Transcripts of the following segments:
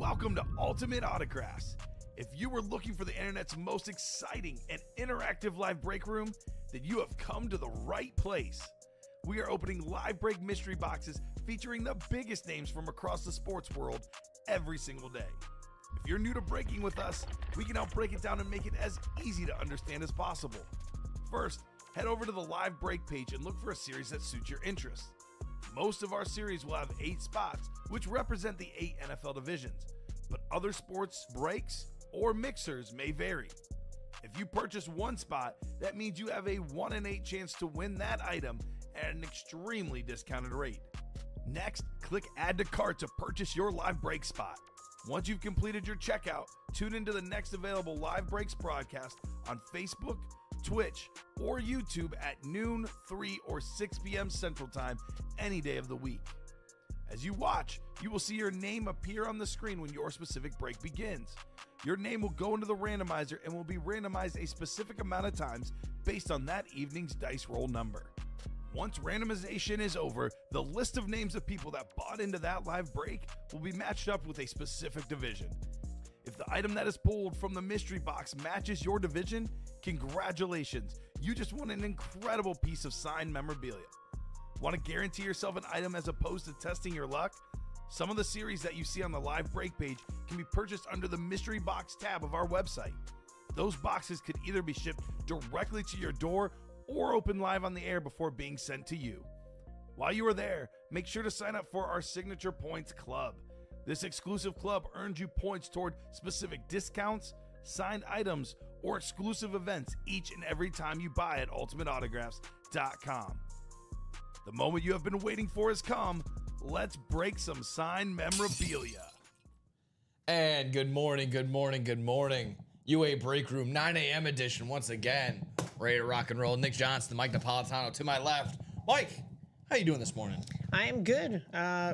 Welcome to Ultimate Autographs. If you were looking for the internet's most exciting and interactive live break room, then you have come to the right place. We are opening live break mystery boxes featuring the biggest names from across the sports world every single day. If you're new to breaking with us, we can help break it down and make it as easy to understand as possible. First, head over to the live break page and look for a series that suits your interests. Most of our series will have 8 spots, which represent the 8 NFL divisions, but other sports breaks or mixers may vary. If you purchase one spot, that means you have a 1 in 8 chance to win that item at an extremely discounted rate. Next, click Add to Cart to purchase your live break spot. Once you've completed your checkout, tune into the next available live breaks broadcast on Facebook, Twitch, or YouTube at noon, 3, or 6 p.m. Central Time any day of the week. As you watch, you will see your name appear on the screen when your specific break begins. Your name will go into the randomizer and will be randomized a specific amount of times based on that evening's dice roll number. Once randomization is over, the list of names of people that bought into that live break will be matched up with a specific division. If the item that is pulled from the mystery box matches your division, congratulations, you just won an incredible piece of signed memorabilia. Want to guarantee yourself an item as opposed to testing your luck? Some of the series that you see on the live break page can be purchased under the mystery box tab of our website. Those boxes could either be shipped directly to your door or open live on the air before being sent to you. While you are there, make sure to sign up for our Signature Points Club. This exclusive club earns you points toward specific discounts, signed items, or exclusive events each and every time you buy at ultimateautographs.com. The moment you have been waiting for has come. Let's break some signed memorabilia. And good morning, good morning, good morning. UA Break Room 9 a.m. edition once again. Ready to rock and roll. Nick Johnson, Mike Napolitano to my left. Mike, how you doing this morning? I am good.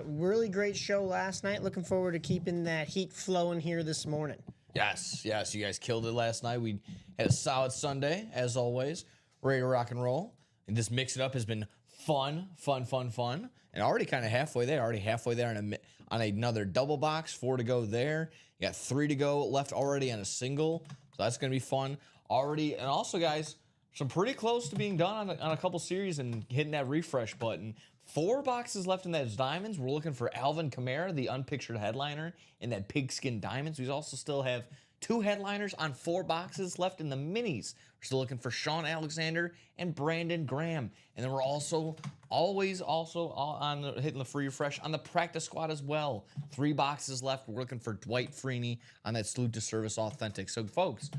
Really great show last night. Looking forward to keeping that heat flowing here this morning. Yes, you guys killed it last night. We had a solid Sunday, as always. Ready to rock and roll. And this Mix It Up has been fun. And already kind of halfway there. On another double box. 4 to go there. You got 3 to go left already on a single. So that's going to be fun already. And also, guys, some pretty close to being done on a couple series and hitting that refresh button. 4 boxes left in those diamonds. We're looking for Alvin Kamara, the unpictured headliner, in that pigskin diamonds. We also still have 2 headliners on 4 boxes left in the minis. We're still looking for Sean Alexander and Brandon Graham. And then we're also always on hitting the free refresh on the practice squad as well. 3 boxes left. We're looking for Dwight Freeney on that Salute to Service Authentic. So, folks,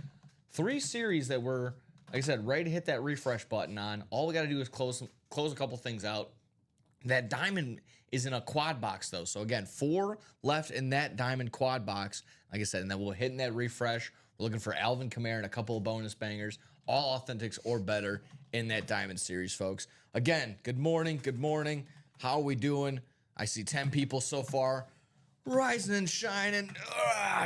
3 series that we're, like I said, ready to hit that refresh button on. All we got to do is close a couple things out. That diamond is in a quad box, though. So, again, 4 left in that diamond quad box. Like I said, and then we'll hit in that refresh. We're looking for Alvin Kamara and a couple of bonus bangers, all authentics or better in that diamond series, folks. Again, good morning. How are we doing? I see 10 people so far, rising and shining,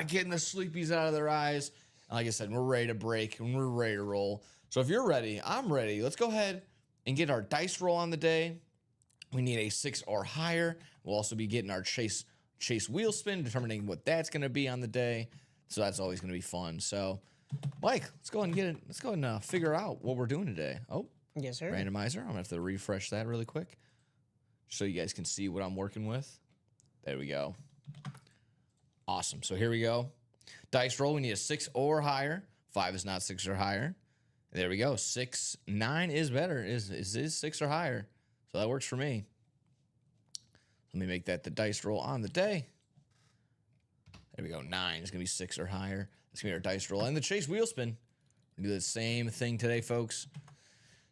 getting the sleepies out of their eyes. And like I said, we're ready to break and we're ready to roll. So if you're ready, I'm ready. Let's go ahead and get our dice roll on the day. We need a 6 or higher. We'll also be getting our chase wheel spin, determining what that's going to be on the day. So that's always going to be fun. So, Mike, let's go ahead and figure out what we're doing today. Oh, yes, sir. Randomizer. I'm going to have to refresh that really quick so you guys can see what I'm working with. There we go. Awesome. So here we go. Dice roll. We need a 6 or higher. 5 is not 6 or higher. There we go. 6, 9 is better. Is 6 or higher. So that works for me. Let me make that the dice roll on the day. There we go. 9 is going to be 6 or higher. That's going to be our dice roll. And the chase wheel spin. We do the same thing today, folks.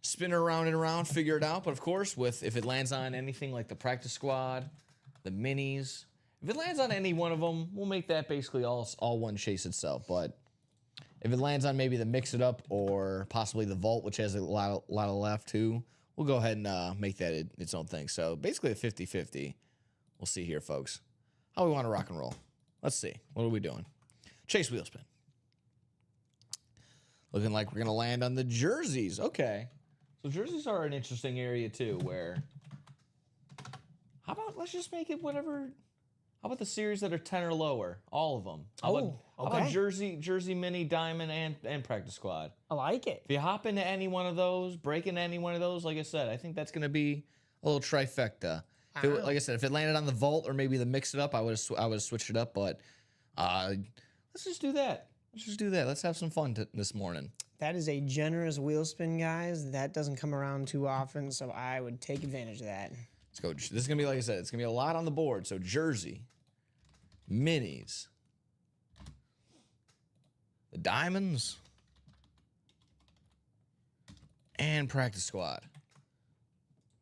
Spin it around and around, figure it out. But, of course, if it lands on anything like the practice squad, the minis, if it lands on any one of them, we'll make that basically all one chase itself. But if it lands on maybe the Mix It Up or possibly the Vault, which has a lot of left, too, we'll go ahead and make that its own thing. So, basically a 50-50. We'll see here, folks, how we want to rock and roll. Let's see. What are we doing? Chase wheel spin. Looking like we're going to land on the jerseys. Okay. So jerseys are an interesting area, too, where... How about let's just make it whatever... How about the series that are 10 or lower? All of them. How about okay. Jersey Mini, Diamond, and Practice Squad? I like it. If you hop into any one of those, break into any one of those, like I said, I think that's going to be a little trifecta. Like I said, if it landed on the Vault or maybe the Mix It Up, I would have switched it up. But let's just do that. Let's have some fun this morning. That is a generous wheel spin, guys. That doesn't come around too often, so I would take advantage of that. Let's go. This is going to be, like I said, it's going to be a lot on the board. So Jersey, Minis, the Diamonds, and Practice Squad.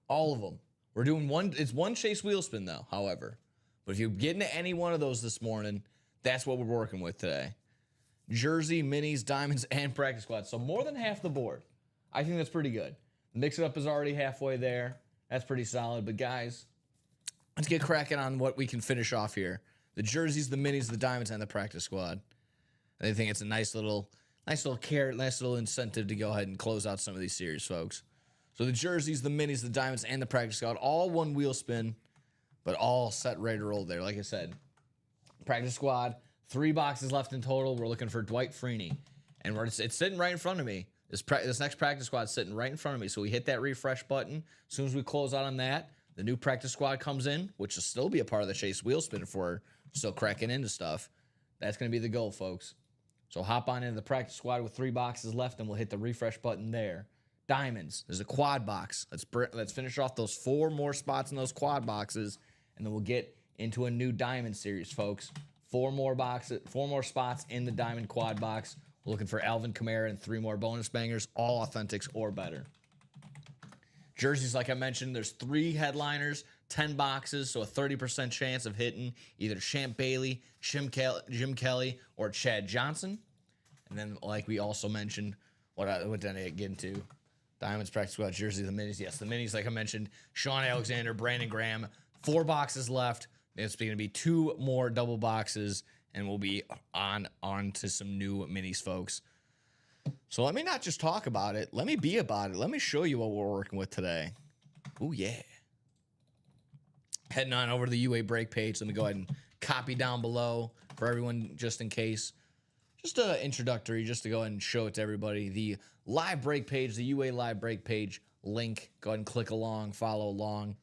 All of them. We're doing one. It's one chase wheel spin, though, however. But if you get into any one of those this morning, that's what we're working with today. Jersey, Minis, Diamonds, and Practice Squad. So more than half the board. I think that's pretty good. Mix It Up is already halfway there. That's pretty solid. But, guys, let's get cracking on what we can finish off here. The Jerseys, the Minis, the Diamonds, and the Practice Squad. I think it's a nice little carrot, nice little incentive to go ahead and close out some of these series, folks. So the Jerseys, the Minis, the Diamonds, and the Practice Squad, all one wheel spin, but all set, ready to roll there. Like I said, Practice Squad, 3 boxes left in total. We're looking for Dwight Freeney, and it's sitting right in front of me. This next Practice Squad is sitting right in front of me. So we hit that refresh button. As soon as we close out on that, the new Practice Squad comes in, which will still be a part of the chase wheel spin if we're still cracking into stuff. That's going to be the goal, folks. So hop on into the Practice Squad with 3 boxes left, and we'll hit the refresh button there. Diamonds, there's a quad box. Let's finish off those 4 more spots in those quad boxes, and then we'll get into a new Diamond series, folks. 4 more spots in the Diamond quad box. We're looking for Alvin Kamara and 3 more bonus bangers, all authentics or better. Jerseys, like I mentioned, there's 3 headliners, 10 boxes, so a 30% chance of hitting either Champ Bailey, Jim Kelly, or Chad Johnson. And then, like we also mentioned, what did I get into? Diamonds, Practice Squad, Jersey, the Minis. Yes, the Minis, like I mentioned, Sean Alexander, Brandon Graham. 4 boxes left. It's going to be 2 more double boxes, and we'll be on to some new Minis, folks. So let me not just talk about it. Let me be about it. Let me show you what we're working with today. Oh, yeah. Heading on over to the UA break page. Let me go ahead and copy down below for everyone just in case. Just an introductory, just to go ahead and show it to everybody. The live break page, the UA live break page link. Go ahead and click along, follow along.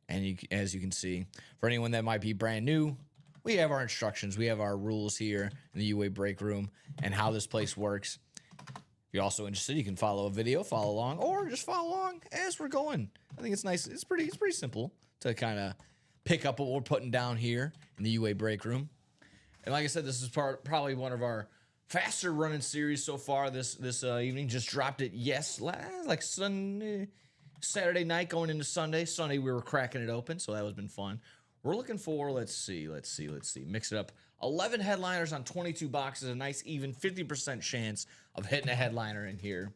And as you can see, for anyone that might be brand new, we have our instructions. We have our rules here in the UA break room and how this place works. If you're also interested, you can follow a video, follow along, or just follow along as we're going. I think it's nice. It's pretty simple to kind of pick up what we're putting down here in the UA break room. And like I said, this is probably one of our faster running series so far this evening. Just dropped it like Saturday night going into Sunday. Sunday we were cracking it open, so that has been fun. We're looking for, let's see. Mix it up. 11 headliners on 22 boxes. A nice even 50% chance of hitting a headliner in here.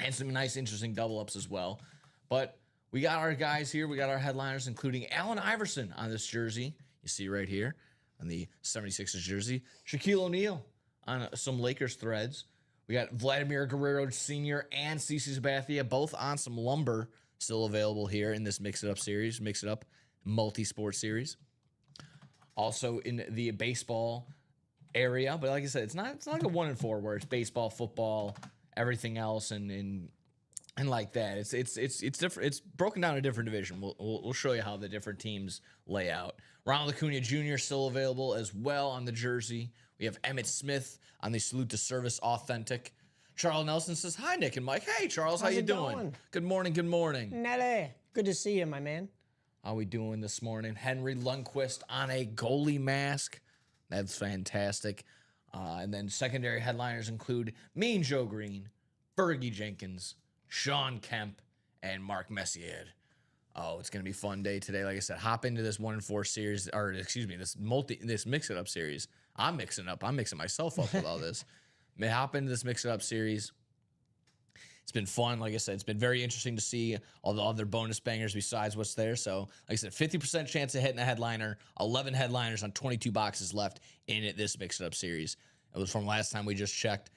And some nice interesting double ups as well. But we got our guys here. We got our headliners, including Allen Iverson on this jersey. You see right here on the 76ers jersey. Shaquille O'Neal on some Lakers threads. We got Vladimir Guerrero Sr. and CeCe Sabathia, both on some lumber, still available here in this Mix It Up series. Mix It Up multi-sport series. Also in the baseball area, but like I said, it's not like a 1 and 4 where it's baseball, football, everything else, and like that. It's different. It's broken down a different division. We'll show you how the different teams lay out. Ronald Acuna Jr. still available as well on the jersey. We have Emmitt Smith on the Salute to Service Authentic. Charles Nelson says, "Hi, Nick and Mike." Hey, Charles, how you doing? Going? Good morning. Good morning. Nelly, good to see you, my man. How we doing this morning? Henry Lundqvist on a goalie mask. That's fantastic. And then secondary headliners include Mean Joe Green, Fergie Jenkins, Sean Kemp, and Mark Messier. Oh, it's going to be a fun day today. Like I said, hop into this 1 and 4 series, or excuse me, this Mix It Up series. I'm mixing myself up with all this. Hop into this Mix It Up series. It's been fun. Like I said, it's been very interesting to see all the other bonus bangers besides what's there. So, like I said, 50% chance of hitting a headliner, 11 headliners on 22 boxes left in this Mix It Up series. It was from last time we just checked.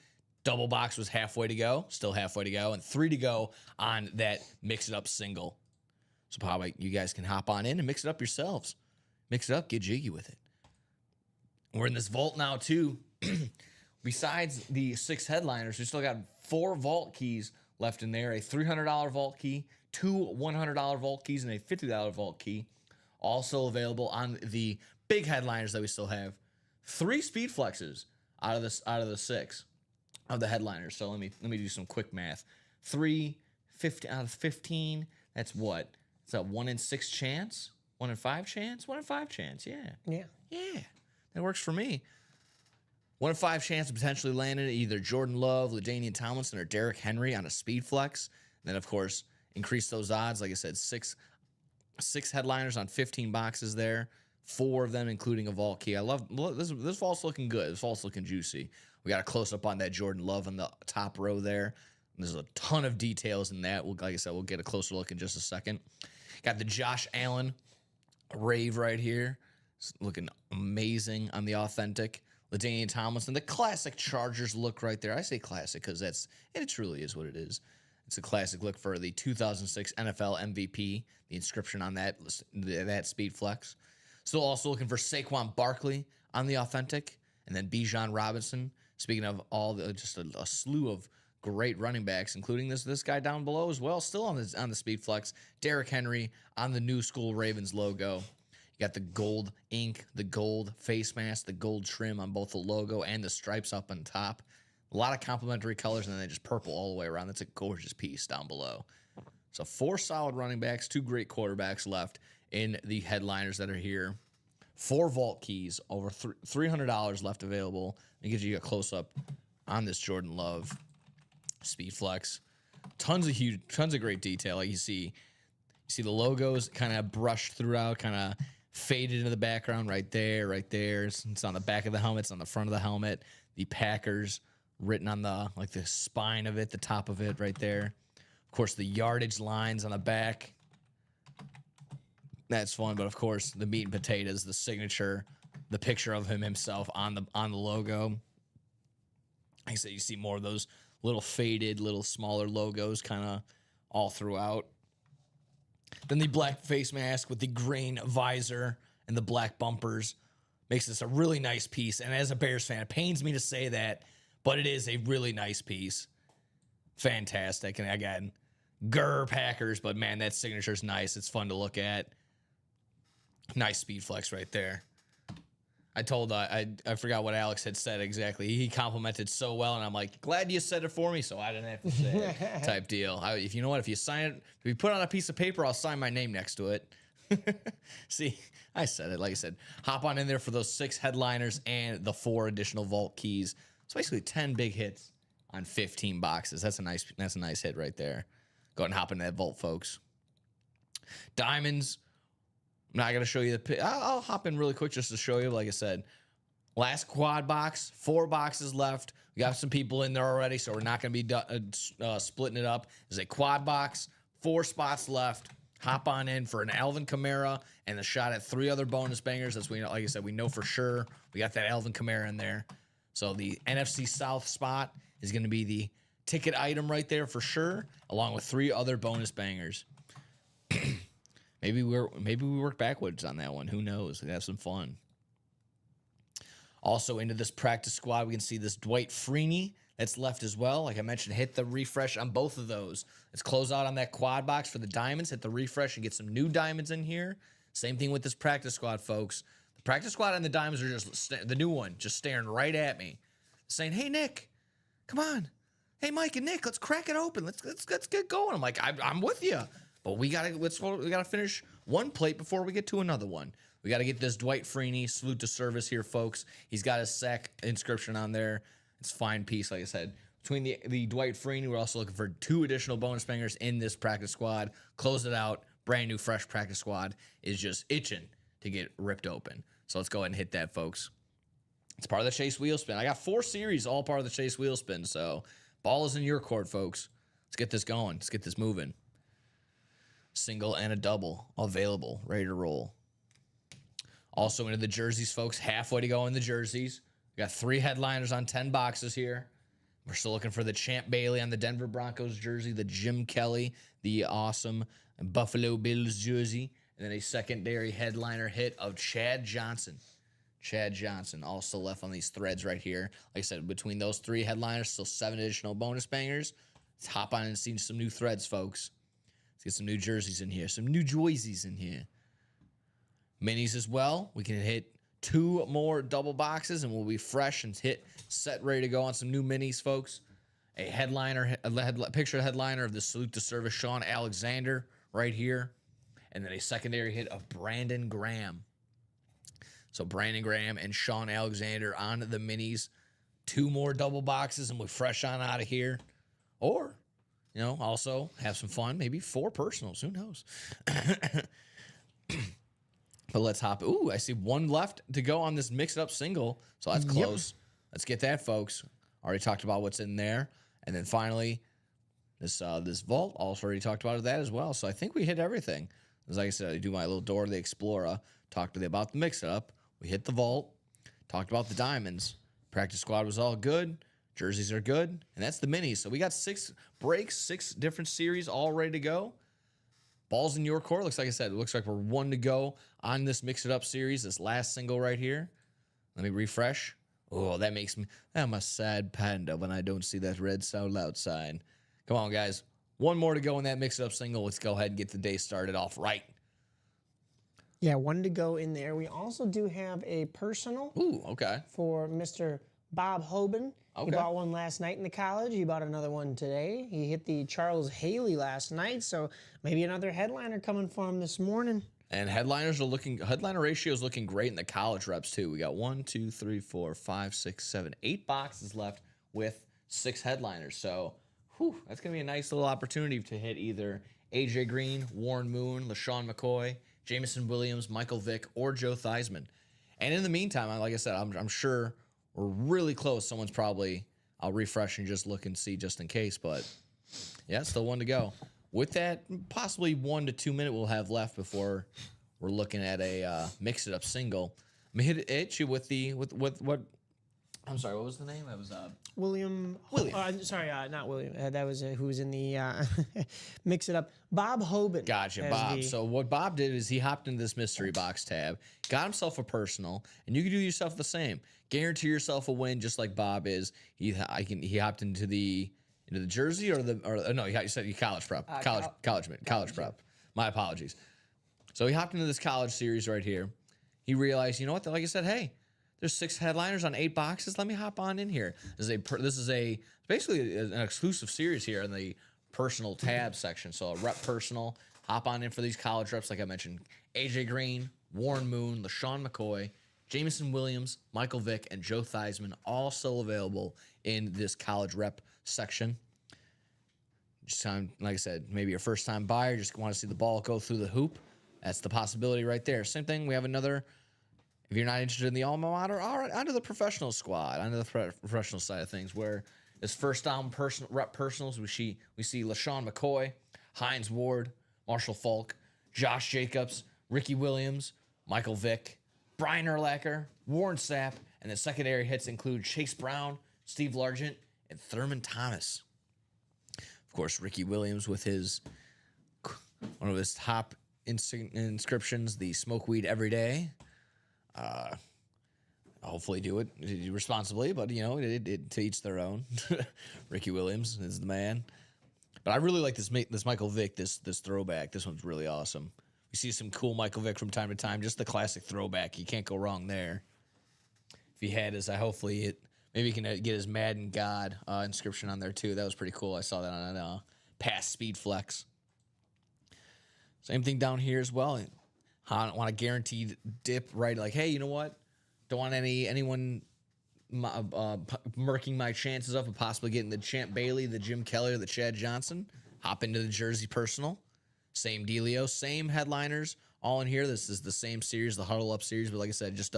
Double box was halfway to go, still halfway to go, and 3 to go on that Mix It Up single. So how about you guys can hop on in and mix it up yourselves. Mix it up, get jiggy with it. We're in this vault now, too. Besides the 6 headliners, we still got 4 vault keys left in there. A $300 vault key, 2 $100 vault keys, and a $50 vault key. Also available on the big headliners that we still have. 3 speed flexes out of the 6 of the headliners. So let me do some quick math. 50 out of 15. That's what? It's a 1 in 6 chance? 1 in 5 chance? 1 in 5 chance, yeah. Yeah. That works for me. 1 in 5 chance of potentially landing either Jordan Love, LaDainian Tomlinson, or Derrick Henry on a speed flex. And then, of course, increase those odds. Like I said, six headliners on 15 boxes there. 4 of them, including a vault key. I love this. This vault's looking good. This vault's looking juicy. We got a close up on that Jordan Love on the top row there. There's a ton of details in that. Like I said, we'll get a closer look in just a second. Got the Josh Allen Rave right here. It's looking amazing on the authentic. LaDainian Tomlinson, the classic Chargers look right there. I say classic because it truly is what it is. It's a classic look for the 2006 NFL MVP. The inscription on that speed flex. Still also looking for Saquon Barkley on the authentic, and then Bijan Robinson. Speaking of just a slew of great running backs, including this guy down below as well. Still on the speed flex, Derrick Henry on the new school Ravens logo. You got the gold ink, the gold face mask, the gold trim on both the logo and the stripes up on top. A lot of complementary colors, and then just purple all the way around. That's a gorgeous piece down below. So 4 solid running backs, 2 great quarterbacks left in the headliners that are here. 4 vault keys, over $300 left available. It gives you a close-up on this Jordan Love speed flex. Tons of great detail. Like you see the logos kind of brushed throughout, kind of faded into the background right there. It's on the back of the helmet. It's on the front of the helmet. The Packers written on the spine of it, the top of it right there. Of course, the yardage lines on the back. That's fun, but of course, the meat and potatoes, the signature, the picture of him himself on the logo. Like I said, you see more of those little faded, little smaller logos kind of all throughout. Then the black face mask with the green visor and the black bumpers makes this a really nice piece. And as a Bears fan, it pains me to say that, but it is a really nice piece. Fantastic. And again, grr Packers, but man, that signature's nice. It's fun to look at. Nice speed flex right there. I forgot what Alex had said exactly. He complimented so well, and I'm like, glad you said it for me, so I didn't have to say it. Type deal. If you know what, if you sign it, if you put it on a piece of paper, I'll sign my name next to it. See, I said it. Like I said, hop on in there for those 6 headliners and the 4 additional vault keys. It's basically 10 big hits on 15 boxes. That's a nice hit right there. Go ahead and hop into that vault, folks. Diamonds. I'm not going to show you I'll hop in really quick just to show you. Like I said, last quad box, 4 boxes left. We got some people in there already, so we're not going to be splitting it up. There's a quad box, 4 spots left. Hop on in for an Alvin Kamara and a shot at 3 other bonus bangers. Like I said, we know for sure we got that Alvin Kamara in there. So the NFC South spot is going to be the ticket item right there for sure, along with 3 other bonus bangers. Maybe we work backwards on that one. Who knows? We have some fun. Also into this practice squad, we can see this Dwight Freeney that's left as well. Like I mentioned, hit the refresh on both of those. Let's close out on that quad box for the diamonds. Hit the refresh and get some new diamonds in here. Same thing with this practice squad, folks. The practice squad and the diamonds are just the new one, just staring right at me, saying, "Hey Nick, come on. Hey Mike and Nick, let's crack it open. Let's get going." I'm like, I'm with you. But we gotta finish one plate before we get to another one. We gotta get this Dwight Freeney salute to service here, folks. He's got his sack inscription on there. It's a fine piece, like I said. Between the Dwight Freeney, we're also looking for 2 additional bonus bangers in this practice squad. Close it out. Brand new, fresh practice squad is just itching to get ripped open. So let's go ahead and hit that, folks. It's part of the Chase Wheel Spin. I got 4 series, all part of the Chase Wheel Spin. So ball is in your court, folks. Let's get this going. Let's get this moving. Single and a double available, ready to roll. Also into the jerseys, folks. Halfway to go in the jerseys. We got 3 headliners on 10 boxes here. We're still looking for the Champ Bailey on the Denver Broncos jersey, the Jim Kelly, the awesome Buffalo Bills jersey, and then a secondary headliner hit of Chad Johnson. Chad Johnson also left on these threads right here. Like I said, between those 3 headliners, still 7 additional bonus bangers. Let's hop on and see some new threads, folks. Let's get some new jerseys in here, some new jerseys in here. Minis as well. We can hit 2 more double boxes, and we'll be fresh and set, ready to go on some new minis, folks. A headliner, picture headliner of the Salute to Service Sean Alexander right here, and then a secondary hit of Brandon Graham. So Brandon Graham and Sean Alexander on the minis. 2 more double boxes, and we're fresh on out of here. Or, also have some fun. Maybe 4 personals. Who knows? But let's hop. Ooh, I see 1 left to go on this mix-it-up single. So that's close. Yep. Let's get that, folks. Already talked about what's in there. And then finally, this vault. Also already talked about that as well. So I think we hit everything. As like I said, I do my little Dora the Explorer. Talked to them about the mix-it-up. We hit the vault. Talked about the diamonds. Practice squad was all good. Jerseys are good. And that's the minis. So we got 6 breaks, 6 different series all ready to go. Ball's in your court. Looks like I said, it looks like we're 1 to go on this Mix It Up series, this last single right here. Let me refresh. Oh, that makes me, I'm a sad panda when I don't see that red sound loud sign. Come on, guys. 1 more to go in that Mix It Up single. Let's go ahead and get the day started off right. Yeah, 1 to go in there. We also do have a personal. Ooh, okay. For Mr. Bob Hoban. Okay. He bought 1 last night in the college. He bought another 1 today. He hit the Charles Haley last night, so maybe another headliner coming for him this morning. And headliner ratio is looking great in the college reps too. We got 1, 2, 3, 4, 5, 6, 7, 8 boxes left with 6 headliners. So, that's gonna be a nice little opportunity to hit either AJ Green, Warren Moon, LaShawn McCoy, Jameson Williams, Michael Vick, or Joe Theismann. And in the meantime, like I said, I'm sure we're really close. Someone's probably, I'll refresh and just look and see just in case. But yeah, still 1 to go. With that, possibly 1 to 2 minutes we'll have left before we're looking at a mix-it-up single. I'm gonna hit you with what? I'm sorry, what was the name? That was William. Sorry, not William. That was who was in the Mix It Up. Bob Hoban. Gotcha, Bob. So what Bob did is he hopped into this mystery box tab, got himself a personal, and you can do yourself the same. Guarantee yourself a win, just like Bob is. He hopped into the jersey or no, you said college prep, college prep. My apologies. So he hopped into this college series right here. He realized, you know what? Like I said, hey, there's 6 headliners on 8 boxes. Let me hop on in here. This is basically an exclusive series here in the personal tab section. So a rep personal. Hop on in for these college reps, like I mentioned. AJ Green, Warren Moon, LaShawn McCoy, Jameson Williams, Michael Vick, and Joe Theismann, all still available in this college rep section. Just like I said, maybe your first time buyer, just want to see the ball go through the hoop. That's the possibility right there. Same thing. We have another. If you're not interested in the alma mater, all right, onto the professional squad, onto the professional side of things, where this first down rep personals, we see LaShawn McCoy, Hines Ward, Marshall Falk, Josh Jacobs, Ricky Williams, Michael Vick, Brian Urlacher, Warren Sapp, and the secondary hits include Chase Brown, Steve Largent, and Thurman Thomas. Of course, Ricky Williams with one of his top inscriptions, the smoke weed every day. Hopefully do it responsibly, but to each their own. Ricky Williams is the man. But I really like this Michael Vick, this throwback. This one's really awesome. We see some cool Michael Vick from time to time, just the classic throwback. You can't go wrong there. If he had maybe he can get his Madden God inscription on there too. That was pretty cool. I saw that on past Speed Flex. Same thing down here as well. I don't want a guaranteed dip, right? Like, hey, you know what? Don't want anyone murking my chances of possibly getting the Champ Bailey, the Jim Kelly, or the Chad Johnson. Hop into the jersey personal. Same dealio, same headliners, all in here. This is the same series, the Huddle Up series, but like I said, just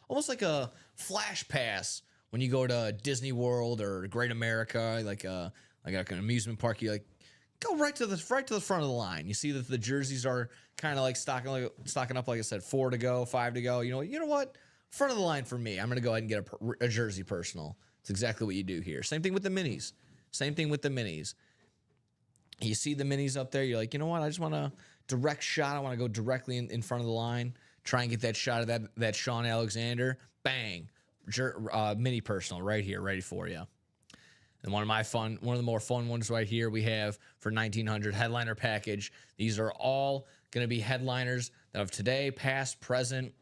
almost like a flash pass when you go to Disney World or Great America, like an amusement park. You go right to the front of the line. You see that the jerseys are kind of like stocking up, like I said, 4 to go, 5 to go. You know what? Front of the line for me. I'm gonna go ahead and get a jersey personal. It's exactly what you do here. Same thing with the minis. You see the minis up there. You're like, you know what? I just want to direct shot. I want to go directly in front of the line. Try and get that shot of that Sean Alexander. Bang. Mini personal right here, ready for you. And one of the more fun ones right here we have for 1900 headliner package. These are all going to be headliners that of today, past, present.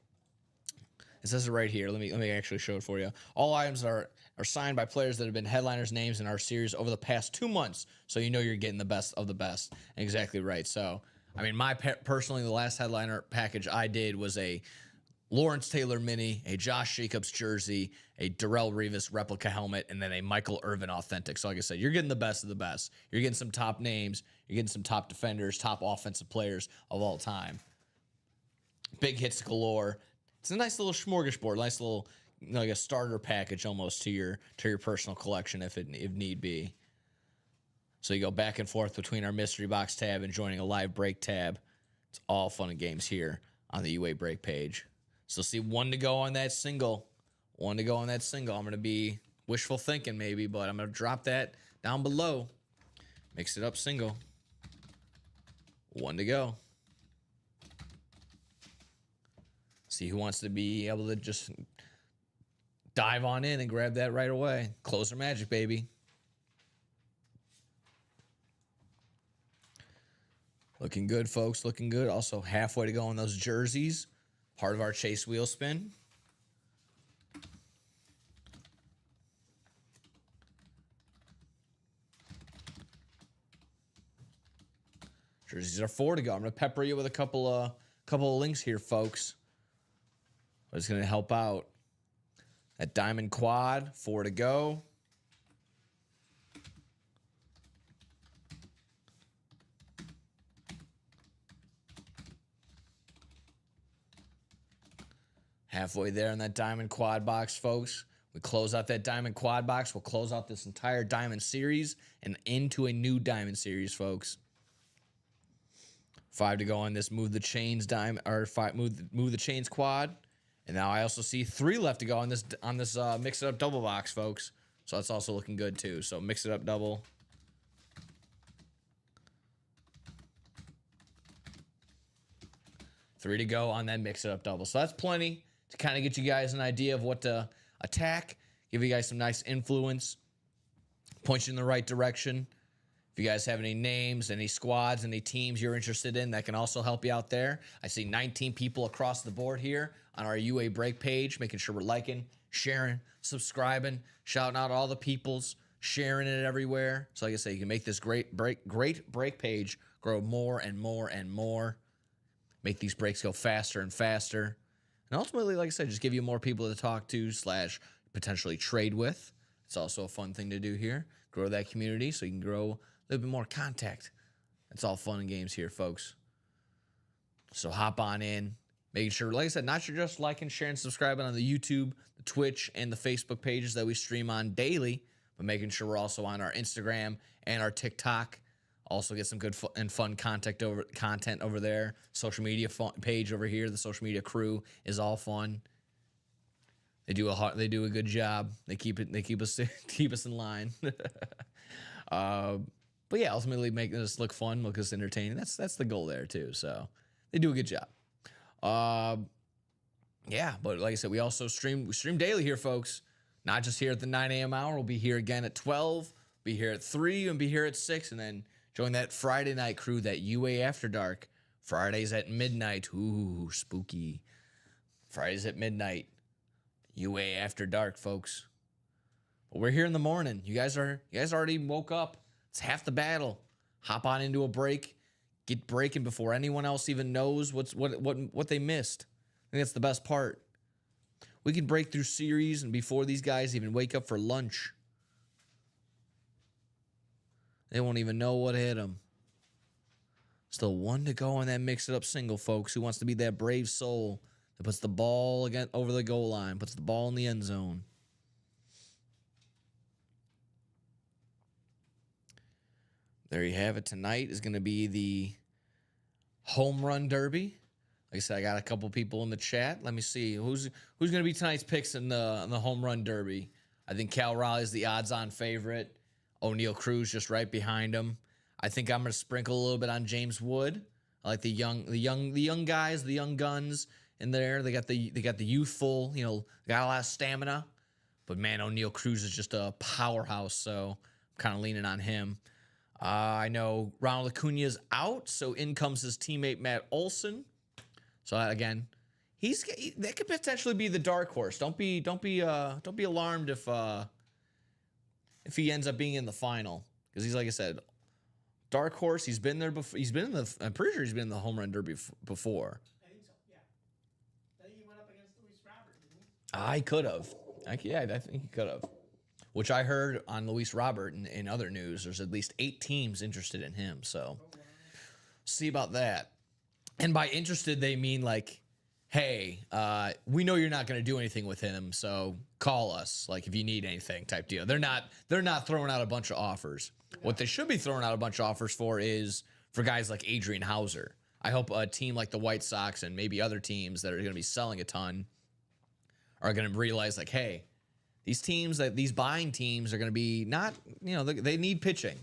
It says it right here. Let me actually show it for you. All items are signed by players that have been headliners' names in our series over the past 2 months, so you know you're getting the best of the best. Exactly right. So, I mean, personally, the last headliner package I did was a Lawrence Taylor mini, a Josh Jacobs jersey, a Darrelle Revis replica helmet, and then a Michael Irvin authentic. So like I said, you're getting the best of the best. You're getting some top names. You're getting some top defenders, top offensive players of all time. Big hits galore. It's a nice little smorgasbord, nice little, like a starter package almost to your personal collection if need be. So you go back and forth between our mystery box tab and joining a live break tab. It's all fun and games here on the UA break page. So see, 1 to go on that single. 1 to go on that single. I'm going to be wishful thinking maybe, but I'm going to drop that down below. Mix it up single. 1 to go. See who wants to be able to just dive on in and grab that right away. Closer magic, baby. Looking good, folks. Looking good. Also halfway to go on those jerseys. Part of our Chase wheel spin. Jerseys are 4 to go. I'm going to pepper you with a couple of links here, folks. It's going to help out. That Diamond Quad, 4 to go. Halfway there in that Diamond Quad box, folks. We close out that Diamond Quad box. We'll close out this entire Diamond series and into a new Diamond series, folks. 5 to go on this Move the Chains Move the Chains Quad. And now I also see 3 left to go on this Mix It Up double box, folks. So that's also looking good too. So Mix It Up double. Three to go on that Mix It Up double. So that's plenty to kind of get you guys an idea of what to attack, give you guys some nice influence, point you in the right direction. If you guys have any names, any squads, any teams you're interested in, that can also help you out there. I see 19 people across the board here on our UA break page, making sure we're liking, sharing, subscribing, shouting out all the peoples, sharing it everywhere. So like I say, you can make this great break page grow more and more and more. Make these breaks go faster and faster. And ultimately, like I said, just give you more people to talk to / potentially trade with. It's also a fun thing to do here. Grow that community so you can grow a little bit more contact. It's all fun and games here, folks. So hop on in. Making sure, like I said, not just liking, sharing, subscribing on the YouTube, the Twitch, and the Facebook pages that we stream on daily, but making sure we're also on our Instagram and our TikTok. Also get some good and fun content over there. Social media page over here. The social media crew is all fun. They do a good job. They keep us in line. But yeah, ultimately making this look fun, look us entertaining. That's the goal there too. So they do a good job. Yeah, but like I said, we also stream daily here, folks. Not just here at the 9 a.m. hour. We'll be here again at 12. Be here at 3 and be here at 6, and then join that Friday night crew, that UA After Dark. Fridays at midnight. Ooh, spooky. Fridays at midnight. UA After Dark, folks. But we're here in the morning. You guys already woke up. It's half the battle. Hop on into a break. Get breaking before anyone else even knows what they missed. I think that's the best part. We can break through series and before these guys even wake up for lunch. They won't even know what hit them. Still 1 to go on that Mix It Up single, folks. Who wants to be that brave soul that puts the ball again over the goal line, puts the ball in the end zone? There you have it. Tonight is going to be the home run derby. Like I said, I got a couple people in the chat. Let me see who's going to be tonight's picks in the home run derby. I think Cal Raleigh's the odds-on favorite. O'Neal Cruz just right behind him. I think I'm going to sprinkle a little bit on James Wood. I like the young guys, the young guns in there. They got the youthful, got a lot of stamina. But man, O'Neal Cruz is just a powerhouse, so I'm kind of leaning on him. I know Ronald Acuna's out, so in comes his teammate Matt Olson. So again, that could potentially be the dark horse. Don't be alarmed if he ends up being in the final, because he's, like I said, dark horse. He's been there before. I'm pretty sure he's been in the home run derby before. I think so. Yeah. I think he went up against Luis Robert, didn't he? I could have. I think he could have. Which I heard on Luis Robert in other news, there's at least 8 teams interested in him. So, see about that. And by interested, they mean like, hey, we know you're not going to do anything with him, so call us, like, if you need anything type deal. They're not throwing out a bunch of offers. What they should be throwing out a bunch of offers for is for guys like Adrian Hauser. I hope a team like the White Sox and maybe other teams that are going to be selling a ton are going to realize, like, hey, these buying teams are going to be not, they need pitching.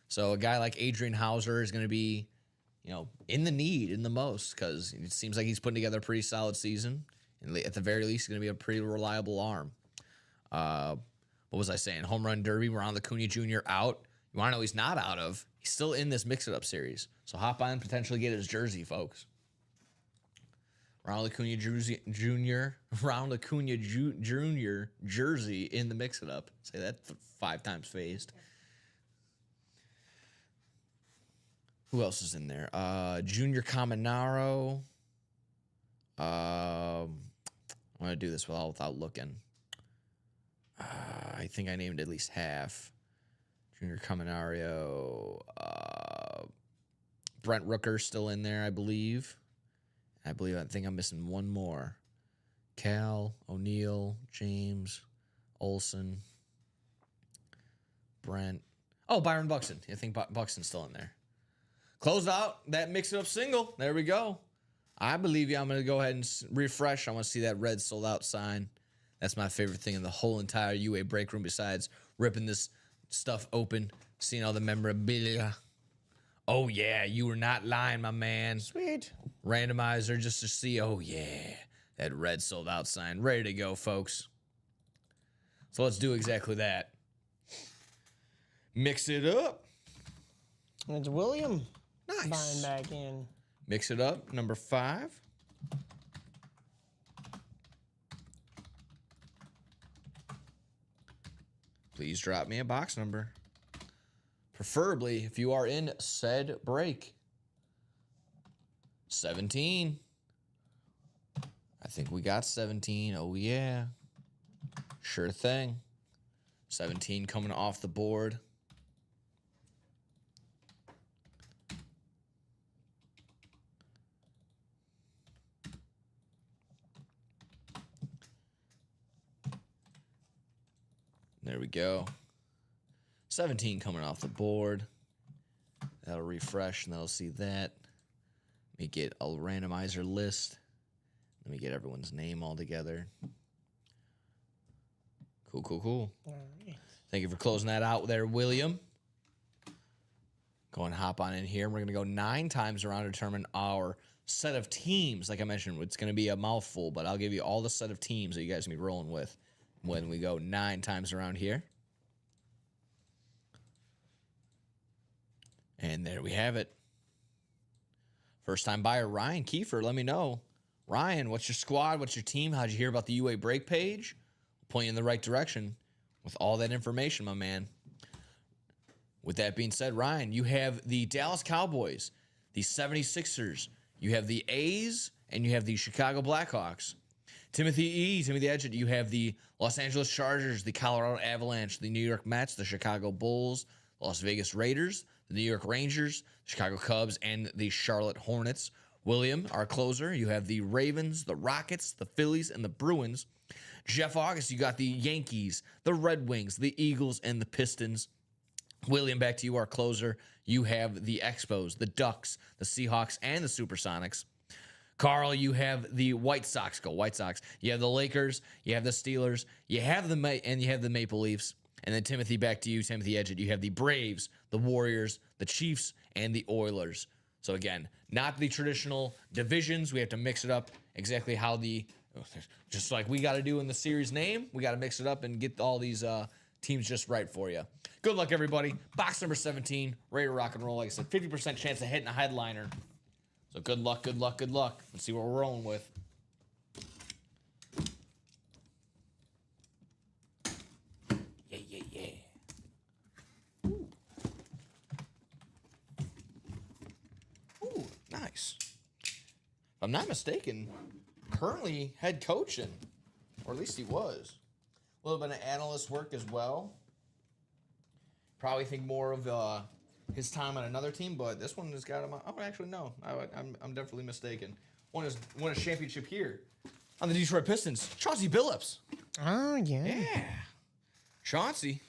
So a guy like Adrian Hauser is going to be, in the most, because it seems like he's putting together a pretty solid season. And at the very least, he's going to be a pretty reliable arm. What was I saying? Home run derby, Ronald Acuna Jr. out. You want to know he's not out of? He's still in this Mix-It-Up series. So hop on and potentially get his jersey, folks. Ronald Acuna Jr. Ronald Acuna Jr. jersey in the Mix-It-Up. Say that 5 times phased. Who else is in there? Junior Caminaro. I'm going to do this without looking. I think I named at least half. Junior Caminaro. Brent Rooker's still in there, I believe. I think I'm missing one more. Cal, O'Neal, James, Olson, Brent. Oh, Byron Buxton. I think Buxton's still in there. Closed out that Mix-It-Up single. There we go. I believe you. I'm going to go ahead and refresh. I want to see that red sold out sign. That's my favorite thing in the whole entire UA break room, besides ripping this stuff open, seeing all the memorabilia. Oh, yeah, you were not lying, my man. Sweet. Randomizer just to see, oh, yeah, that red sold out sign. Ready to go, folks. So let's do exactly that. Mix it up. It's William. Nice. Buying back in. Mix it up, number 5. Please drop me a box number. Preferably if you are in said break. 17. I think we got 17. Oh, yeah. Sure thing. 17 coming off the board. There we go. 17 coming off the board. That'll refresh and that'll see that. Let me get a randomizer list. Let me get everyone's name all together. Cool. All right. Thank you for closing that out there, William. Go and hop on in here. We're going to go 9 times around to determine our set of teams. Like I mentioned, it's going to be a mouthful, but I'll give you all the set of teams that you guys can be rolling with when we go 9 times around here. And there we have it. First time buyer Ryan Kiefer, let me know. Ryan, what's your squad? What's your team? How'd you hear about the UA break page? Point you in the right direction with all that information, my man. With that being said, Ryan, you have the Dallas Cowboys, the 76ers, you have the A's, and you have the Chicago Blackhawks. Timothy Edgett, you have the Los Angeles Chargers, the Colorado Avalanche, the New York Mets, the Chicago Bulls, Las Vegas Raiders, the New York Rangers, Chicago Cubs, and the Charlotte Hornets. William, our closer, you have the Ravens, the Rockets, the Phillies, and the Bruins. Jeff August, you got the Yankees, the Red Wings, the Eagles, and the Pistons. William, back to you, our closer. You have the Expos, the Ducks, the Seahawks, and the Supersonics. Carl, you have the White Sox. Go White Sox. You have the Lakers. You have the Steelers. You have the Maple Leafs. And then Timothy, back to you, Timothy Edgett. You have the Braves, the Warriors, the Chiefs, and the Oilers. So again, not the traditional divisions. We have to mix it up exactly how just like we got to do in the series name. We got to mix it up and get all these teams just right for you. Good luck, everybody. Box number 17, ready to rock and roll. Like I said, 50% chance of hitting a headliner. So good luck, good luck, good luck. Let's see what we're rolling with. Yeah, yeah, yeah. Ooh. Ooh, nice. If I'm not mistaken, currently head coaching, or at least he was. A little bit of analyst work as well. Probably think more of his time on another team, but this one has got him. Oh, actually, no. I'm definitely mistaken. Won a championship here on the Detroit Pistons. Chauncey Billups. Oh, yeah. Yeah. Chauncey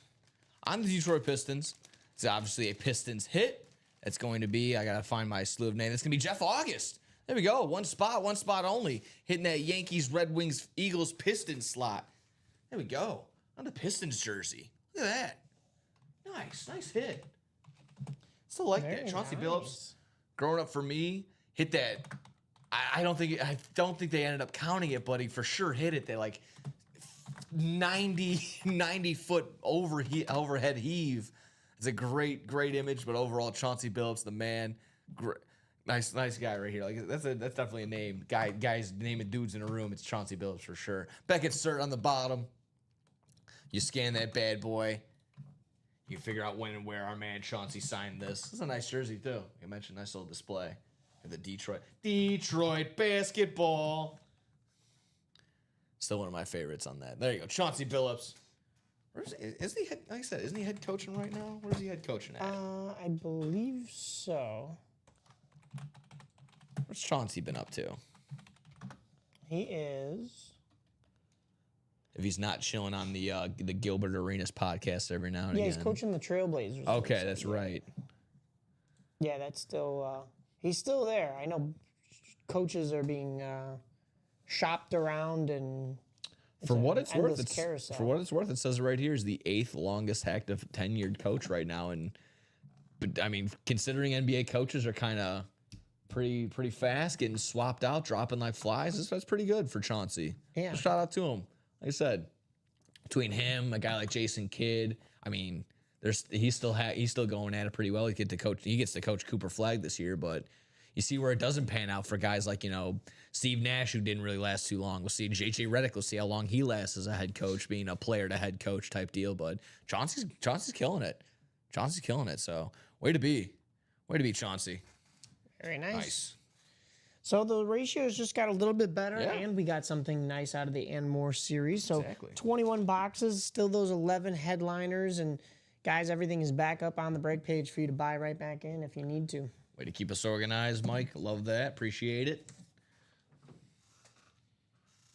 on the Detroit Pistons. It's obviously a Pistons hit. It's going to be, I got to find my slew of names. It's going to be Jeff August. There we go. One spot only. Hitting that Yankees, Red Wings, Eagles, Pistons slot. There we go. On the Pistons jersey. Look at that. Nice hit. Still like that. Chauncey Billups, growing up for me, hit that. I don't think they ended up counting it, but he for sure hit it. They like 90 foot overhead heave. It's a great image, but overall Chauncey Billups, the man, nice guy right here. Like that's definitely a name. Guys naming dudes in a room. It's Chauncey Billups for sure. Beckett Cert on the bottom. You scan that bad boy. You figure out when and where our man Chauncey signed this. This is a nice jersey too. You mentioned nice little display. And the Detroit basketball. Still one of my favorites on that. There you go, Chauncey Billups. Isn't he head coaching right now? Where's he head coaching at? I believe so. What's Chauncey been up to? He is. If he's not chilling on the Gilbert Arenas podcast every now and again. Yeah, he's coaching the Trailblazers. Okay, that's right. Yeah, that's still. He's still there. I know coaches are being shopped around and. For what it's worth, carousel. it says right here is the 8th longest active tenured coach right now, but I mean, considering NBA coaches are kind of pretty fast, getting swapped out, dropping like flies, that's pretty good for Chauncey. Yeah, Shout out to him. Like I said, between him, a guy like Jason Kidd, I mean, he's still going at it pretty well. He gets to coach Cooper Flagg this year, but you see where it doesn't pan out for guys like, Steve Nash, who didn't really last too long. We'll see J.J. Redick. We'll see how long he lasts as a head coach, being a player to head coach type deal. But Chauncey's killing it. Chauncey's killing it. So way to be Chauncey. Very nice. So the ratios just got a little bit better, and we got something nice out of the and more series. So 21 boxes, still those 11 headliners, and guys, everything is back up on the break page for you to buy right back in if you need to. Way to keep us organized, Mike. Love that. Appreciate it.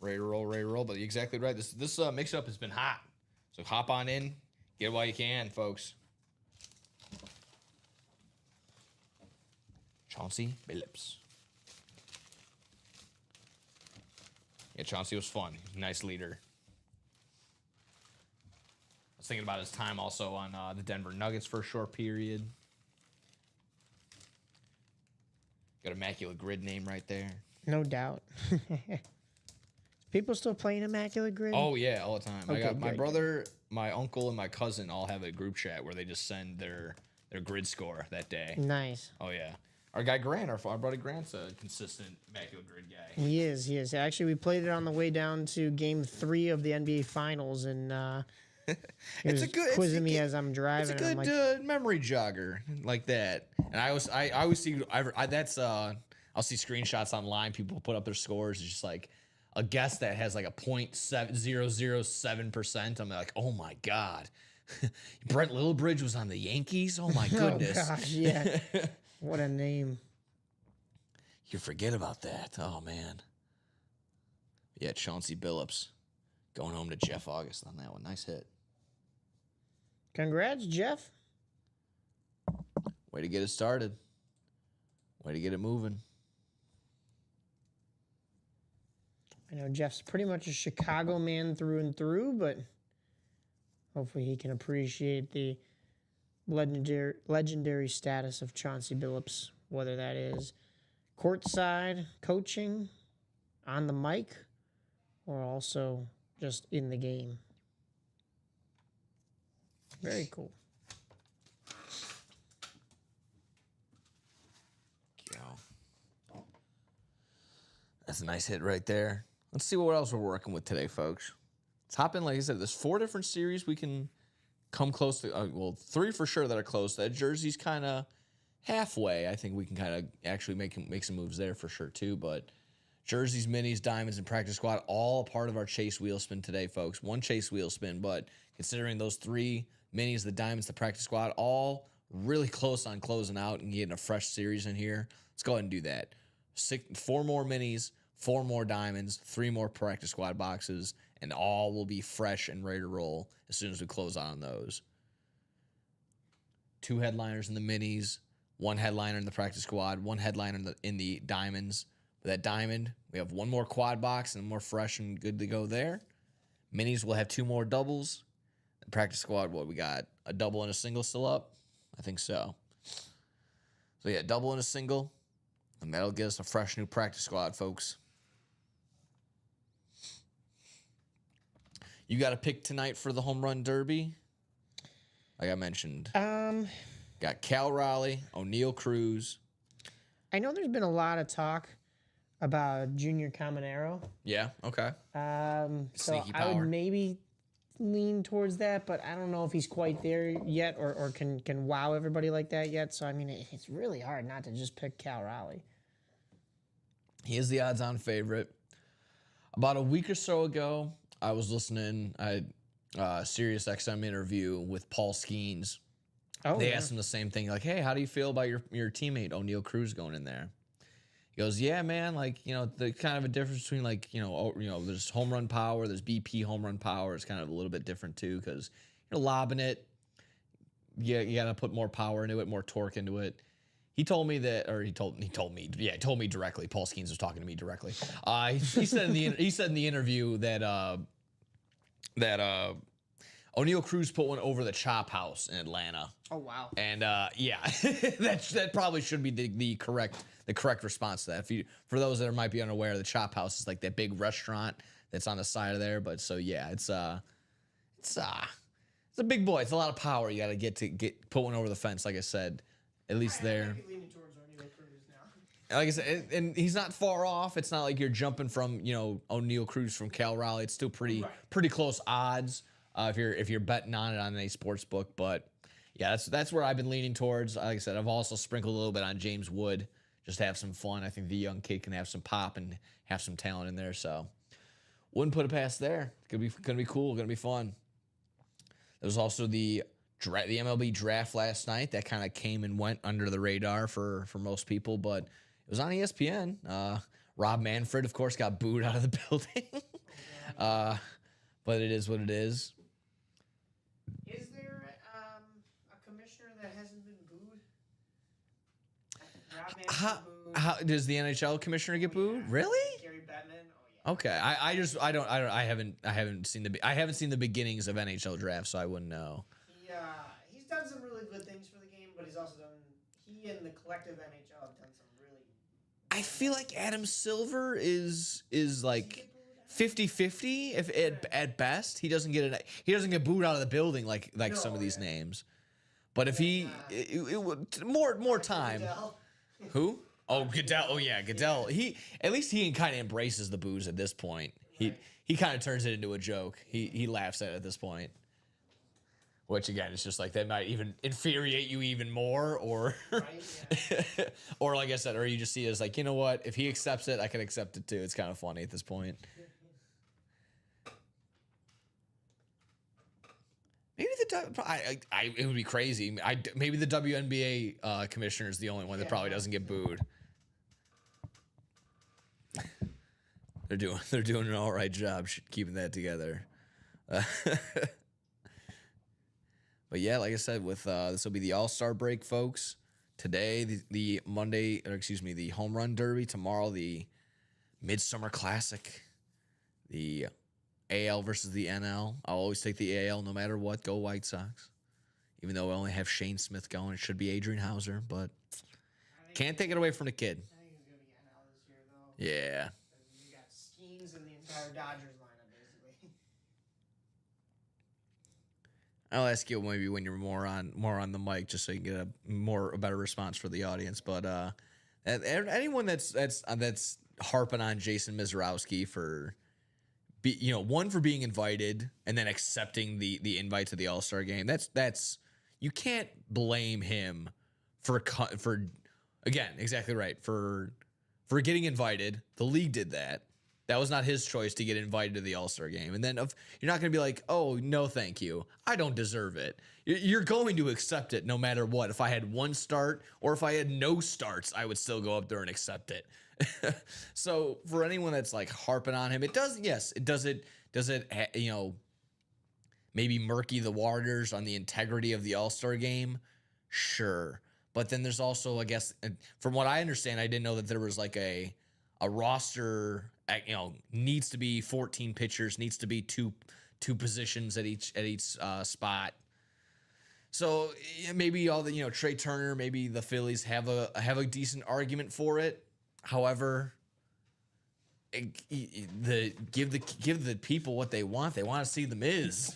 Ready to roll. But you're exactly right. This mix-up has been hot. So hop on in. Get it while you can, folks. Chauncey Billups. Yeah, Chauncey was fun. Nice leader. I was thinking about his time also on the Denver Nuggets for a short period. Got Immaculate Grid name right there. No doubt. People still playing Immaculate Grid? Oh, yeah, all the time. Okay, I got my good. brother, my uncle, and my cousin all have a group chat where they just send their grid score that day. Nice. Oh, yeah. Our guy Grant, our buddy Grant's a consistent Immaculate Grid guy. He is. Actually, we played it on the way down to Game 3 of the NBA Finals, and he was quizzing me as I'm driving. It's a good memory jogger like that. And I always see I'll see screenshots online. People put up their scores. It's just like a guess that has like a 0.007%. I'm like, oh my god, Brent Lillibridge was on the Yankees. Oh my goodness. Oh gosh, yeah. What a name. You forget about that. Oh man. Yeah, Chauncey Billups going home to Jeff August on that one. Nice hit. Congrats, Jeff. Way to get it started. Way to get it moving. I know Jeff's pretty much a Chicago man through and through, but hopefully he can appreciate the legendary status of Chauncey Billups whether that is courtside coaching, on the mic, or also just in the game. Very cool. That's a nice hit right there. Let's see what else we're working with today, folks. Let's hop in. Like I said, there's 4 different series we can come close to. Well, 3 for sure that are close. That jersey's kind of halfway. I think we can kind of actually make some moves there for sure too. But jerseys, minis, diamonds, and practice squad, all a part of our chase wheel spin today, folks. 1 chase wheel spin, but considering those 3 minis, the diamonds, the practice squad, all really close on closing out and getting a fresh series in here. Let's go ahead and do that. 4 more minis, 4 more diamonds, 3 more practice squad boxes, and all will be fresh and ready to roll as soon as we close out on those. 2 headliners in the minis, 1 headliner in the practice squad, 1 headliner in the diamonds. With that diamond, we have 1 more quad box and more fresh and good to go there. Minis will have 2 more doubles. The practice squad, what we got? A double and a single still up? I think so. So yeah, double and a single. And that'll get us a fresh new practice squad, folks. You got a pick tonight for the home run derby? Like I mentioned. Got Cal Raleigh, O'Neal Cruz. I know there's been a lot of talk about Junior Caminero. Yeah, okay. So Sneaky I power. would maybe lean towards that, but I don't know if he's quite there yet or can wow everybody like that yet. So, I mean, it's really hard not to just pick Cal Raleigh. He is the odds-on favorite. About a week or so ago, I was listening a Sirius XM interview with Paul Skeens. Oh, They asked him the same thing, like, hey, how do you feel about your teammate, O'Neal Cruz, going in there? He goes, yeah, man, like, the kind of a difference between, like, there's home run power, there's BP home run power. It's kind of a little bit different, too, because you're lobbing it. Yeah, you got to put more power into it, more torque into it. He told me that, or he told me directly. Paul Skeens was talking to me directly. He said in the interview that O'Neal Cruz put one over the Chop House in Atlanta. Oh, wow. And yeah, that probably should be the correct response to that. For those that might be unaware, the Chop House is like that big restaurant that's on the side of there. But so yeah, it's a big boy. It's a lot of power. You got to get put one over the fence. Like I said, at least there. Like I said, and he's not far off. It's not like you're jumping from O'Neal Cruz from Cal Raleigh. It's still pretty close odds if you're betting on it on any sports book. But yeah, that's where I've been leaning towards. Like I said, I've also sprinkled a little bit on James Wood just to have some fun. I think the young kid can have some pop and have some talent in there. So wouldn't put it past there. It's gonna be cool. Gonna be fun. There was also the MLB draft last night that kind of came and went under the radar for most people, but it was on ESPN. Rob Manfred, of course, got booed out of the building. But it is what it is. Is there a commissioner that hasn't been booed? Rob Manfred booed. How does the NHL commissioner get booed? Really? Gary Bettman. Oh yeah. Okay, I haven't seen the beginnings of NHL draft, so I wouldn't know. He's done some really good things for the game, but he and the collective NHL have done some really. I feel like Adam Silver is like 50-50 if at best. He doesn't get booed out of the building like some of these names. But if he more time. Goodell. Who? Oh, Goodell. Oh yeah, Goodell. He kind of embraces the booze at this point. He kind of turns it into a joke. He laughs at it at this point. Which again, it's just like that might even infuriate you even more, or or like I said, or you just see it as like, you know what? If he accepts it, I can accept it too. It's kind of funny at this point. Maybe it would be crazy. Maybe the WNBA commissioner is the only one that probably doesn't get booed. They're doing an all right job keeping that together. But yeah, like I said, with this will be the All-Star break, folks. Today, the Home Run Derby. Tomorrow, the Midsummer Classic. The AL versus the NL. I'll always take the AL no matter what. Go White Sox. Even though I only have Shane Smith going, it should be Adrian Hauser, but Can't take it away from the kid. I think he's gonna be NL this year, though. Yeah. You got Skeens and the entire Dodgers lineup, basically. I'll ask you maybe when you're more on the mic, just so you can get a better response for the audience. But anyone that's harping on Jason Mizrowski for, one for being invited and then accepting the invite to the All-Star game, that's you can't blame him for again, exactly right, for getting invited. The league did that. That was not his choice to get invited to the All-Star game. And then you're not going to be like, oh, no, thank you. I don't deserve it. You're going to accept it no matter what. If I had one start or if I had no starts, I would still go up there and accept it. So for anyone that's like harping on him, does it maybe murky the waters on the integrity of the All-Star game? Sure. But then there's also, I guess, from what I understand, I didn't know that there was like a roster, needs to be 14 pitchers, needs to be two positions at each spot. So maybe all the Trey Turner, maybe the Phillies have a decent argument for it. However, give the people what they want. They want to see the Miz,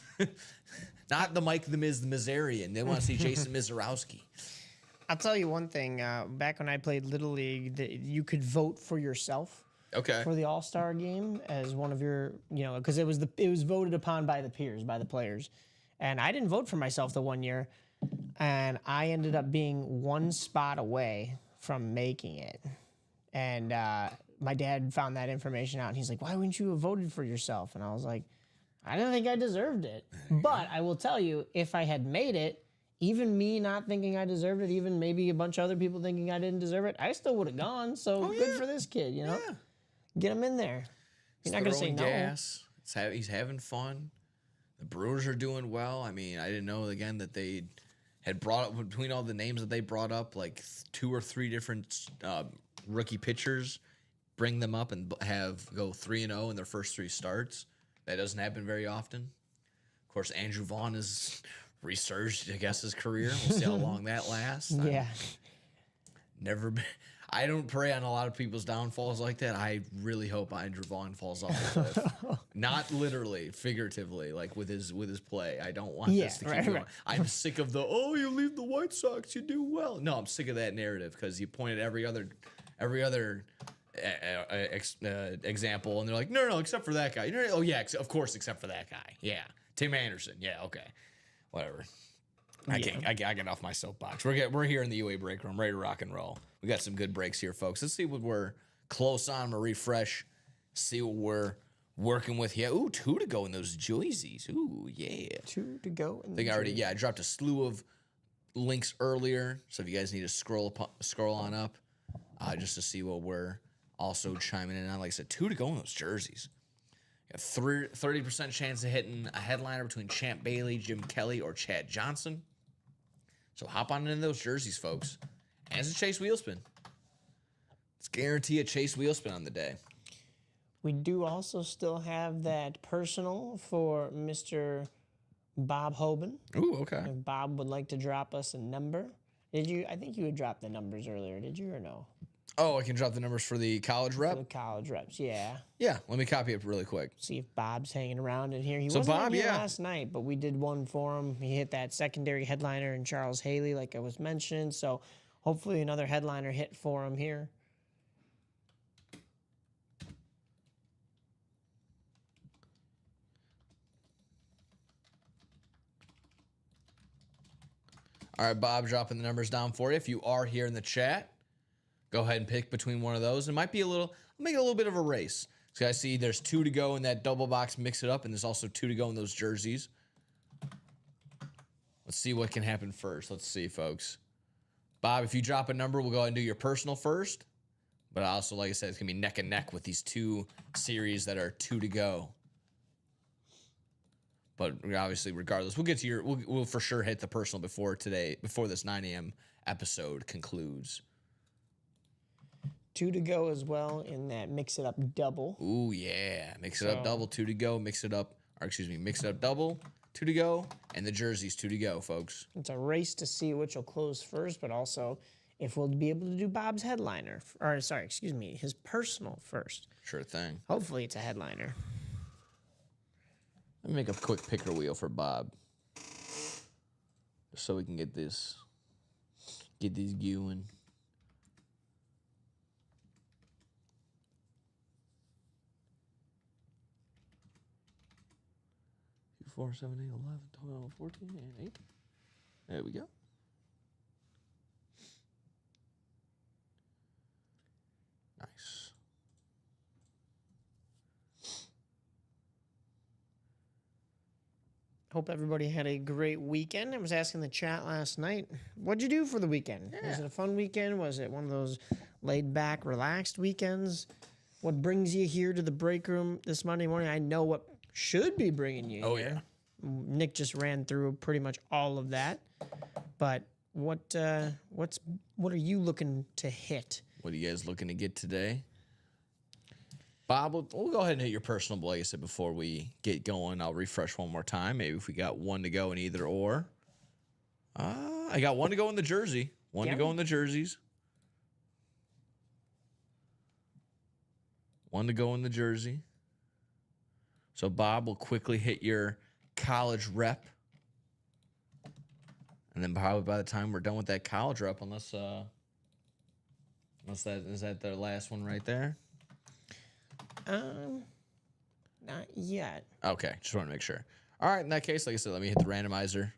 not the Mike the Miz, the Mizarian. They want to see Jason Mizrowski. I'll tell you one thing. Back when I played Little League, you could vote for yourself. Okay. For the All-Star game as one of your, because it was voted upon by the peers, by the players, and I didn't vote for myself the one year, and I ended up being one spot away from making it, and my dad found that information out, and he's like, "Why wouldn't you have voted for yourself?" And I was like, "I didn't think I deserved it," but I will tell you, if I had made it. Even me not thinking I deserved it, even maybe a bunch of other people thinking I didn't deserve it, I still would have gone. So good for this kid, Yeah. Get him in there. You're not going to say no. Gas. He's having fun. The Brewers are doing well. I mean, I didn't know, again, that they had brought up, between all the names that they brought up, like 2 or 3 different rookie pitchers, bring them up and go 3-0 in their first 3 starts. That doesn't happen very often. Of course, Andrew Vaughn is resurged, I guess, his career. We'll see how long that lasts. Yeah. I don't pray on a lot of people's downfalls like that. I really hope Andrew Vaughn falls off the cliff. Not literally, figuratively, like with his play. I don't want this to keep going. Right. I'm sick of you leave the White Sox, you do well. No, I'm sick of that narrative because you pointed every other example, and they're like, no, except for that guy. Oh yeah, of course, except for that guy. Yeah, Tim Anderson. Yeah, okay. Whatever. I get off my soapbox. We're here in the UA break room, ready to rock and roll. We got some good breaks here, folks. Let's see what we're close on. I'm gonna refresh, see what we're working with here. Ooh, 2 to go in those jerseys. Ooh, yeah. 2 to go. I dropped a slew of links earlier, so if you guys need to scroll on up, just to see what we're also chiming in on. Like I said, 2 to go in those jerseys. 30% chance of hitting a headliner between Champ Bailey, Jim Kelly, or Chad Johnson. So hop on in those jerseys, folks. And it's a Chase Wheelspin. Let's guarantee a Chase Wheelspin on the day. We do also still have that personal for Mr. Bob Hoban. Ooh, okay. If Bob would like to drop us a number. I think you had dropped the numbers earlier, did you or no? Oh, I can drop the numbers for the college rep? For the college reps, yeah. Yeah, let me copy it really quick. See if Bob's hanging around in here. He wasn't here last night, but we did one for him. He hit that secondary headliner in Charles Haley, like I was mentioning. So hopefully another headliner hit for him here. All right, Bob, dropping the numbers down for you. If you are here in the chat, go ahead and pick between one of those. It might be make it a little bit of a race. So I see there's 2 to go in that double box, mix it up, and there's also 2 to go in those jerseys. Let's see what can happen first. Let's see, folks. Bob, if you drop a number, we'll go ahead and do your personal first. But also, like I said, it's going to be neck and neck with these 2 series that are 2 to go. But obviously, regardless, we'll get to we'll for sure hit the personal before this 9 a.m. episode concludes. 2 to go as well in that mix it up double. Ooh, yeah. Mix it up double, 2 to go. Mix it up double, 2 to go. And the jerseys, 2 to go, folks. It's a race to see which will close first, but also if we'll be able to do Bob's headliner, or sorry, excuse me, his personal first. Sure thing. Hopefully it's a headliner. Let me make a quick picker wheel for Bob, just so we can get this going. 4, 7, 8, 11, 12, 14, and 8. There we go. Nice. Hope everybody had a great weekend. I was asking the chat last night, what'd you do for the weekend? Yeah. Was it a fun weekend? Was it one of those laid back, relaxed weekends? What brings you here to the break room this Monday morning? I know what should be bringing you here. Yeah. Nick just ran through pretty much all of that. But what are you looking to hit? What are you guys looking to get today? Bob, we'll go ahead and hit your personal, like I said, before we get going. I'll refresh one more time. Maybe if we got one to go in either or. I got one to go in the jersey. One to go in the jerseys. One to go in the jersey. So Bob will quickly hit your college rep. And then probably by the time we're done with that college rep, unless that is that the last one right there? Not yet. Okay, just want to make sure. All right, in that case, like I said, let me hit the randomizer.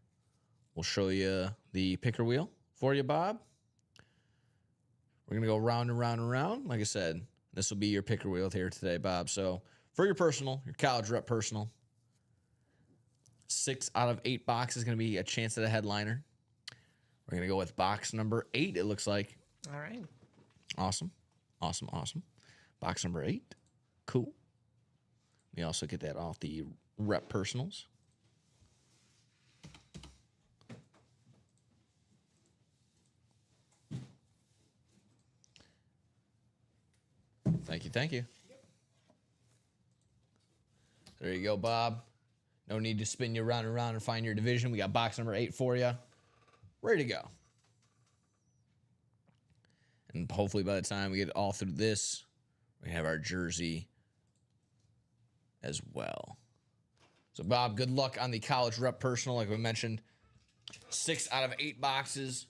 We'll show you the picker wheel for you, Bob. We're going to go round and round and round. Like I said, this will be your picker wheel here today, Bob. So for your personal, your college rep personal, 6 out of 8 boxes is going to be a chance at a headliner. We're going to go with box number 8, it looks like. All right. Awesome. Awesome, awesome. Box number 8. Cool. We also get that off the rep personals. Thank you, thank you. There you go, Bob. No need to spin you around and around and find your division. We got box number 8 for you. Ready to go. And hopefully by the time we get all through this, we have our jersey as well. So, Bob, good luck on the college rep personal. Like we mentioned, 6 out of 8 boxes.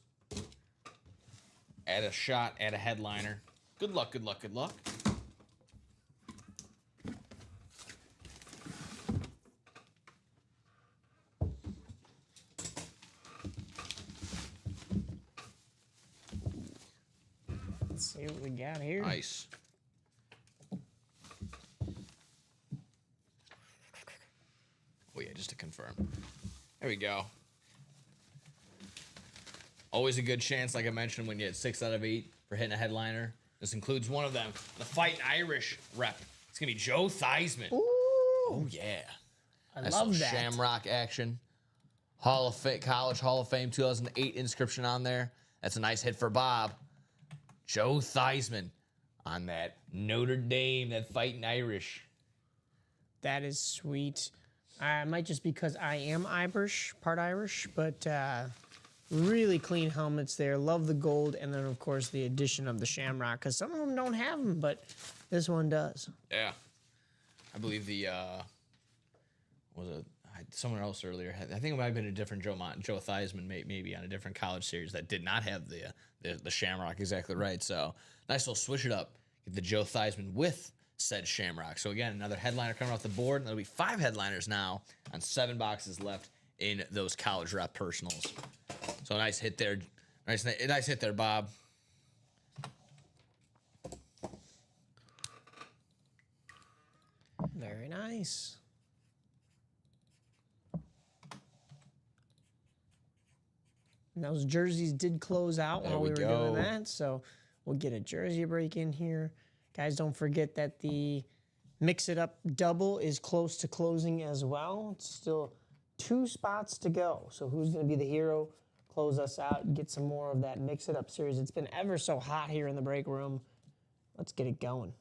Add a shot, add a headliner. Good luck, good luck, good luck. Let's see what we got here. Nice. Oh, yeah, just to confirm. There we go. Always a good chance, like I mentioned, when you had 6 out of 8 for hitting a headliner. This includes one of them, the Fighting Irish rep. It's going to be Joe Theismann. Ooh. Oh, yeah. I That's love some that. Shamrock action. College Hall of Fame 2008 inscription on there. That's a nice hit for Bob. Joe Theismann on that Notre Dame, that Fighting Irish. That is sweet. Might just because I am Irish, part Irish, but really clean helmets there. Love the gold, and then, of course, the addition of the Shamrock, because some of them don't have them, but this one does. Yeah. I believe someone else earlier I think it might have been a different Joe Theismann, maybe on a different college series that did not have the Shamrock exactly right. So nice little switch it up. Get the Joe Theismann with said Shamrock. So again, another headliner coming off the board. There'll be 5 headliners now on 7 boxes left in those college rep personals. So nice hit there. Nice hit there, Bob. Very nice. And those jerseys did close out while we were doing that, so we'll get a jersey break in here. Guys, don't forget that the Mix It Up double is close to closing as well. It's still 2 spots to go. So who's going to be the hero? Close us out and get some more of that Mix It Up series. It's been ever so hot here in the break room. Let's get it going.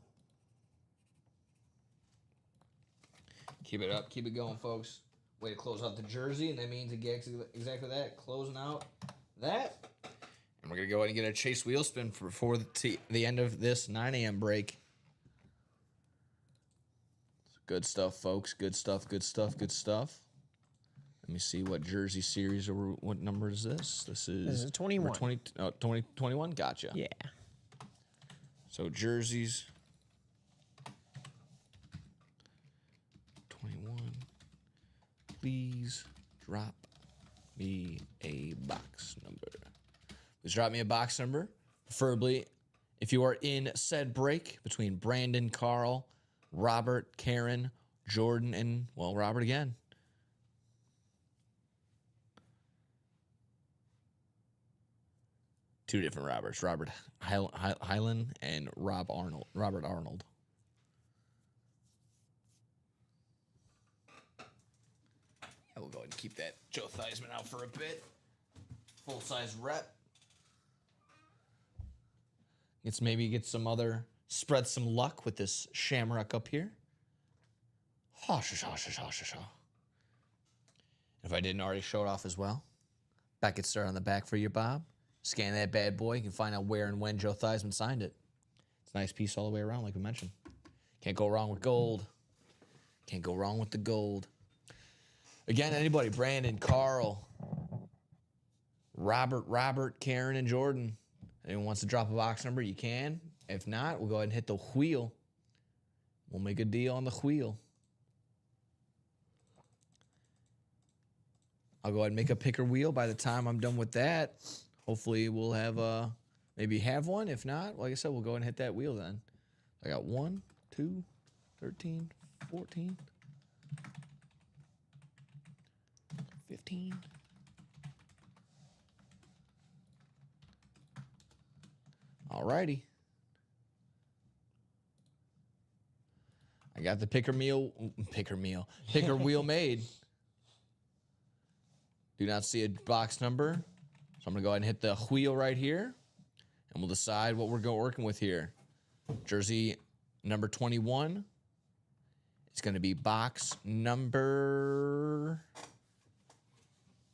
Keep it up. Keep it going, folks. Way to close out the jersey, and that means exactly that. Closing out that. And And we're going to go ahead and get a Chase wheel spin before the end of this 9 a.m. break. Good stuff, folks. Good stuff, good stuff, good stuff. Let me see what jersey series or what number is this? This is 21. 21? Gotcha. Yeah. So jerseys. 21. Please drop me a box number. Please drop me a box number. Preferably if you are in said break between Brandon, Carl, Robert, Karen, Jordan, and, well, Robert again. Two different Roberts. Robert Hyland and Robert Arnold. I will go ahead and keep that Joe Theismann out for a bit. Full-size rep. Maybe get some other, spread some luck with this Shamrock up here. If I didn't already show it off as well, Beckett start on the back for you, Bob. Scan that bad boy. You can find out where and when Joe Theismann signed it. It's a nice piece all the way around, like we mentioned. Can't go wrong with gold. Can't go wrong with the gold. Again, anybody, Brandon, Carl, Robert, Karen, and Jordan. Anyone wants to drop a box number, you can. If not, we'll go ahead and hit the wheel. We'll make a deal on the wheel. I'll go ahead and make a picker wheel by the time I'm done with that. Hopefully we'll have maybe have one. If not, like I said, we'll go ahead and hit that wheel then. I got 1, 2, 13, 14, 15. All righty. I got the picker wheel made. Do not see a box number. So I'm going to go ahead and hit the wheel right here. And we'll decide what we're working with here. Jersey number 21. It's going to be box number...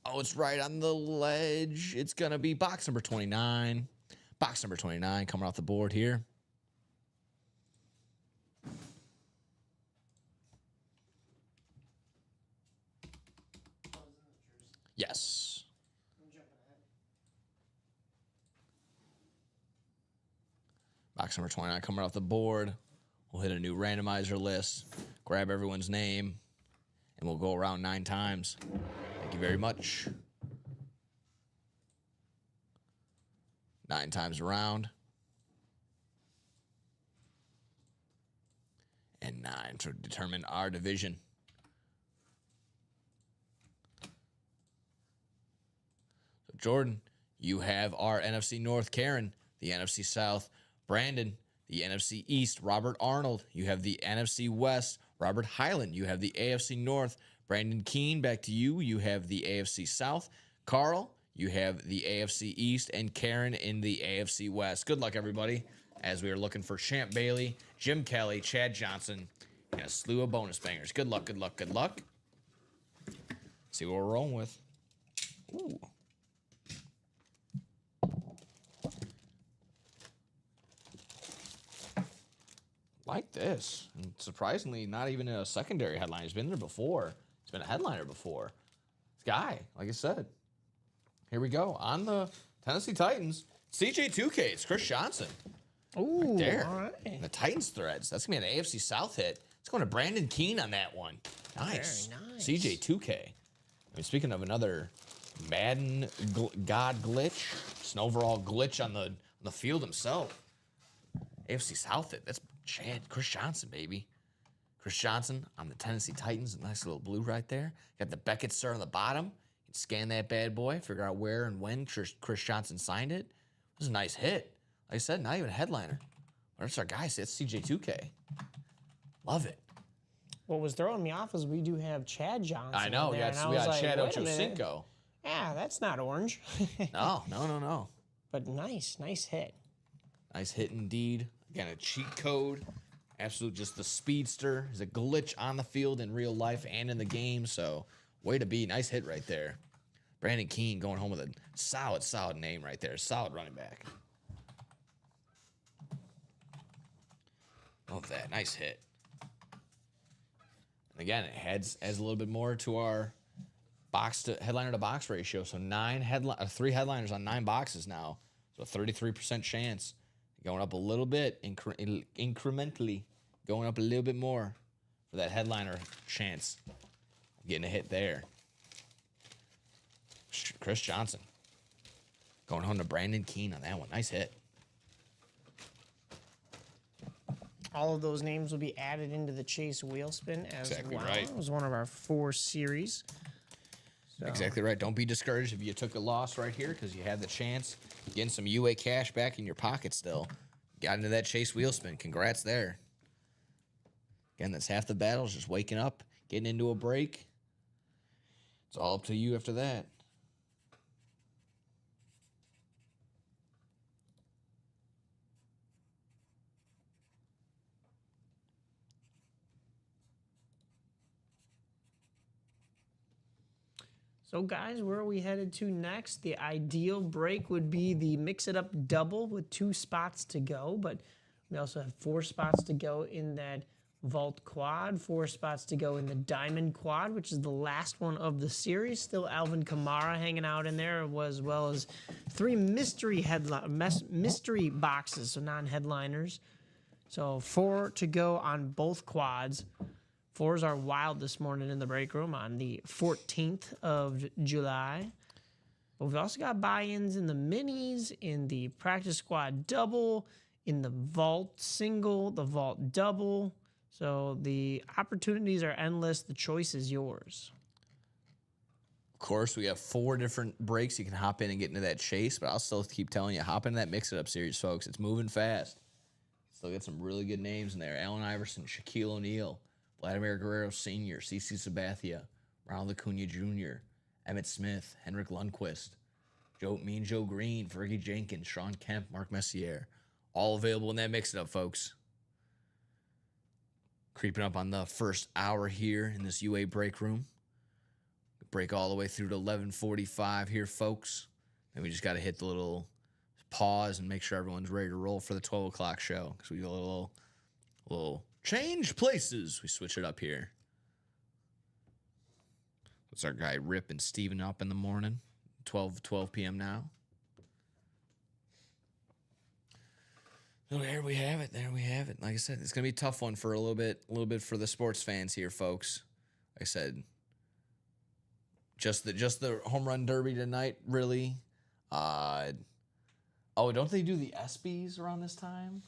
Oh, it's right on the ledge. It's going to be box number 29. Box number 29 coming off the board here. Yes. Box number 29 coming off the board. We'll hit a new randomizer list, grab everyone's name, and we'll go around 9 times. Thank you very much. 9 times around. And 9 to determine our division. So Jordan, you have our NFC North, Karen, the NFC South, Brandon, the NFC East, Robert Arnold. You have the NFC West, Robert Hyland. You have the AFC North, Brandon Keene. Back to you. You have the AFC South, Carl. You have the AFC East, and Karen in the AFC West. Good luck, everybody, as we are looking for Champ Bailey, Jim Kelly, Chad Johnson, and a slew of bonus bangers. Good luck, good luck, good luck. See what we're rolling with. Ooh. Like this. And surprisingly, not even a secondary headline. He's been there before. He's been a headliner before. This guy, like I said. Here we go. On the Tennessee Titans, CJ2K. It's Chris Johnson. Ooh, right there. all right. The Titans threads. That's going to be an AFC South hit. It's going to Brandon Keene on that one. Nice. Very nice. CJ2K. I mean, speaking of another Madden God glitch, just an overall glitch on the field himself. AFC South hit. That's Chris Johnson, baby. Chris Johnson on the Tennessee Titans. A nice little blue right there. Got the Beckett star on the bottom. You can scan that bad boy, figure out where and when Chris Johnson signed it. It was a nice hit. Like I said, not even a headliner. That's our guy. That's CJ2K. Love it. What was throwing me off is we do have Chad Johnson. I know. We got Chad Ochocinco. Yeah, that's not orange. No. But nice hit. Nice hit indeed. Again, a cheat code. Absolute just the speedster. He's a glitch on the field in real life and in the game. So, way to be. Nice hit right there. Brandon Keene going home with a solid name right there. Solid running back. Love that. Nice hit. And again, it adds a little bit more to our headliner to box ratio. So 3 headliners on 9 boxes now. So a 33% chance. Going up a little bit, incrementally. Going up a little bit more for that headliner chance. Getting a hit there. Chris Johnson. Going home to Brandon Keene on that one. Nice hit. All of those names will be added into the Chase wheel spin as Exactly well. right. It was one of our 4 series. So. Exactly right. Don't be discouraged if you took a loss right here because you had the chance of getting some UA cash back in your pocket still. Got into that Chase wheel spin. Congrats there. Again, that's half the battle is just waking up, getting into a break. It's all up to you after that. So, guys, where are we headed to next? The ideal break would be the Mix It Up double with 2 spots to go, but we also have 4 spots to go in that Vault Quad, 4 spots to go in the Diamond Quad, which is the last one of the series. Still Alvin Kamara hanging out in there, as well as 3 mystery boxes, so non-headliners. So 4 to go on both quads. 4s are wild this morning in the break room on the 14th of July. But we've also got buy-ins in the minis, in the practice squad double, in the vault single, the vault double. So the opportunities are endless. The choice is yours. Of course, we have 4 different breaks you can hop in and get into that chase, but I'll still keep telling you, hop into that Mix It Up series, folks. It's moving fast. Still got some really good names in there. Allen Iverson, Shaquille O'Neal, Vladimir Guerrero Sr., CeCe Sabathia, Ronald Acuna Jr., Emmitt Smith, Henrik Lundqvist, Joe Green, Fergie Jenkins, Sean Kemp, Mark Messier. All available in that Mix It Up, folks. Creeping up on the first hour here in this UA break room. Break all the way through to 11:45 here, folks. And we just got to hit the little pause and make sure everyone's ready to roll for the 12 o'clock show. Because we got a little change places. We switch it up here. What's our guy Rip and Steven up in the morning? 12 p.m. now. So there we have it. Like I said, it's gonna be a tough one for a little bit for the sports fans here, folks. Like I said, just the home run derby tonight, really. Don't they do the ESPYs around this time?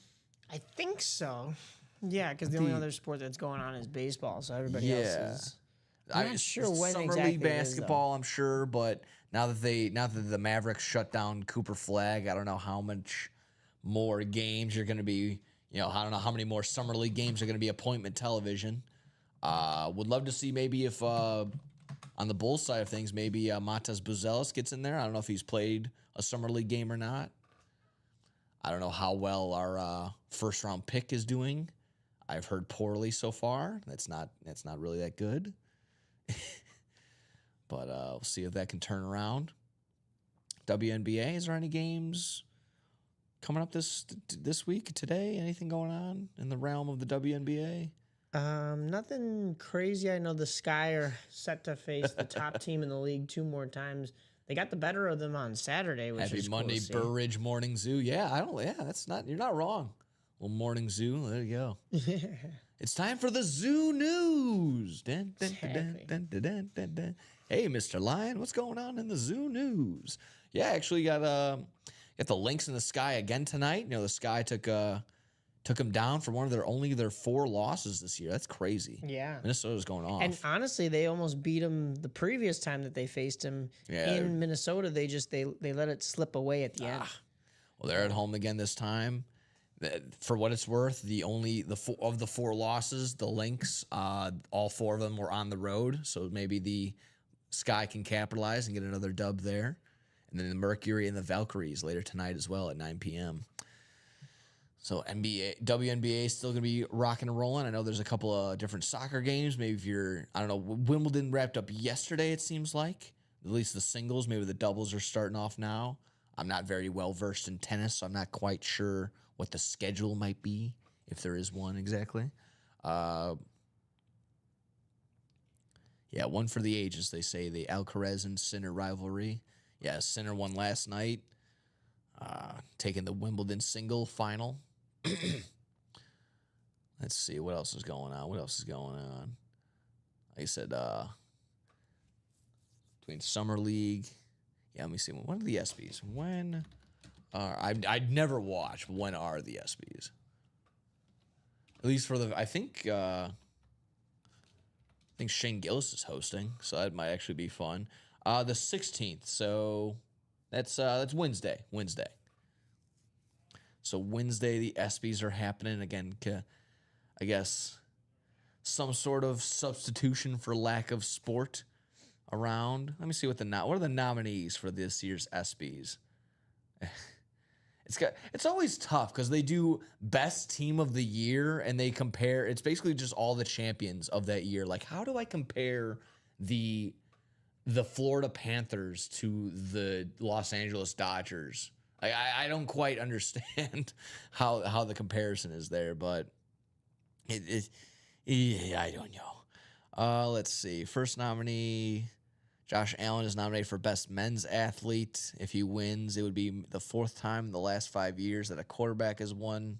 I think so. Yeah, because the only other sport that's going on is baseball, so everybody else is. I'm not sure when Summer exactly League basketball, I'm sure, but now that the Mavericks shut down Cooper Flag, I don't know how much more games you're going to be. I don't know how many more Summer League games are going to be appointment television. Would love to see maybe if on the Bulls side of things, maybe Matas Buzelis gets in there. I don't know if he's played a Summer League game or not. I don't know how well our first round pick is doing. I've heard poorly so far. That's not really that good. But we'll see if that can turn around. WNBA, is there any games coming up this week, today? Anything going on in the realm of the WNBA? Nothing crazy. I know the Sky are set to face the top team in the league 2 more times. They got the better of them on Saturday, which Happy is Monday, cool to see. Burr Ridge Morning Zoo. Yeah, you're not wrong. Little morning zoo. There you go. It's time for the Zoo News. Dun, dun, dun, dun, dun, dun, dun, dun. Hey, Mr. Lion, what's going on in the Zoo News? Yeah, actually got the Lynx in the Sky again tonight. The Sky took them down for one of their 4 losses this year. That's crazy. Yeah. Minnesota's going off. And honestly, they almost beat them the previous time that they faced him in Minnesota. They let it slip away at the end. Well, they're at home again this time. For what it's worth, the 4 losses, the Lynx, all 4 of them were on the road. So maybe the Sky can capitalize and get another dub there. And then the Mercury and the Valkyries later tonight as well at 9 p.m. So WNBA is still going to be rocking and rolling. I know there's a couple of different soccer games. Maybe if Wimbledon wrapped up yesterday, it seems like. at least the singles. Maybe the doubles are starting off now. I'm not very well versed in tennis, so I'm not quite sure what the schedule might be, if there is one exactly. Yeah, one for the ages, they say, the Alcaraz and Sinner rivalry. Yeah, Sinner won last night, taking the Wimbledon single final. Let's see, what else is going on? Like I said, between Summer League. Yeah, let me see. When are the ESPYs? When are... I'd never watch, but when are the ESPYs? At least for the... I think Shane Gillis is hosting, so that might actually be fun. The 16th, so that's Wednesday. So Wednesday, the ESPYs are happening again. I guess some sort of substitution for lack of sport around. Let me see what are the nominees for this year's ESPYs. It's always tough because they do best team of the year and they compare. It's basically just all the champions of that year. Like, how do I compare the Florida Panthers to the Los Angeles Dodgers? I don't quite understand how the comparison is there, but I don't know. Let's see. First nominee, Josh Allen is nominated for Best Men's Athlete. If he wins, it would be the fourth time in the last 5 years that a quarterback has won.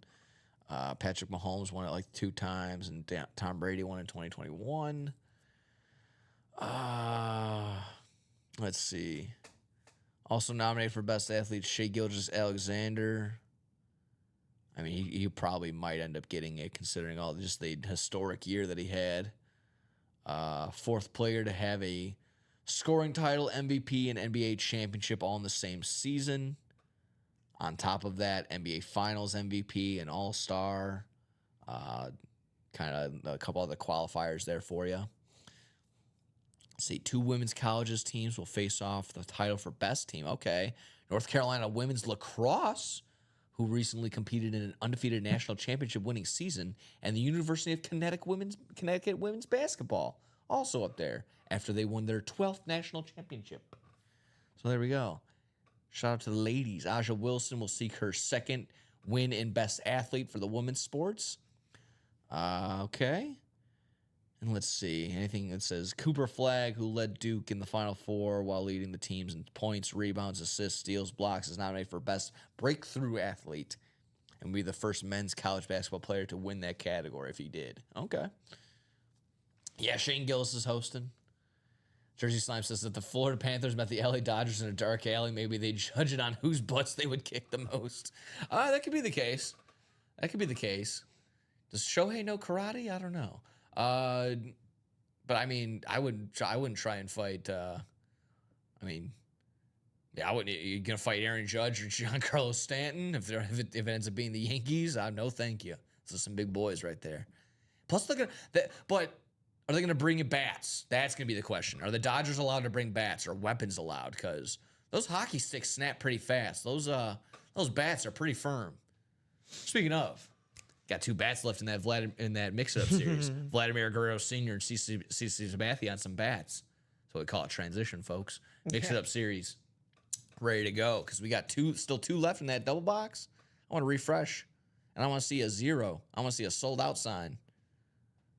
Patrick Mahomes won it like 2 times, and Tom Brady won in 2021. Let's see. Also nominated for Best Athlete, Shai Gilgeous-Alexander. I mean, he probably might end up getting it considering all just the historic year that he had. Fourth player to have a scoring title, MVP, and NBA championship all in the same season. On top of that, NBA Finals MVP and All-Star. Kind of a couple other qualifiers there for you. See, 2 women's colleges teams will face off the title for best team. Okay. North Carolina women's lacrosse, who recently competed in an undefeated national championship winning season, and the University of Connecticut women's basketball, also up there, after they won their 12th national championship. So there we go. Shout out to the ladies. Aja Wilson will seek her second win in Best Athlete for the women's sports. Okay. And let's see. Anything that says Cooper Flagg, who led Duke in the Final Four while leading the teams in points, rebounds, assists, steals, blocks, is nominated for Best Breakthrough Athlete and will be the first men's college basketball player to win that category if he did. Okay. Yeah, Shane Gillis is hosting. Jersey Slime says that the Florida Panthers met the LA Dodgers in a dark alley. Maybe they judge it on whose butts they would kick the most. That could be the case. Does Shohei know karate? I don't know. But I mean, I wouldn't try and fight. I wouldn't. You're gonna fight Aaron Judge or Giancarlo Stanton if it ends up being the Yankees? No, thank you. Those are some big boys right there. Plus, but are they gonna bring in bats? That's gonna be the question. Are the Dodgers allowed to bring bats? Or weapons allowed? Because those hockey sticks snap pretty fast. Those bats are pretty firm. Speaking of. Got 2 bats left in that mix-up series. Vladimir Guerrero Sr. and CC Sabathia on some bats. That's what we call it, transition, folks. Mix-it-up series. Ready to go. Because we got still two left in that double box. I want to refresh. And I want to see a 0. I want to see a sold-out sign.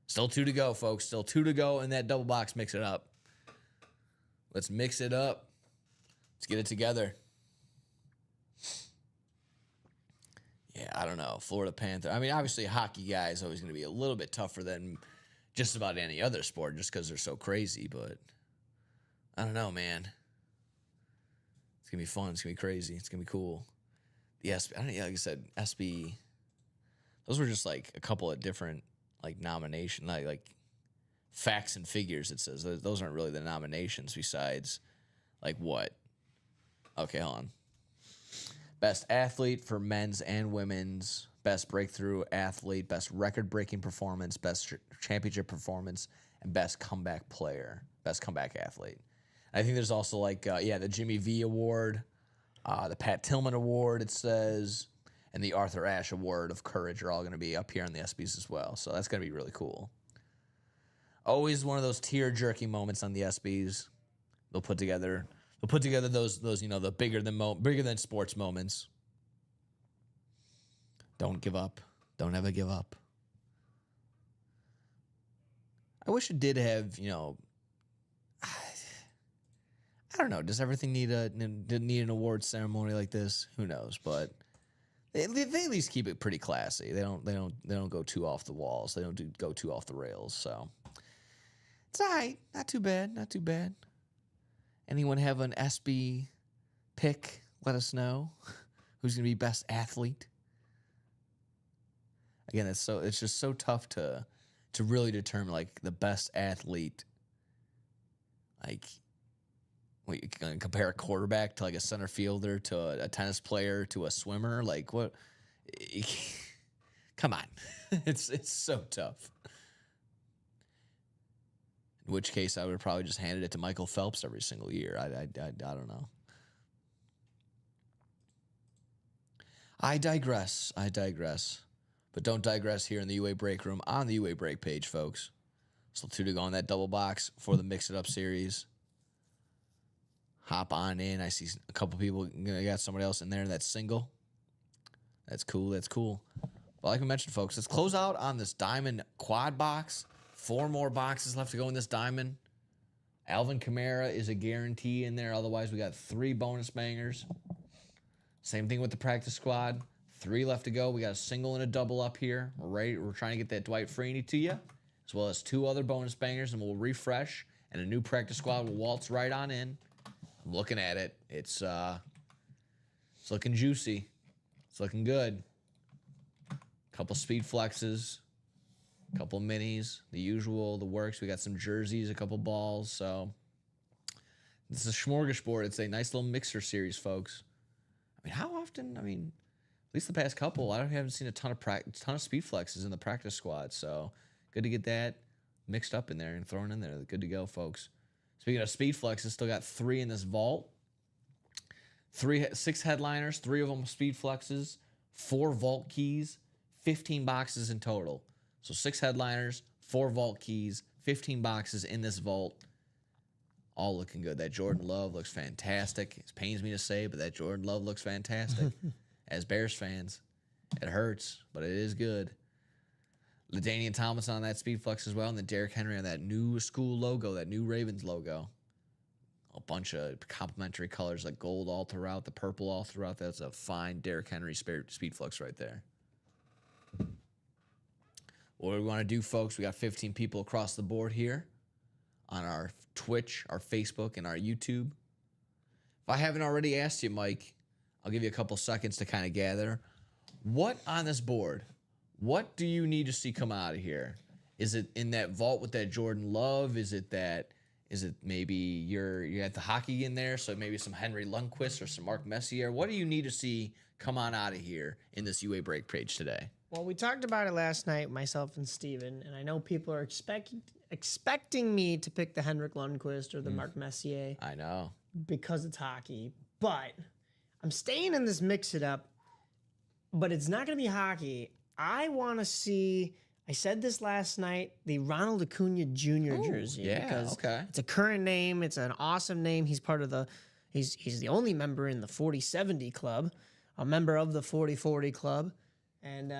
Still 2 to go, folks. Still 2 to go in that double box. Mix it up. Let's mix it up. Let's get it together. Yeah, I don't know. Florida Panther. I mean, obviously, a hockey guy is always going to be a little bit tougher than just about any other sport just because they're so crazy. But I don't know, man. It's going to be fun. It's going to be crazy. It's going to be cool. The SB, like I said, SB, those were just like a couple of different like nomination, like facts and figures, it says. Those aren't really the nominations besides like what? Okay, hold on. Best athlete for men's and women's, best breakthrough athlete, best record-breaking performance, best championship performance, and best comeback player, best comeback athlete. I think there's also like, the Jimmy V Award, the Pat Tillman Award, it says, and the Arthur Ashe Award of Courage are all going to be up here on the ESPYs as well. So that's going to be really cool. Always one of those tear-jerking moments on the ESPYs. They'll put together those the bigger than sports moments. Don't give up. Don't ever give up. I wish it did have, I don't know. Does everything need an award ceremony like this? Who knows? But they at least keep it pretty classy. They don't go too off the walls. They don't go too off the rails. So it's all right. Not too bad. Not too bad. Anyone have an SB pick? Let us know. Who's gonna be best athlete? Again, it's just so tough to really determine like the best athlete. Like, what, you can compare a quarterback to like a center fielder to a tennis player to a swimmer. Like, what? Come on, it's so tough. In which case, I would have probably just handed it to Michael Phelps every single year. I don't know. I digress. But don't digress here in the UA Break Room on the UA Break page, folks. Still 2 to go on that double box for the Mix It Up series. Hop on in. I see a couple people. I got somebody else in there that's single. That's cool. But like I mentioned, folks, let's close out on this diamond quad box. 4 more boxes left to go in this diamond. Alvin Kamara is a guarantee in there. Otherwise, we got 3 bonus bangers. Same thing with the practice squad. 3 left to go. We got a single and a double up here. We're trying to get that Dwight Freeney to you, as well as 2 other bonus bangers, and we'll refresh. And a new practice squad will waltz right on in. I'm looking at it. It's looking juicy. It's looking good. Couple speed flexes, couple minis, the usual, the works. We got some jerseys, a couple balls. So it's a smorgasbord. It's a nice little mixer series, folks. I mean, how often? I mean, at least the past couple, I haven't seen a ton of speed flexes in the practice squad. So good to get that mixed up in there and thrown in there. Good to go, folks. Speaking of speed flexes, still got 3 in this vault. 6 headliners, 3 of them speed flexes, 4 vault keys, 15 boxes in total. So 6 headliners, 4 vault keys, 15 boxes in this vault. All looking good. That Jordan Love looks fantastic. It pains me to say, but that Jordan Love looks fantastic. As Bears fans, it hurts, but it is good. LaDainian Tomlinson on that speed flex as well, and then Derrick Henry on that new school logo, that new Ravens logo. A bunch of complementary colors like gold all throughout, the purple all throughout. That's a fine Derrick Henry speed flex right there. What we want to do, folks, we got 15 people across the board here on our Twitch, our Facebook, and our YouTube. If I haven't already asked you, Mike, I'll give you a couple seconds to kind of gather. What on this board, what do you need to see come out of here? Is it in that vault with that Jordan Love? Is it maybe you got the hockey in there, so maybe some Henry Lundqvist or some Mark Messier? What do you need to see come on out of here in this UA Break page today? Well, we talked about it last night, myself and Steven, and I know people are expecting me to pick the Henrik Lundqvist or the Mark Messier. I know. Because it's hockey. But I'm staying in this mix it up, but it's not going to be hockey. I want to see, I said this last night, the Ronald Acuna Jr. jersey. Yeah, because okay. It's a current name. It's an awesome name. He's part of he's the only member in the 40-70 club, a member of the 40-40 club, and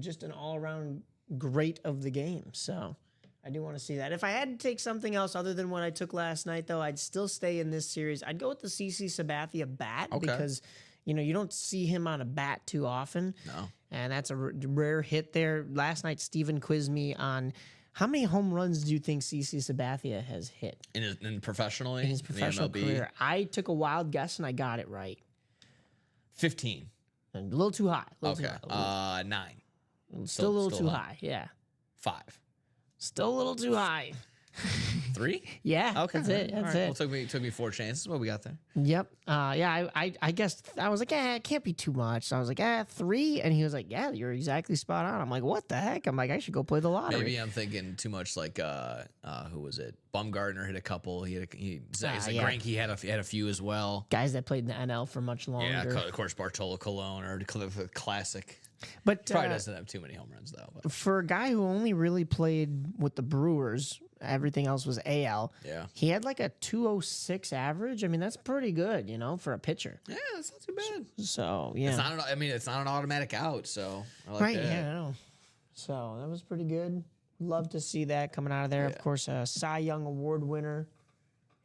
just an all-around great of the game. So I do want to see that. If I had to take something else other than what I took last night, though, I'd still stay in this series. I'd go with the CC Sabathia bat because, you don't see him on a bat too often. No. And that's a rare hit there. Last night, Steven quizzed me on how many home runs do you think CC Sabathia has hit? Professionally? In his professional career. I took a wild guess and I got it right. 15. A little too high. 9. Still a little too high. Yeah. 5. Still a little too high. 3? Yeah. Okay. That's it. That's it. Well, it took me 4 chances. What we got there? Yep. I guess I was like, it can't be too much. So I was like, 3. And he was like, yeah, you're exactly spot on. I'm like, what the heck? I'm like, I should go play the lottery. Maybe I'm thinking too much like, who was it? Bumgarner hit a couple. Greinke had a few as well. Guys that played in the NL for much longer. Yeah, of course, Bartolo Colon or the classic. But Probably doesn't have too many home runs though. But. For a guy who only really played with the Brewers, everything else was AL. Yeah. He had like a 206 average. I mean, that's pretty good, for a pitcher. Yeah, that's not too bad. So, yeah. It's not an automatic out, so I like Right, that. yeah, I know. So, that was pretty good. Love to see that coming out of there. Yeah. Of course, a Cy Young Award winner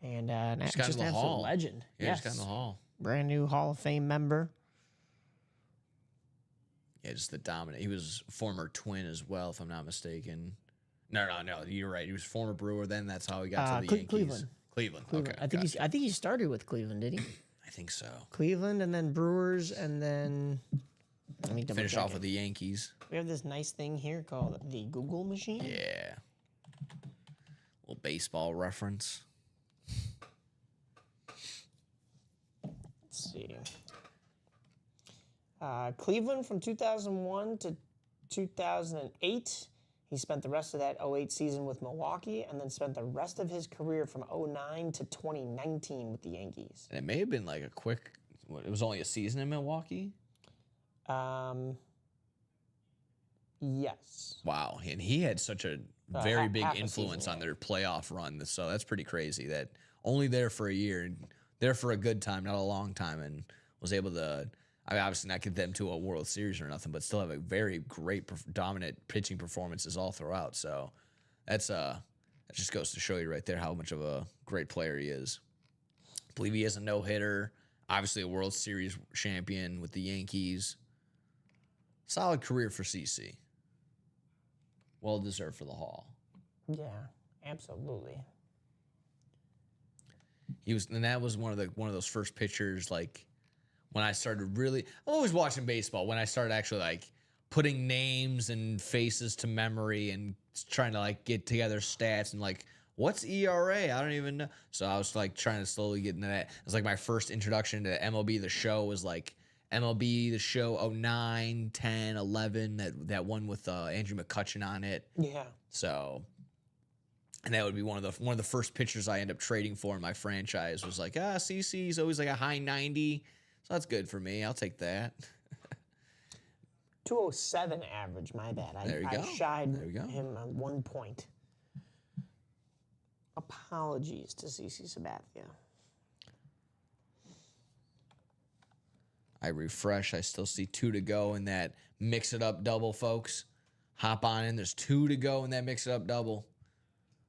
and just got in an the absolute Hall. legend. Yeah, Yes. just got in the Hall. Brand new Hall of Fame member. Yeah, just the dominant. He was former Twin as well, if I'm not mistaken. No, you're right. He was former Brewer. Then that's how he got to the Yankees. Cleveland. Okay, I think he started with Cleveland, did he? I think so. Cleveland and then Brewers and then let me Finish off with the Yankees. We have this nice thing here called the Google machine. Yeah. Little baseball reference. Let's see. Cleveland from 2001 to 2008. He spent the rest of that 08 season with Milwaukee and then spent the rest of his career from 09 to 2019 with the Yankees. And it may have been like a quick, it was only a season in Milwaukee? Yes. Wow. And he had such a very big half a influence season, on their playoff run. So that's pretty crazy that only there for a year, there for a good time, not a long time, and was able to, I mean, obviously not get them to a World Series or nothing, but still have a very great, dominant pitching performances all throughout. So that just goes to show you right there how much of a great player he is. I believe he has a no-hitter, obviously a World Series champion with the Yankees. Solid career for CC. Well deserved for the Hall. Yeah, absolutely. That was one of those first pitchers, like when I started really, I'm always watching baseball, when I started actually like putting names and faces to memory and trying to like get together stats and like, what's ERA? I don't even know. So I was like trying to slowly get into that. It was like my first introduction to MLB The Show was like MLB The Show 09, 10, 11, that one with Andrew McCutchen on it. Yeah. So, and that would be one of the first pitchers I end up trading for in my franchise was like, CC's always like a high 90. So that's good for me. I'll take that. 207 average, my bad. There you go. I shied There you go. him on 1 point. Apologies to CC Sabathia. I refresh. I still see 2 to go in that mix it up double, folks. Hop on in. There's 2 to go in that mix it up double.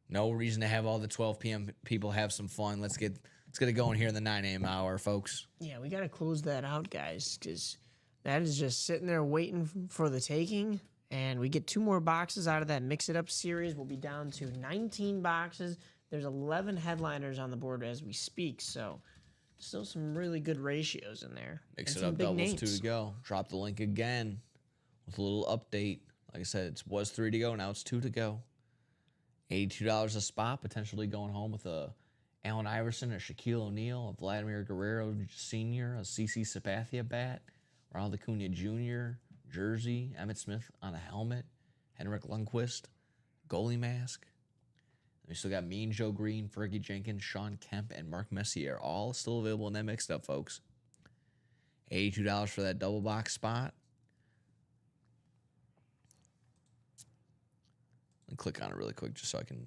No reason to have all the 12 p.m. people have some fun. Let's get it going here in the 9 a.m. hour, folks. Yeah, we got to close that out, guys, because that is just sitting there waiting for the taking. And we get 2 more boxes out of that Mix It Up series. We'll be down to 19 boxes. There's 11 headliners on the board as we speak, so still some really good ratios in there. Mix it up doubles, names. 2 to go. Drop the link again with a little update. Like I said, it was 3 to go. Now it's 2 to go. $82 a spot, potentially going home with a Allen Iverson, a Shaquille O'Neal, a Vladimir Guerrero Sr., a CC Sabathia bat, Ronald Acuna Jr., jersey, Emmitt Smith on a helmet, Henrik Lundqvist, goalie mask. And we still got Mean Joe Green, Fergie Jenkins, Sean Kemp, and Mark Messier, all still available in that mixed up, folks. $82 for that double box spot. And click on it really quick just so I can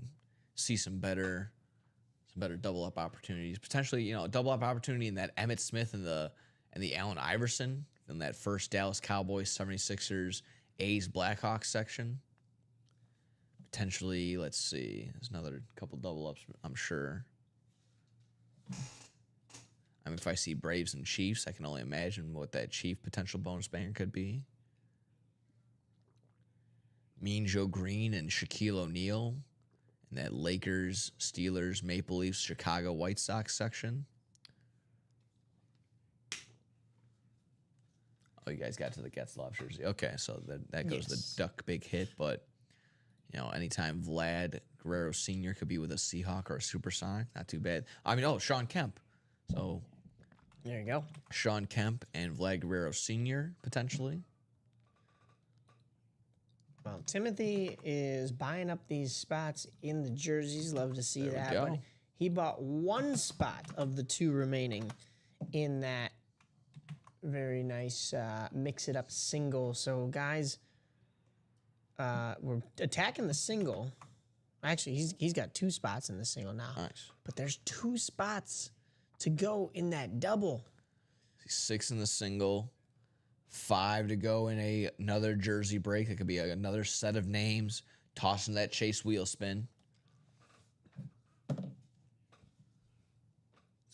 see some better double up opportunities. Potentially, a double up opportunity in that Emmitt Smith and the Allen Iverson in that first Dallas Cowboys, 76ers, A's, Blackhawks section. Potentially, let's see. There's another couple double ups, I'm sure. I mean, if I see Braves and Chiefs, I can only imagine what that Chief potential bonus banger could be. Mean Joe Green and Shaquille O'Neal in that Lakers, Steelers, Maple Leafs, Chicago White Sox section. Oh, you guys got to the Getzlaf jersey. Okay, so that goes the Duck big hit, but anytime Vlad Guerrero Sr. could be with a Seahawk or a Supersonic, not too bad. I mean, Sean Kemp. So there you go. Sean Kemp and Vlad Guerrero Sr. potentially. Well, Timothy is buying up these spots in the jerseys. Love to see that. But he bought 1 spot of the 2 remaining in that very nice mix it up single. So guys, we're attacking the single. Actually, he's got 2 spots in the single now. Nice. But there's 2 spots to go in that double. 6 in the single, 5 to go in another jersey break. It could be another set of names. Tossing that chase wheel spin. Let's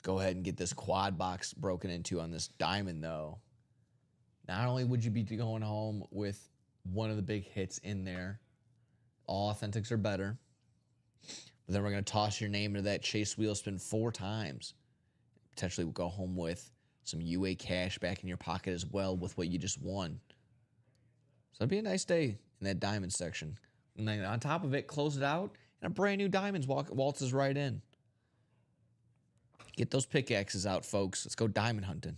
go ahead and get this quad box broken into on this diamond, though. Not only would you be going home with one of the big hits in there, all authentics are better, but then we're going to toss your name into that chase wheel spin 4 times. Potentially go home with some UA cash back in your pocket as well with what you just won. So it'd be a nice day in that diamond section. And then on top of it, close it out, and a brand new diamonds waltzes right in. Get those pickaxes out, folks. Let's go diamond hunting.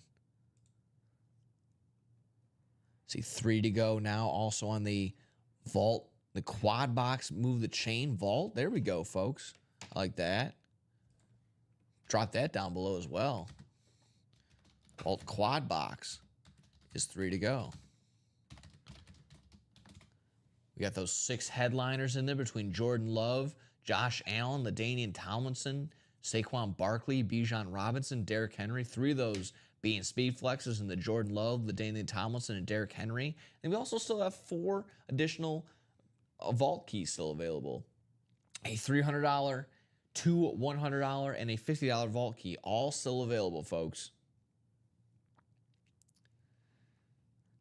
See, 3 to go now. Also on the vault, the quad box, move the chain vault. There we go, folks. I like that. Drop that down below as well. Vault quad box is 3 to go. We got those 6 headliners in there between Jordan Love, Josh Allen, LaDainian Tomlinson, Saquon Barkley, Bijan Robinson, Derrick Henry. 3 of those being speed flexes in the Jordan Love, LaDainian Tomlinson, and Derrick Henry. And we also still have 4 additional vault keys still available. A $300, 2 $100, and a $50 vault key. All still available, folks.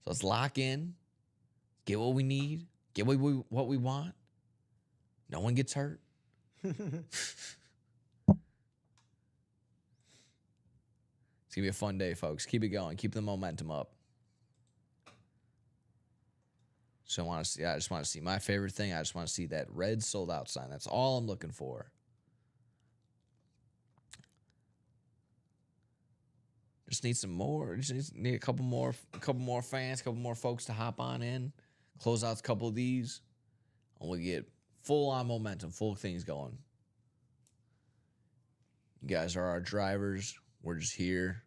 So let's lock in, get what we need, get what we want. No one gets hurt. It's going to be a fun day, folks. Keep it going. Keep the momentum up. So I just want to see my favorite thing. I just want to see that red sold out sign. That's all I'm looking for. Just need some more. Just need a couple more fans, a couple more folks to hop on in. Close out a couple of these. And we get full on momentum, full things going. You guys are our drivers. We're just here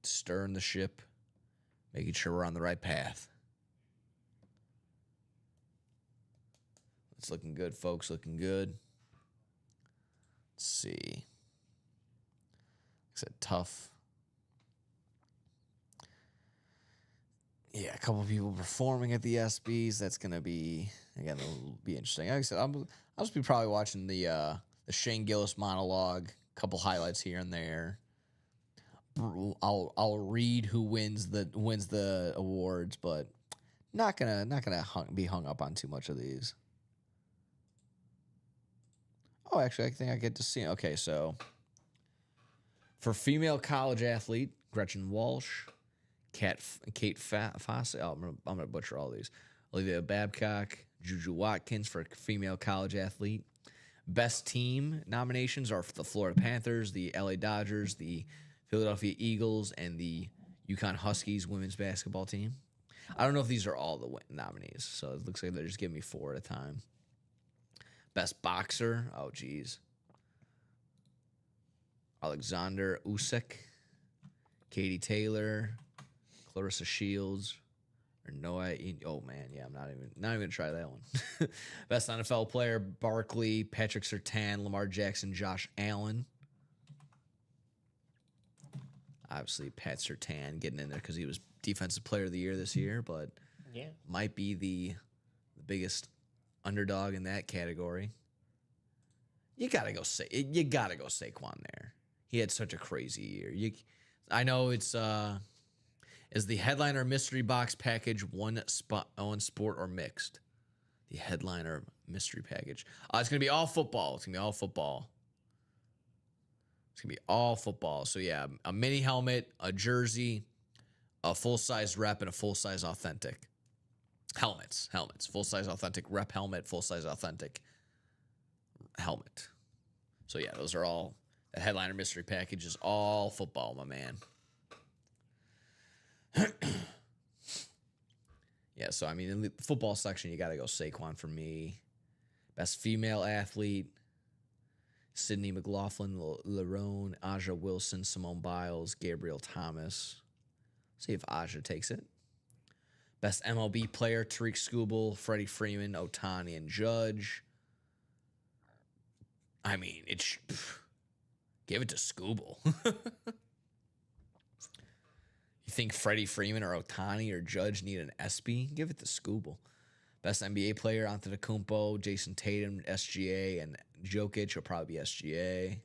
stirring the ship, making sure we're on the right path. It's looking good, folks. Looking good. Let's see. It's a tough. Yeah, a couple of people performing at the SBs. That's gonna be again. It'll be interesting. Like I said, I'll just be probably watching the Shane Gillis monologue. A couple highlights here and there. I'll read who wins the awards, but not gonna be hung up on too much of these. Oh, actually, I think I get to see. Okay, so for female college athlete, Gretchen Walsh, Kate Fosse. Oh, I'm gonna butcher all these. Olivia Babcock, Juju Watkins for female college athlete. Best team nominations are for the Florida Panthers, the LA Dodgers, the Philadelphia Eagles, and the UConn Huskies women's basketball team. I don't know if these are all the nominees, so it looks like they're just giving me 4 at a time. Best boxer, oh geez. Alexander Usyk, Katie Taylor, Clarissa Shields, or Noah. Oh man, yeah, I'm not even gonna try that one. Best NFL player: Barkley, Patrick Surtain, Lamar Jackson, Josh Allen. Obviously, Pat Surtain getting in there because he was Defensive Player of the Year this year, but yeah, might be the biggest underdog in that category. You gotta go Saquon there. He had such a crazy year. I know it's is the headliner mystery box package one sport or mixed? The headliner mystery package. It's gonna be all football. It's gonna be all football. So yeah, a mini helmet, a jersey, a full-size rep, and a full-size authentic. Helmets. Full-size authentic rep helmet, full-size authentic helmet. So yeah, those are all, the headliner mystery package is all football, my man. Yeah, so I mean, in the football section, you got to go Saquon for me. Best female athlete, Sydney McLaughlin, Lerone, Aja Wilson, Simone Biles, Gabriel Thomas. See if Aja takes it. Best MLB player, Tariq Skubal, Freddie Freeman, Ohtani, and Judge. I mean, give it to Skubal. You think Freddie Freeman or Ohtani or Judge need an ESPY? Give it to Skubal. Best NBA player, Antetokounmpo, Jason Tatum, SGA, and Jokic will probably be SGA.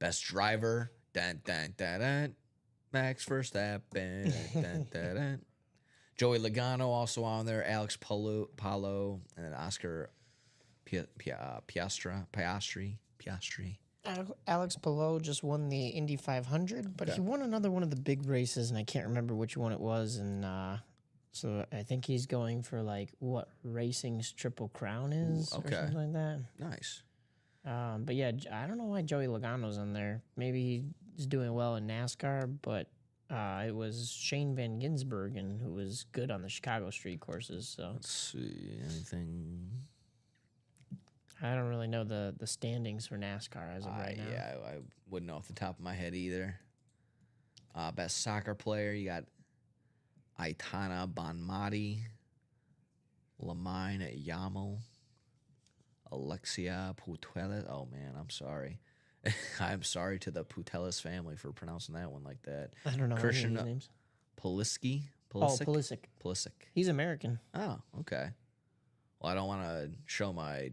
Best driver, Max Verstappen. Joey Logano also on there. Alex Palo, and then Oscar Piastri. Alex Palou just won the Indy 500, but he won another one of the big races, and I can't remember which one it was. And so I think he's going for like what Racing's Triple Crown is, or something like that. Nice. But yeah, I don't know why Joey Logano's on there. Maybe he's doing well in NASCAR, but it was Shane Van Gisbergen who was good on the Chicago street courses. So Let's see anything. I don't really know the standings for NASCAR as of right now. Yeah, I wouldn't know off the top of my head either. Best soccer player, you got Aitana Bonmati, Lamine Yamal, Alexia Putellas. Oh, man, I'm sorry. I'm sorry to the Putellas family for pronouncing that one like that. I don't know Christian any names. Pulisic. Pulisic. He's American. Oh, okay. Well, I don't want to show my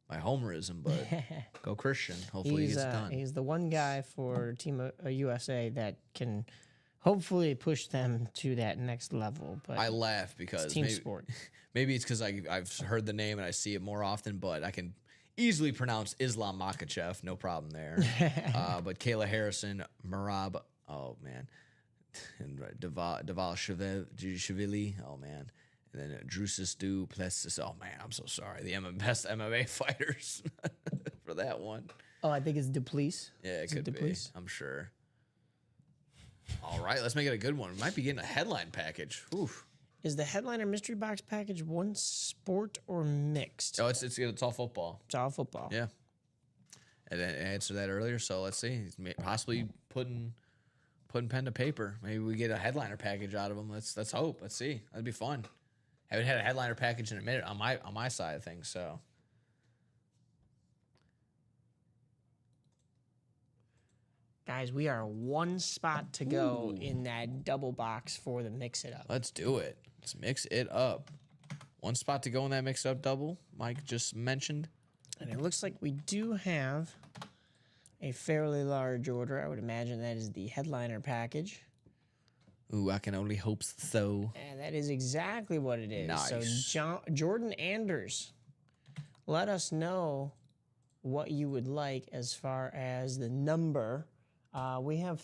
homerism, but go Christian. Hopefully he gets it done. He's the one guy for Team USA that can hopefully push them to that next level. But I laugh because it's team sport. Maybe it's because I've heard the name and I see it more often, but I can easily pronounce Islam Makhachev. No problem there. But Kayla Harrison, Marab, oh, man. And Davashvili, oh, man. And then Drusus Du Plessis. Oh, man, I'm so sorry. The best MMA fighters for that one. Oh, I think it's Duplessis. Yeah, it could be. I'm sure. All right, let's make it a good one. We might be getting a headline package. Oof. Is the headliner mystery box package one sport or mixed? Oh, it's all football. It's all football. Yeah. I answered that earlier, so let's see. Possibly putting pen to paper. Maybe we get a headliner package out of them. Let's hope. Let's see. That'd be fun. Haven't had a headliner package in a minute on my side of things, so. Guys, we are one spot to go in that double box for the Mix It Up. Let's do it. Let's mix it up. One spot to go in that Mix It Up double, Mike just mentioned. And it looks like we do have a fairly large order. I would imagine that is the headliner package. Ooh, I can only hope so. And that is exactly what it is. Nice. So Jordan Anders, let us know what you would like as far as the number. We have,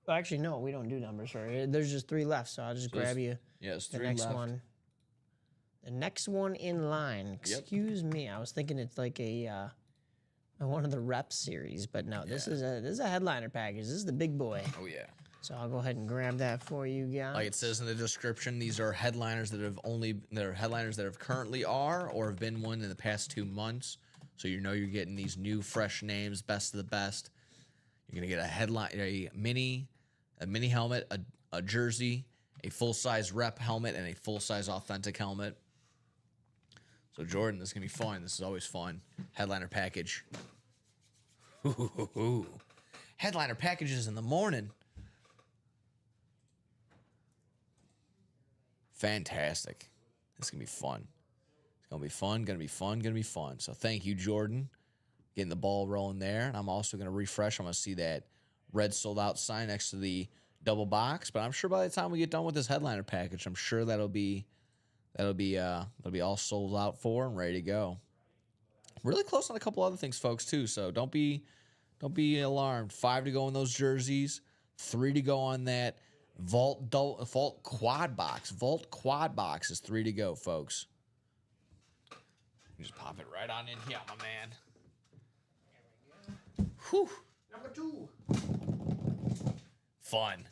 actually, no, we don't do numbers. Sorry. There's just 3 left, so I'll just grab you the next left. one. The next one in line. Excuse me. I was thinking it's like a one of the rep series, but no, this is a headliner package. This is the big boy. Oh, yeah. So I'll go ahead and grab that for you guys. Like it says in the description, these are headliners that have currently are or have been one in the past 2 months. So you know you're getting these new fresh names, best of the best. You're gonna get a mini helmet, a jersey, a full-size rep helmet, and a full-size authentic helmet. So Jordan, this is gonna be fun. This is always fun. Headliner package. Ooh. Headliner packages in the morning. Fantastic. This is gonna be fun. It's gonna be fun. So thank you, Jordan. Getting the ball rolling there. And I'm also going to refresh. I'm going to see that red sold out sign next to the double box. But I'm sure by the time we get done with this headliner package, I'm sure that'll be all sold out for and ready to go. Really close on a couple other things, folks, too. So don't be alarmed. 5 to go in those jerseys. 3 to go on that Vault quad box. Vault quad box is 3 to go, folks. Just pop it right on in here, my man. Whew. Number 2. Fun.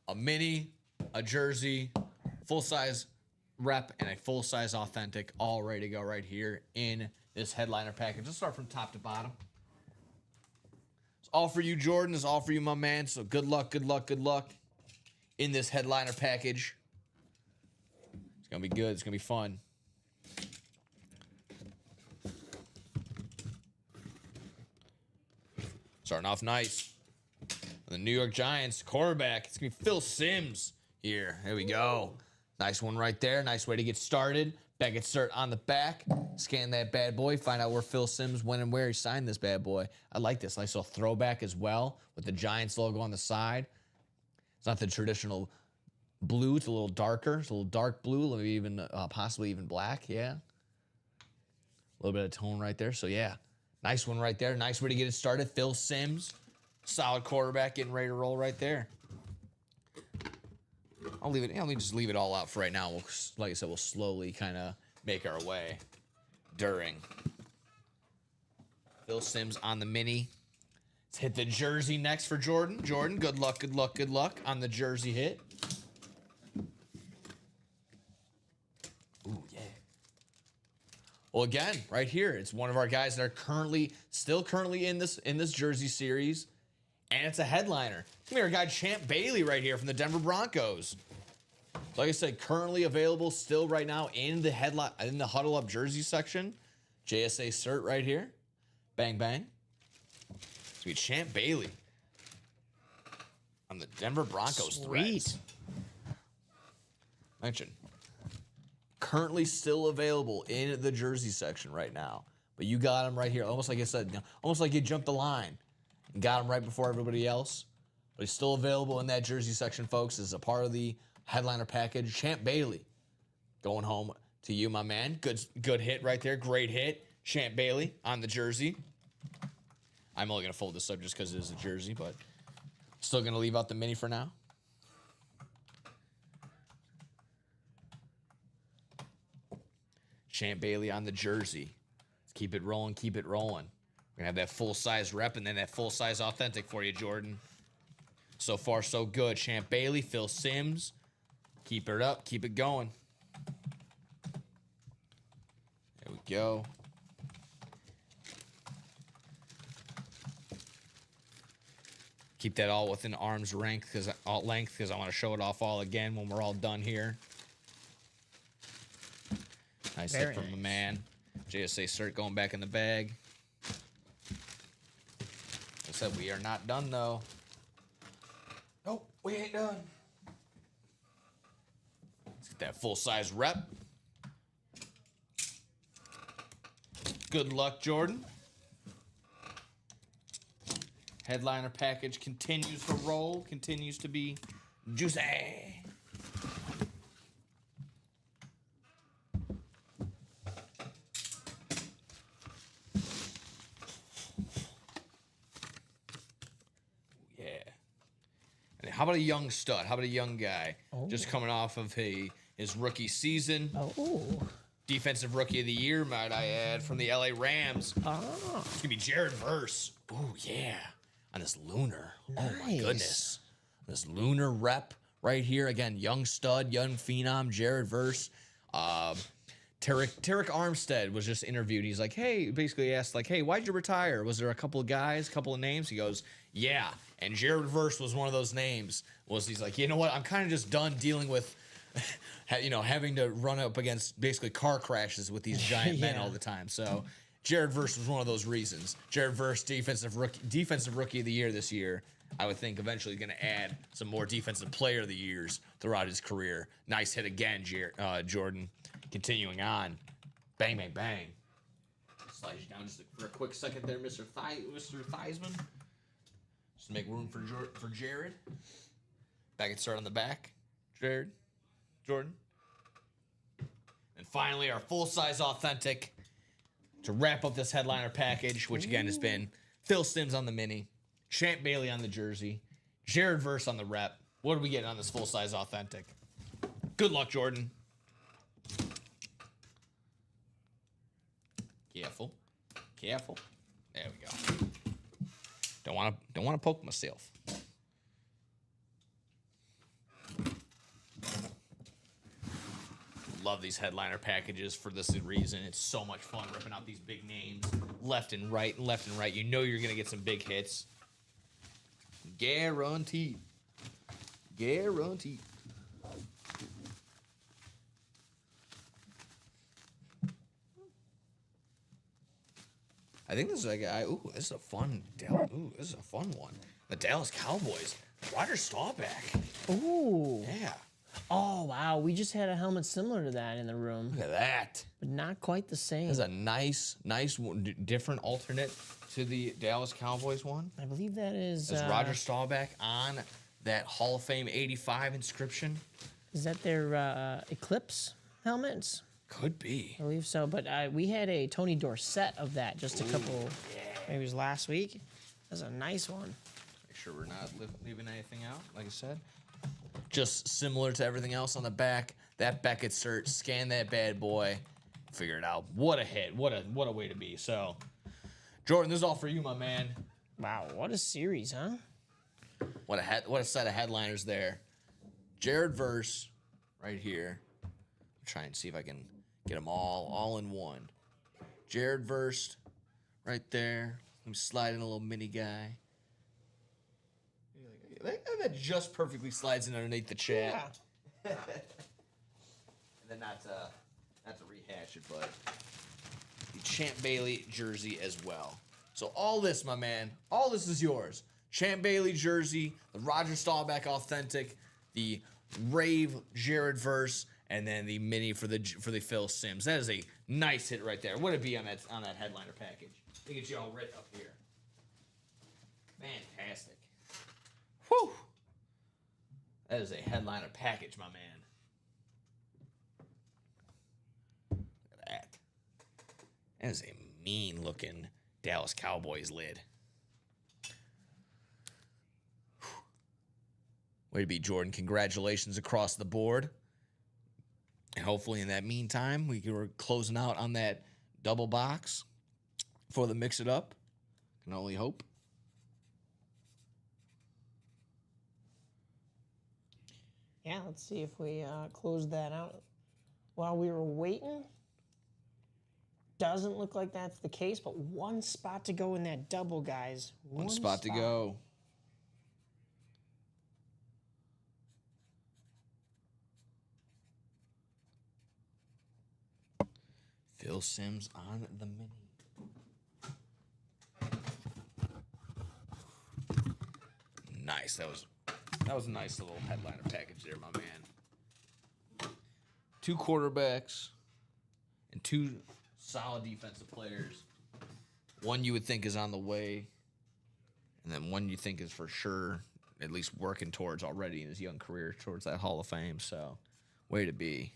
A mini, a jersey, full-size rep, and a full-size authentic, all ready to go right here in this headliner package. Let's start from top to bottom. It's all for you, Jordan. It's all for you, my man. So good luck, good luck, good luck. in this headliner package. It's going to be good. It's going to be fun. Starting off nice. The New York Giants quarterback. It's going to be Phil Simms here. There we go. Nice one right there. Nice way to get started. Back insert on the back. Scan that bad boy. Find out where Phil Simms, when and where he signed this bad boy. I like this. Nice little throwback as well with the Giants logo on the side. It's not the traditional blue. It's a little darker. It's a little dark blue. Maybe even possibly even black. Yeah. A little bit of tone right there. So, yeah. Nice one right there. Nice way to get it started. Phil Simms. Solid quarterback getting ready to roll right there. Let me just leave it all out for right now. Like I said, we'll slowly kind of make our way during. Phil Simms on the mini. Let's hit the jersey next for Jordan. Jordan, good luck on the jersey hit. Ooh, yeah. Well, again, right here, it's one of our guys that are still currently in this jersey series, and it's a headliner. Come here, our guy Champ Bailey right here from the Denver Broncos. Like I said, currently available still right now in the huddle up jersey section. JSA cert right here. Bang bang. Sweet Champ Bailey on the Denver Broncos. Threads. Mention. Currently still available in the jersey section right now. But you got him right here. Almost like I said, almost like you jumped the line and got him right before everybody else. But he's still available in that jersey section, folks, as a part of the headliner package. Champ Bailey going home to you, my man. Good hit right there. Great hit. Champ Bailey on the jersey. I'm only going to fold this up just because it is a jersey, but still going to leave out the mini for now. Champ Bailey on the jersey. Let's keep it rolling, keep it rolling. We're going to have that full-size rep and then that full-size authentic for you, Jordan. So far, so good. Champ Bailey, Phil Simms. Keep it up, keep it going. There we go. Keep that all within arm's length because I want to show it off all again when we're all done here. Nice hit from the man. JSA cert going back in the bag. Like I said, we are not done though. Nope, we ain't done. Let's get that full-size rep. Good luck, Jordan. Headliner package continues to roll, continues to be juicy. Yeah. And how about a young stud? How about a young guy? Oh. Just coming off of his rookie season. Oh. Defensive Rookie of the Year, might I add, from the LA Rams. Oh. It's going to be Jared Verse. Oh, yeah. On this Lunar. Nice. Oh, my goodness. This Lunar rep right here. Again, young stud, young phenom, Jared Verse. Tarek Armstead was just interviewed. He's like, hey, basically asked, like, hey, why'd you retire? Was there a couple of guys, a couple of names? He goes, yeah. And Jared Verse was one of those names. He's like, you know what? I'm kind of just done dealing with, having to run up against basically car crashes with these giant men all the time. So Jared Verse was one of those reasons. Jared Verse, defensive rookie of the year this year. I would think eventually going to add some more defensive player of the years throughout his career. Nice hit again, Jordan. Continuing on. Bang, bang, bang. Slide you down just for a quick second there, Mr. Theismann. Just to make room for Jared. Back and start on the back. Jordan. And finally, our full-size authentic to wrap up this headliner package, which again has been Phil Simms on the mini, Champ Bailey on the jersey, Jared Verse on the rep. What are we getting on this full-size authentic? Good luck, Jordan. Careful. There we go. Don't want to poke myself. Love these headliner packages for this reason. It's so much fun ripping out these big names left and right. You know you're going to get some big hits. Guaranteed. Guaranteed. I think this is like, this is a fun, this is a fun one. The Dallas Cowboys, Roger Staubach. Ooh. Yeah. Oh, wow. We just had a helmet similar to that in the room, Look at that. but not quite the same. This is a nice, different alternate to the Dallas Cowboys one. I believe that is. Is Roger Staubach on that Hall of Fame 85 inscription? Is that their Eclipse helmets? Could be. I believe so. But we had a Tony Dorsett of that just a couple, maybe it was last week. That's a nice one. Make sure we're not leaving anything out, like I said. Just similar to everything else on the back. That Beckett cert, scan that bad boy, figure it out. What a hit. What a way to be. So, Jordan, this is all for you, my man. Wow, what a series, huh? What a set of headliners there. Jared Verse, right here. Try and see if I can get them all in one. Jared Verse, right there. I'm sliding a little mini guy. That just perfectly slides in underneath the chat. Yeah. And then not to rehash it, but the Champ Bailey jersey as well. So all this, my man, all this is yours. Champ Bailey jersey, the Roger Staubach authentic, the Rave Jared Verse, and then the mini for the Phil Simms. That is a nice hit right there. What would it be on that headliner package? They get you all right up here. Fantastic. Whew. That is a headliner package, my man. Look at that. That is a mean-looking Dallas Cowboys lid. Whew. Way to be, Jordan. Congratulations across the board. And hopefully in that meantime, we're closing out on that double box for the Mix It Up. Can only hope. Yeah, let's see if we close that out while we were waiting. Doesn't look like that's the case, but one spot to go in that double, guys. One spot to go. Phil Simms on the mini. Nice. That was a nice little headliner package there, my man. 2 quarterbacks and 2 solid defensive players. One you would think is on the way, and then one you think is for sure at least working towards already in his young career towards that Hall of Fame. So, way to be.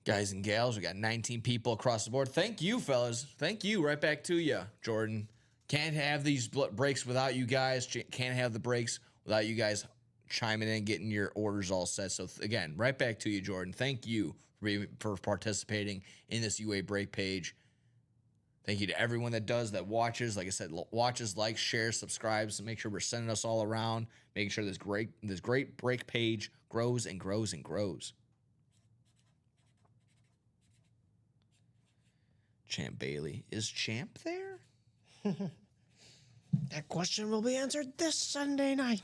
Guys and gals, we got 19 people across the board. Thank you, fellas. Thank you. Right back to you, Jordan. Can't have these breaks without you guys. Can't have the breaks without you guys chiming in, getting your orders all set. So, again, right back to you, Jordan. Thank you for participating in this UA break page. Thank you to everyone that does, that watches. Like I said, watches, likes, shares, subscribes, and make sure we're sending us all around, making sure this great break page grows and grows and grows. Champ Bailey. Is Champ there? That question will be answered this Sunday night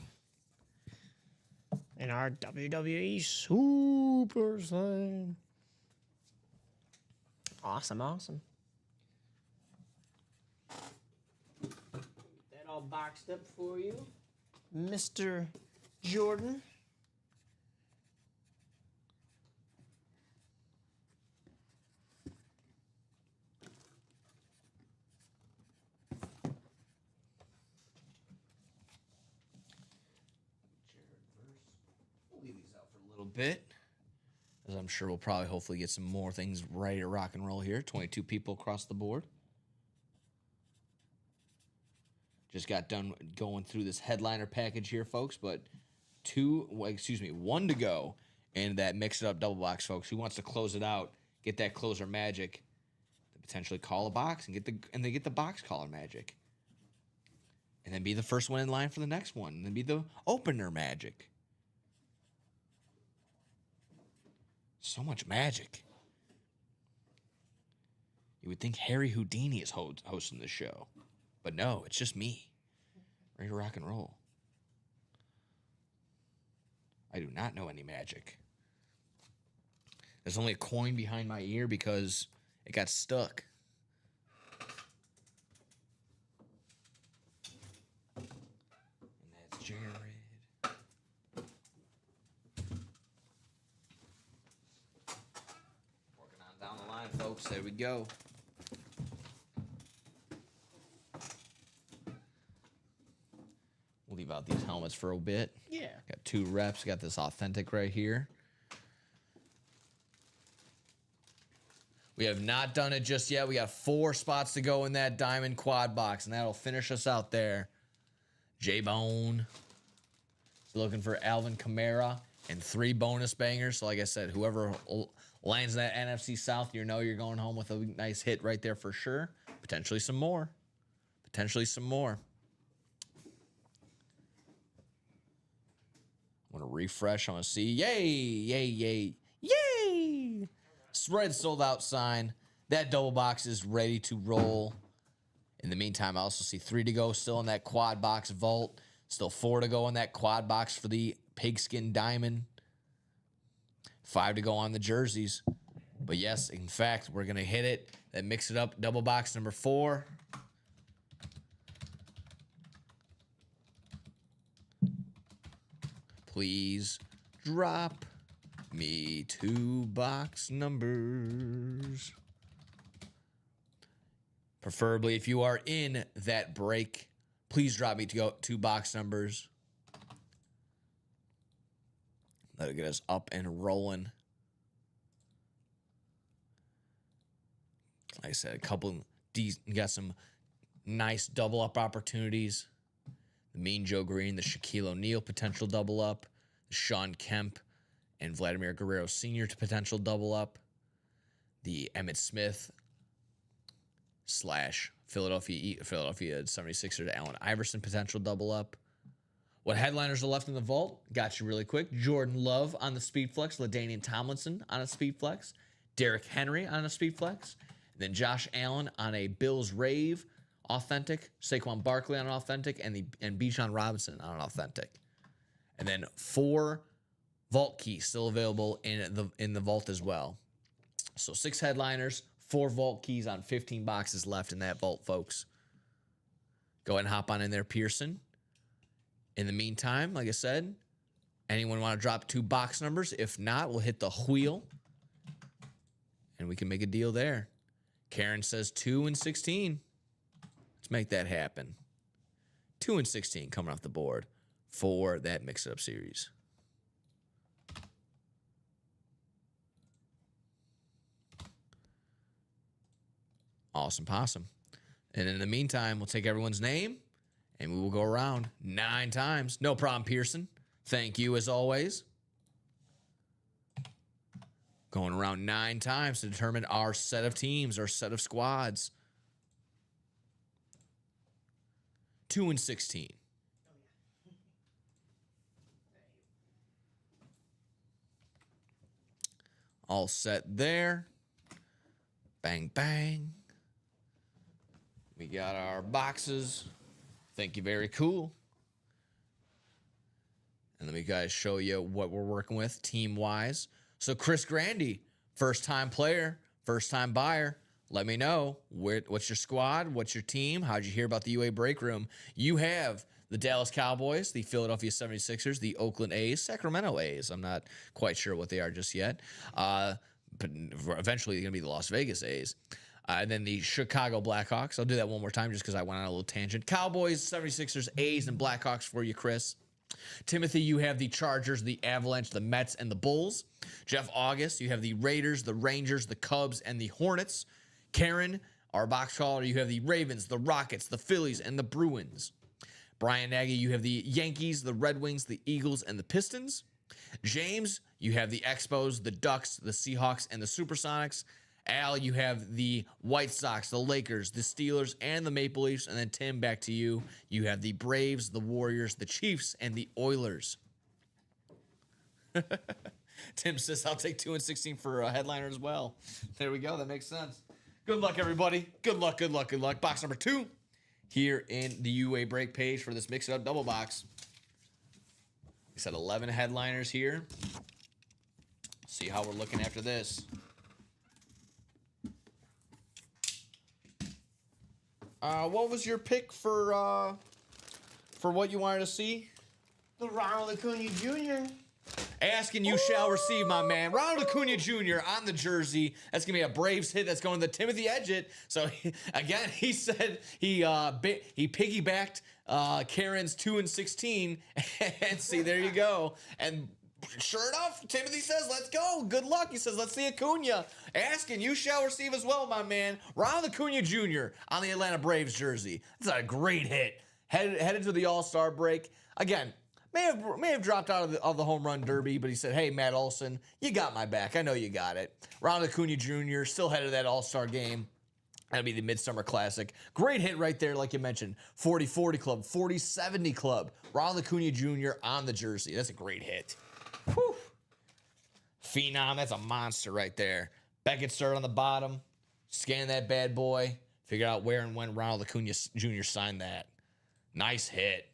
in our WWE Super Slam. Awesome, awesome. Get that all boxed up for you, Mr. Jordan. Bit, as I'm sure we'll probably hopefully get some more things ready to rock and roll here. 22 people across the board. Just got done going through this headliner package here, folks, but 1 to go in that Mix It Up double box, folks. Who wants to close it out, get that closer magic, to potentially call a box and get the box caller magic, and then be the first one in line for the next one, and then be the opener magic. So much magic. You would think Harry Houdini is hosting the show. But no, it's just me. Ready to rock and roll. I do not know any magic. There's only a coin behind my ear because it got stuck. And that's Jared. Working on down the line, folks. There we go. We'll leave out these helmets for a bit. Yeah. Got 2 reps. Got this authentic right here. We have not done it just yet. We got 4 spots to go in that diamond quad box, and that'll finish us out there. J-Bone. Looking for Alvin Kamara and 3 bonus bangers. So like I said, whoever lands in that NFC South, you know you're going home with a nice hit right there for sure. Potentially some more. Potentially some more. I want to refresh. I want to see. Yay, yay, yay, yay. Red sold out sign. That double box is ready to roll. In the meantime, I also see 3 to go still in that quad box vault. Still 4 to go in that quad box for the pigskin diamond. 5 to go on the jerseys. But yes, in fact, we're going to hit it. Then mix it up. Double box number 4. Please drop me 2 box numbers. Preferably, if you are in that break, please drop me 2 box numbers. That'll get us up and rolling. Like I said, got some nice double up opportunities. The Mean Joe Green, the Shaquille O'Neal potential double up, the Sean Kemp and Vladimir Guerrero Sr. to potential double up, the Emmitt Smith / Philadelphia 76ers Allen Iverson potential double up. What headliners are left in the vault? Got you really quick. Jordan Love on the Speed Flex, LaDainian Tomlinson on a Speed Flex, Derrick Henry on a Speed Flex, and then Josh Allen on a Bills Rave authentic, Saquon Barkley on an authentic, and Bijan Robinson on an authentic. And then 4 vault keys still available in the vault as well. So 6 headliners, 4 vault keys on 15 boxes left in that vault, folks. Go ahead and hop on in there, Pearson. In the meantime, like I said, anyone want to drop 2 box numbers? If not, we'll hit the wheel and we can make a deal there. Karen says 2 and 16. Let's make that happen. 2 and 16 coming off the board for that mix-it-up series. Awesome possum. And in the meantime, we'll take everyone's name and we will go around 9 times. No problem, Pearson. Thank you as always. Going around 9 times to determine our set of teams, our set of squads. 2 and 16. All set there. Bang, bang. We got our boxes. Thank you, very cool. And let me guys show you what we're working with team-wise. So Chris Grandy, first-time player, first-time buyer. Let me know what's your squad, what's your team, how'd you hear about the UA Break Room? You have the Dallas Cowboys, the Philadelphia 76ers, the Oakland A's, Sacramento A's. I'm not quite sure what they are just yet. But eventually they're going to be the Las Vegas A's. And then the Chicago Blackhawks. I'll do that one more time just because I went on a little tangent. Cowboys, 76ers, A's, and Blackhawks for you, Chris. Timothy, you have the Chargers, the Avalanche, the Mets, and the Bulls. Jeff August, you have the Raiders, the Rangers, the Cubs, and the Hornets. Karen, our box caller, you have the Ravens, the Rockets, the Phillies, and the Bruins. Brian Nagy, you have the Yankees, the Red Wings, the Eagles, and the Pistons. James, you have the Expos, the Ducks, the Seahawks, and the Supersonics. Al, you have the White Sox, the Lakers, the Steelers, and the Maple Leafs. And then Tim, back to you. You have the Braves, the Warriors, the Chiefs, and the Oilers. Tim says, I'll take 2 and 16 for a headliner as well. There we go. That makes sense. Good luck, everybody. Good luck, good luck, good luck. Box number 2 here in the UA break page for this Mix It Up double box. We said 11 headliners here. See how we're looking after this. What was your pick for what you wanted to see? The Ronald Acuna Jr. Asking you shall receive, my man. Ronald Acuna Jr. on the jersey. That's going to be a Braves hit. That's going to the Timothy Edgett. So, again, he said he piggybacked Karen's 2 and 16. And see, there you go. And sure enough, Timothy says, let's go. Good luck. He says, let's see Acuna. Asking you shall receive as well, my man. Ronald Acuna Jr. on the Atlanta Braves jersey. That's a great hit. Headed to the All-Star break. Again, may have dropped out of the home run derby, but he said, hey, Matt Olson, you got my back. I know you got it. Ronald Acuna Jr. still headed that All-Star game. That'll be the Midsummer Classic. Great hit right there, like you mentioned. 40-40 club, 40-70 club. Ronald Acuna Jr. on the jersey. That's a great hit. Whew. Phenom, that's a monster right there. Beckett started on the bottom. Scan that bad boy. Figure out where and when Ronald Acuna Jr. signed that. Nice hit.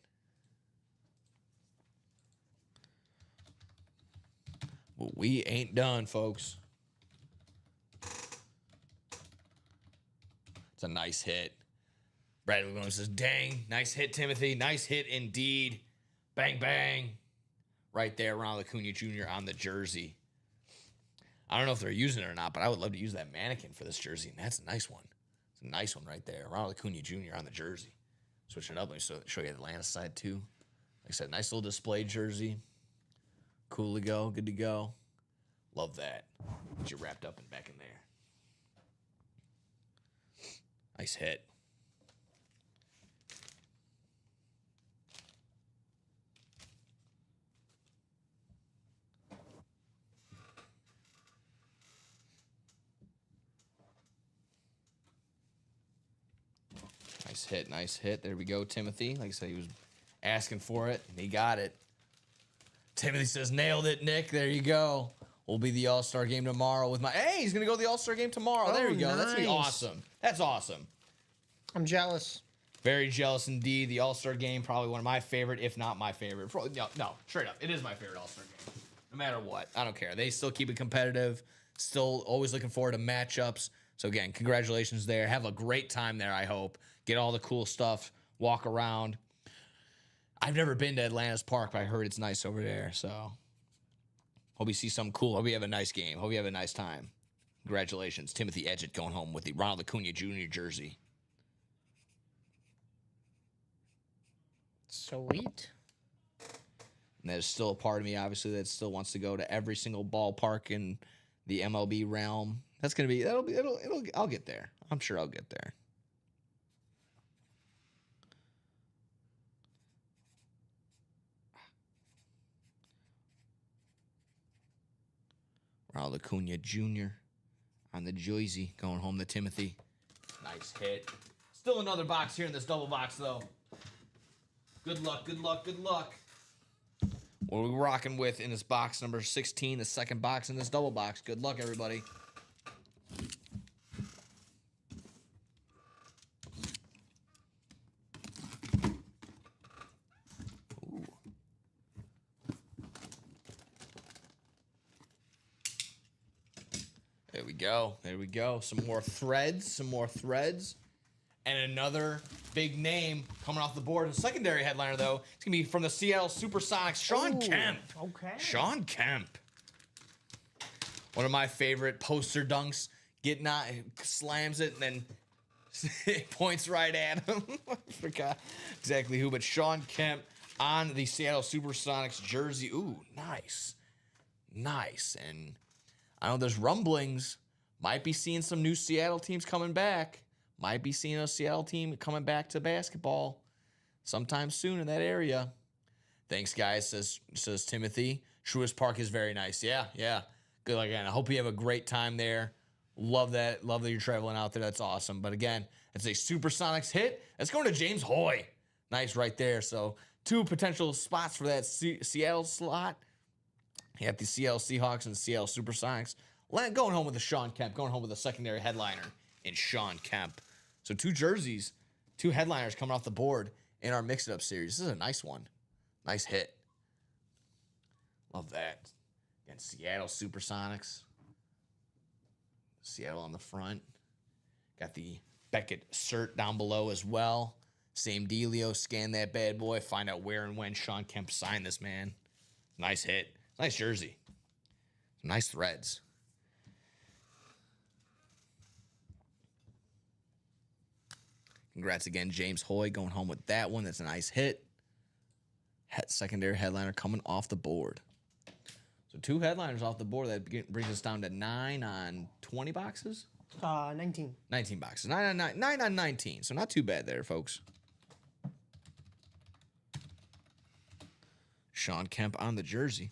Well, we ain't done, folks. It's a nice hit. Bradley Williams says, dang, nice hit, Timothy. Nice hit indeed. Bang, bang. Right there, Ronald Acuna Jr. on the jersey. I don't know if they're using it or not, but I would love to use that mannequin for this jersey. And that's a nice one. It's a nice one right there. Ronald Acuna Jr. on the jersey. Switch it up. Let me show you the Atlanta side, too. Like I said, nice little display jersey. Cool to go. Good to go. Love that. Get you wrapped up and back in there. Nice hit. Nice hit, nice hit. There we go, Timothy. Like I said, he was asking for it, and he got it. Timothy says, nailed it, Nick. There you go. We'll be the All-Star game tomorrow with my... Hey, he's going to go to the All-Star game tomorrow. There you go. Nice. That's going to be awesome. That's awesome. I'm jealous. Very jealous indeed. The All-Star game, probably one of my favorite, if not my favorite. No, straight up. It is my favorite All-Star game. No matter what. I don't care. They still keep it competitive. Still always looking forward to matchups. So, again, congratulations there. Have a great time there, I hope. Get all the cool stuff. Walk around. I've never been to Atlantis Park, but I heard it's nice over there. So, hope you see something cool. Hope you have a nice game. Hope you have a nice time. Congratulations. Timothy Edgett going home with the Ronald Acuna Jr. jersey. Sweet. And there's still a part of me, obviously, that still wants to go to every single ballpark in the MLB realm. That's gonna be. I'll get there. I'm sure I'll get there. Ronald Acuna Jr. on the jersey, going home to Timothy. Nice hit. Still another box here in this double box, though. Good luck, good luck, good luck. What are we rocking with in this box number 16, the second box in this double box? Good luck, everybody. Ooh. There we go. There we go. Some more threads. Some more threads. And another big name coming off the board. A secondary headliner, though. It's going to be from the Seattle Supersonics, Shawn Kemp. Okay. Shawn Kemp. One of my favorite poster dunks. Slams it and then points right at him. I forgot exactly who, but Shawn Kemp on the Seattle Supersonics jersey. Ooh, nice. Nice. And I know there's rumblings. Might be seeing some new Seattle teams coming back. Might be seeing a Seattle team coming back to basketball sometime soon in that area. Thanks, guys, says Timothy. Truist Park is very nice. Yeah. Good luck again. I hope you have a great time there. Love that. Love that you're traveling out there. That's awesome. But again, it's a Supersonics hit. That's going to James Hoy. Nice right there. So 2 potential spots for that Seattle slot. You got the Seattle Seahawks and the Seattle Supersonics. Going home with the Sean Kemp, going home with a secondary headliner in Sean Kemp. So 2 jerseys, 2 headliners coming off the board in our mix-it-up series. This is a nice one. Nice hit. Love that. Again, Seattle Supersonics. Seattle on the front. Got the Beckett cert down below as well. Same dealio. Scan that bad boy. Find out where and when Sean Kemp signed this, man. Nice hit. Nice jersey. Nice threads. Congrats again, James Hoy, going home with that one. That's a nice hit. Secondary headliner coming off the board. So 2 headliners off the board. That brings us down to 9 on 20 boxes? 19. 19 boxes. 9 on 19. So not too bad there, folks. Sean Kemp on the jersey.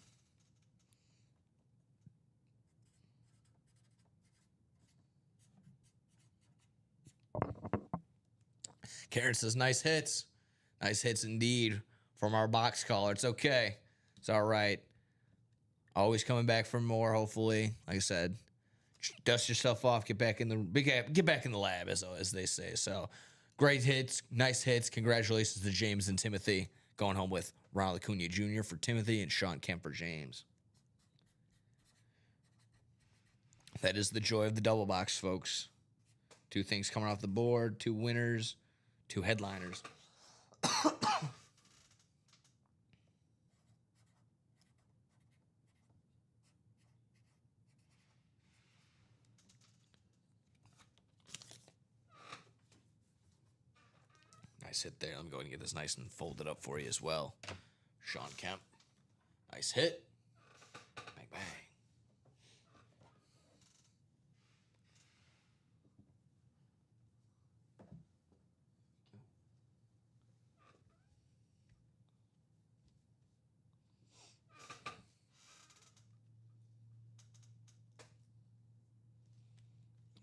Karen says, nice hits. Nice hits indeed from our box caller. It's okay. It's all right. Always coming back for more, hopefully. Like I said, dust yourself off, get back in the lab, as they say. So great hits, nice hits. Congratulations to James and Timothy. Going home with Ronald Acuna Jr. for Timothy and Sean Kemp for James. That is the joy of the double box, folks. 2 things coming off the board, 2 winners, 2 headliners. Nice hit there. Let me go ahead and get this nice and folded up for you as well. Sean Kemp. Nice hit. Bang, bang.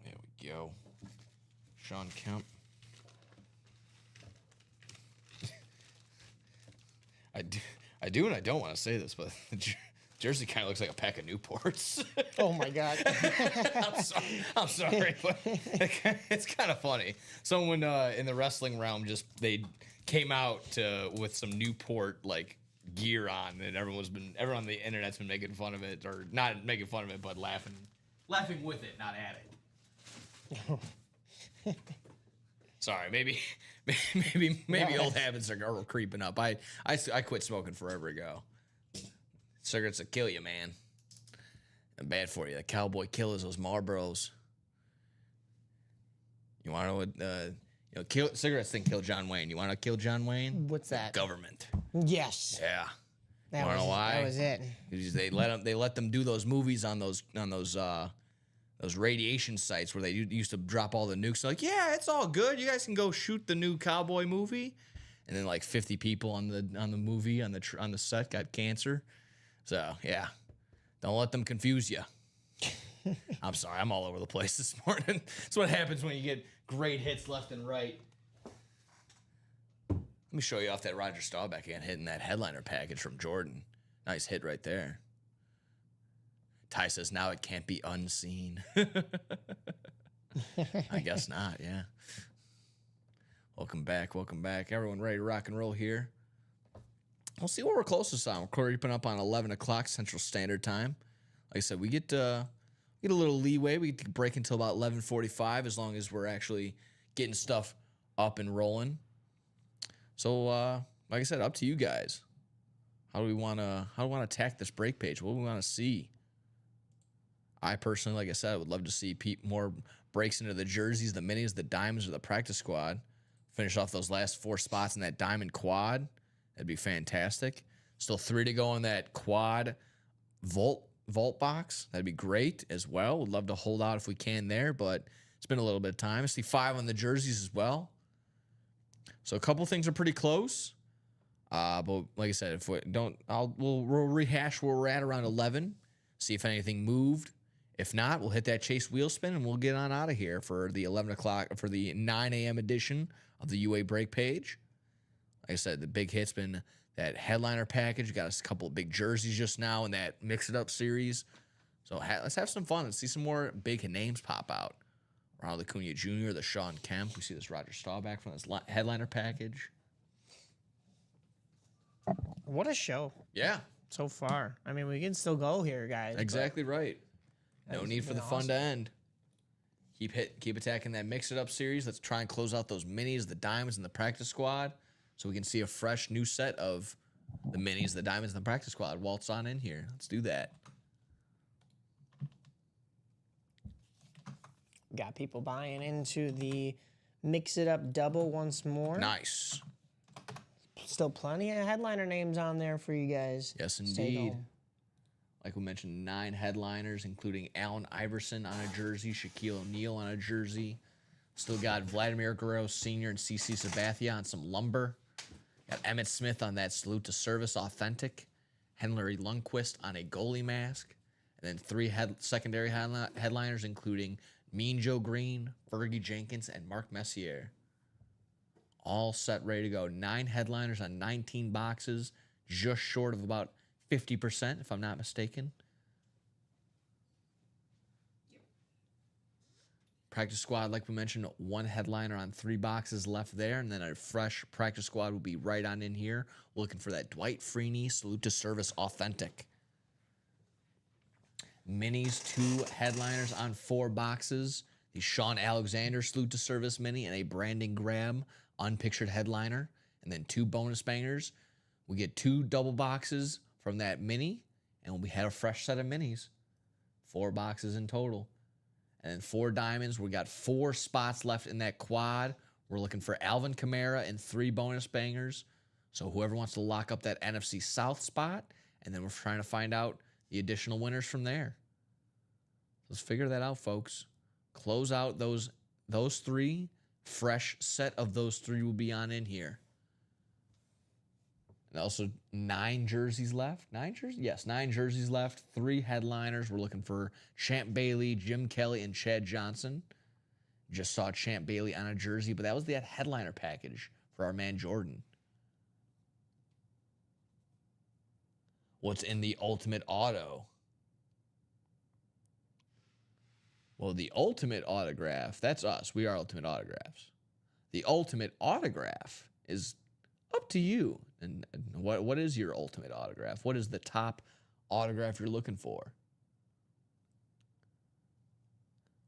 There we go. Sean Kemp. I do, and I don't want to say this, but the jersey kind of looks like a pack of Newports. Oh my God! I'm sorry, but it's kind of funny. Someone in the wrestling realm they came out with some Newport like gear on, and everyone on the internet's been making fun of it, or not making fun of it, but laughing with it, not at it. Sorry, maybe old habits are creeping up. I quit smoking forever ago. Cigarettes will kill you, man. And bad for you. The cowboy killers, those Marlboros. You want to know what? Cigarettes didn't kill John Wayne. You want to kill John Wayne? What's that? Government. Yes. Yeah. That you want to know why? That was it. They let them do those movies on those radiation sites where they used to drop all the nukes. Like, yeah, it's all good. You guys can go shoot the new cowboy movie. And then like 50 people on the movie on the set got cancer. So yeah, don't let them confuse you. I'm sorry, I'm all over the place this morning. That's what happens when you get great hits left and right. Let me show you off that Roger Staubach again, hitting that headliner package from Jordan. Nice hit right there. Ty says, now it can't be unseen. I guess not, yeah. Welcome back. Everyone ready to rock and roll here? We'll see what we're closest on. We're creeping up on 11 o'clock Central Standard Time. Like I said, we get a little leeway. We can break until about 11:45 as long as we're actually getting stuff up and rolling. So, like I said, up to you guys. How do we want to attack this break page? What do we want to see? I personally, like I said, would love to see more breaks into the jerseys, the minis, the diamonds, or the practice squad. Finish off those last 4 spots in that diamond quad. That'd be fantastic. Still 3 to go on that quad vault box. That'd be great as well. Would love to hold out if we can there, but it's been a little bit of time. I see 5 on the jerseys as well. So a couple things are pretty close. But like I said, if we don't, we'll rehash where we're at around 11. See if anything moved. If not, we'll hit that chase wheel spin and we'll get on out of here for the 11 o'clock, for the 9 a.m. edition of the UA break page. Like I said, the big hit's been that headliner package. Got us a couple of big jerseys just now in that Mix It Up series. So let's have some fun. Let's see some more big names pop out. Ronald Acuna Jr., the Sean Kemp. We see this Roger Staubach from this headliner package. What a show. Yeah. So far. I mean, we can still go here, guys. Exactly right. No need for the fun to end. Keep attacking that Mix It Up series. Let's try and close out those minis, the diamonds, and the practice squad, so we can see a fresh new set of the minis, the diamonds, and the practice squad waltz on in here. Let's do that. Got people buying into the Mix It Up double once more. Nice. Still plenty of headliner names on there for you guys. Yes, indeed. Like we mentioned, 9 headliners, including Allen Iverson on a jersey, Shaquille O'Neal on a jersey. Still got Vladimir Guerrero Sr. and CC Sabathia on some lumber. Got Emmitt Smith on that Salute to Service Authentic. Henry Lundqvist on a goalie mask. And then 3 secondary headliners, including Mean Joe Green, Fergie Jenkins, and Mark Messier. All set, ready to go. 9 headliners on 19 boxes, just short of about 50%, if I'm not mistaken. Practice squad, like we mentioned, 1 headliner on 3 boxes left there, and then a fresh practice squad will be right on in here. We're looking for that Dwight Freeney Salute to Service Authentic. Minis, 2 headliners on 4 boxes. The Sean Alexander Salute to Service mini and a Brandon Graham unpictured headliner. And then 2 bonus bangers. We get 2 double boxes from that mini, and we had a fresh set of minis. 4 boxes in total. And then 4 diamonds. We got 4 spots left in that quad. We're looking for Alvin Kamara and 3 bonus bangers. So whoever wants to lock up that NFC South spot, and then we're trying to find out the additional winners from there. Let's figure that out, folks. Close out those 3. Fresh set of those 3 will be on in here. And also 9 jerseys left. 9 jerseys? Yes, 9 jerseys left. 3 headliners. We're looking for Champ Bailey, Jim Kelly, and Chad Johnson. Just saw Champ Bailey on a jersey, but that was that headliner package for our man Jordan. What's in the Ultimate Auto? Well, the Ultimate Autograph, that's us. We are Ultimate Autographs. The Ultimate Autograph is up to you. And what is your Ultimate Autograph? What is the top autograph you're looking for?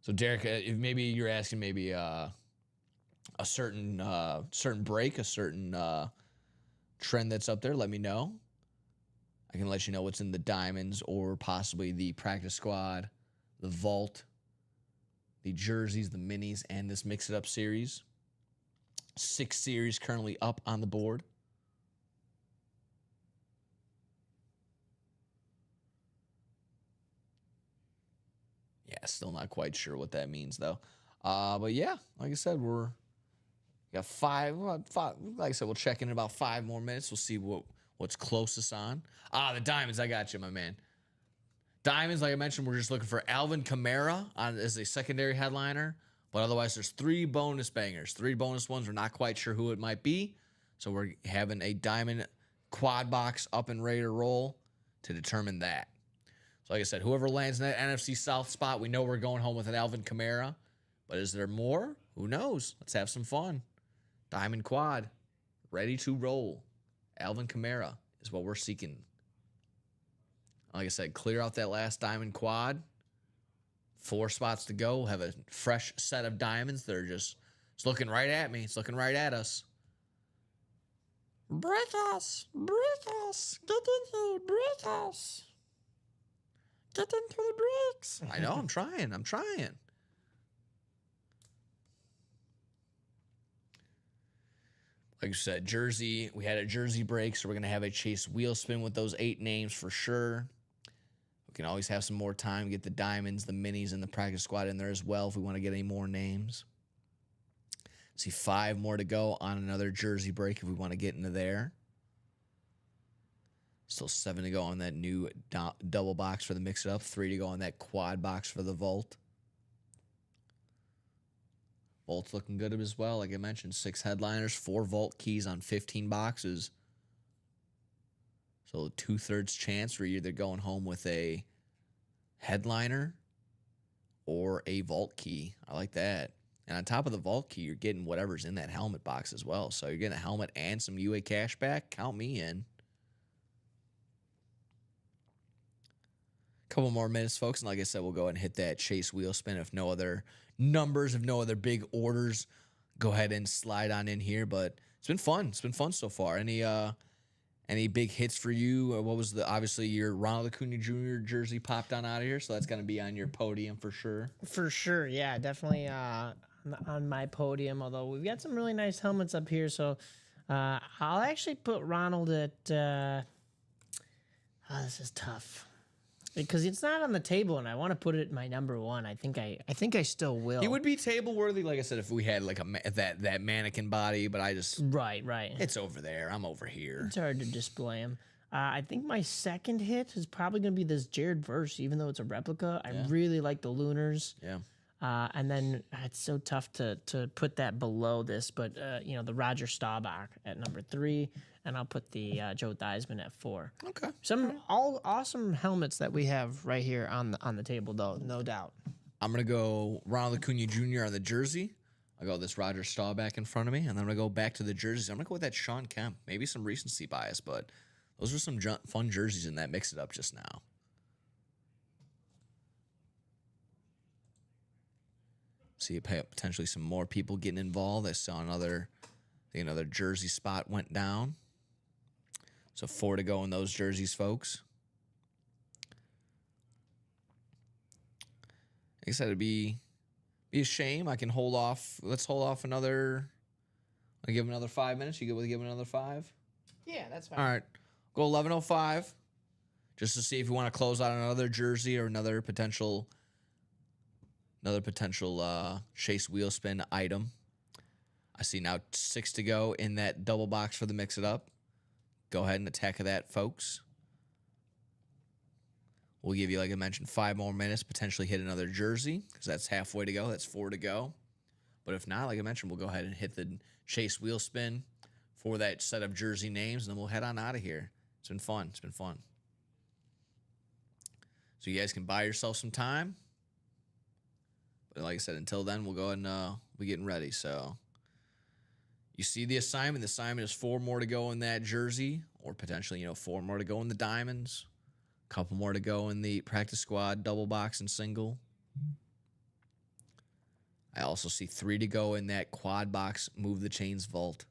So, Derek, if maybe you're asking maybe a certain break, a certain trend that's up there, let me know. I can let you know what's in the diamonds or possibly the practice squad, the vault, the jerseys, the minis, and this Mix It Up series. 6 series currently up on the board. Yeah, still not quite sure what that means, though. But yeah, like I said, we got 5. Like I said, we'll check in about 5 more minutes. We'll see what's closest on. The diamonds. I got you, my man. Diamonds, like I mentioned, we're just looking for Alvin Kamara as a secondary headliner. But otherwise, there's 3 bonus bangers. 3 bonus ones. We're not quite sure who it might be. So we're having a diamond quad box up and ready to roll to determine that. So like I said, whoever lands in that NFC South spot, we know we're going home with an Alvin Kamara. But is there more? Who knows? Let's have some fun. Diamond quad, ready to roll. Alvin Kamara is what we're seeking. Like I said, clear out that last diamond quad. 4 spots to go. We'll have a fresh set of diamonds. It's looking right at me. It's looking right at us. Break us. Break us. Get in here. Break us. Get into the bricks. I know. I'm trying. Like I said, jersey. We had a jersey break, so we're going to have a chase wheel spin with those 8 names for sure. We can always have some more time to get the diamonds, the minis, and the practice squad in there as well if we want to get any more names. See 5 more to go on another jersey break if we want to get into there. Still 7 to go on that new double box for the Mix It Up. 3 to go on that quad box for the vault. Vault's looking good as well. Like I mentioned, 6 headliners, 4 vault keys on 15 boxes. So 2/3 chance where you're either going home with a headliner or a vault key. I like that. And on top of the vault key, you're getting whatever's in that helmet box as well. So you're getting a helmet and some UA cash back. Count me in. Couple more minutes, folks. And like I said, we'll go ahead and hit that chase wheel spin. If no other numbers, if no other big orders, go ahead and slide on in here. But it's been fun. It's been fun so far. Any big hits for you? What was obviously your Ronald Acuna Jr. jersey popped on out of here, so that's going to be on your podium for sure. For sure, yeah, definitely on my podium. Although we've got some really nice helmets up here, so I'll actually put Ronald at. This is tough because it's not on the table, and I want to put it at my number one. I think I still will. He would be table worthy, like I said, if we had like that mannequin body. But I just right. It's over there. I'm over here. It's hard to display him. I think my second hit is probably going to be this Jared Verse, even though it's a replica. I really like the Lunars. Yeah. And then it's so tough to put that below this, but the Roger Staubach at number 3, and I'll put the Joe Theismann at 4. Okay. Some all awesome helmets that we have right here on the table, though, no doubt. I'm gonna go Ronald Acuna Jr. on the jersey. I go this Roger Staubach in front of me, and then I'm gonna go back to the jerseys. I'm gonna go with that Sean Kemp. Maybe some recency bias, but those are some fun jerseys in that mix it up just now. See potentially some more people getting involved. I saw another jersey spot went down. So 4 to go in those jerseys, folks. Like I said, it'd be a shame. I can hold off. Let's hold off another. I'll give him another 5 minutes. You good with giving another 5? Yeah, that's fine. All right. Go 11:05. Just to see if you want to close out another jersey or another potential chase wheel spin item. I see now 6 to go in that double box for the mix it up. Go ahead and attack that, folks. We'll give you, like I mentioned, 5 more minutes, potentially hit another jersey, because that's halfway to go. That's 4 to go. But if not, like I mentioned, we'll go ahead and hit the chase wheel spin for that set of jersey names, and then we'll head on out of here. It's been fun. It's been fun. So you guys can buy yourself some time. But like I said, until then, we'll go ahead and we're getting ready. So you see the assignment. The assignment is 4 more to go in that jersey, or potentially, 4 more to go in the diamonds. A couple more to go in the practice squad double box and single. I also see 3 to go in that quad box move the chains vault.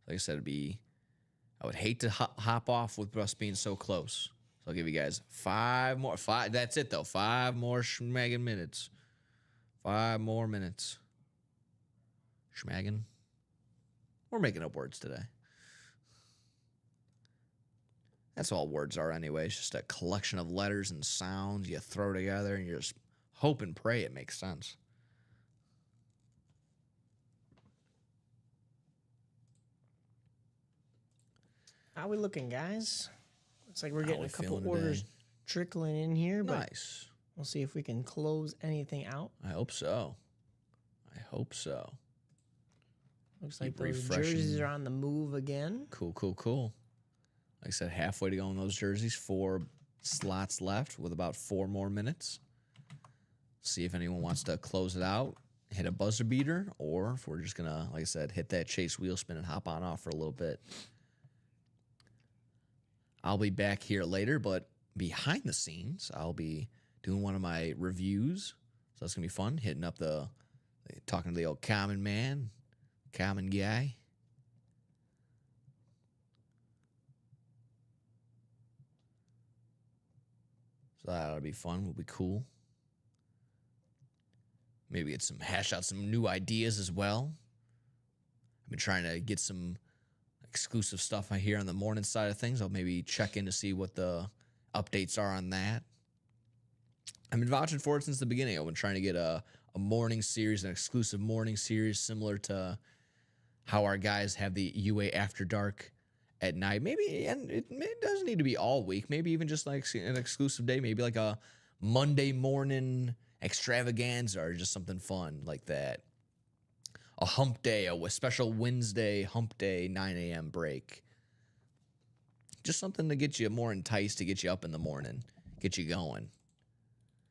Like I said, I would hate to hop off with us being so close. So I'll give you guys 5 more. That's it though. 5 more schmaggin' minutes. 5 more minutes. Schmaggin'. We're making up words today. That's all words are anyway. It's just a collection of letters and sounds you throw together, and you just hope and pray it makes sense. How we looking, guys? Looks like we're getting a couple orders trickling in here. But nice. We'll see if we can close anything out. I hope so. Looks like those jerseys are on the move again. Cool. Like I said, halfway to go in those jerseys. 4 slots left with about 4 more minutes. See if anyone wants to close it out, hit a buzzer beater, or if we're just going to, like I said, hit that chase wheel spin and hop on off for a little bit. I'll be back here later, but behind the scenes, I'll be doing one of my reviews. So that's going to be fun, talking to the old common man, common guy. So that'll be fun. Will be cool. Maybe hash out some new ideas as well. I've been trying to get some exclusive stuff I hear on the morning side of things. I'll maybe check in to see what the updates are on that. I've been vouching for it since the beginning. I've been trying to get a morning series, an exclusive morning series similar to how our guys have the UA After Dark at night. Maybe, and it doesn't need to be all week. Maybe even just like an exclusive day. Maybe like a Monday morning extravaganza or just something fun like that. A hump day, a special Wednesday hump day, 9 a.m. break. just something to get you more enticed, to get you up in the morning, get you going.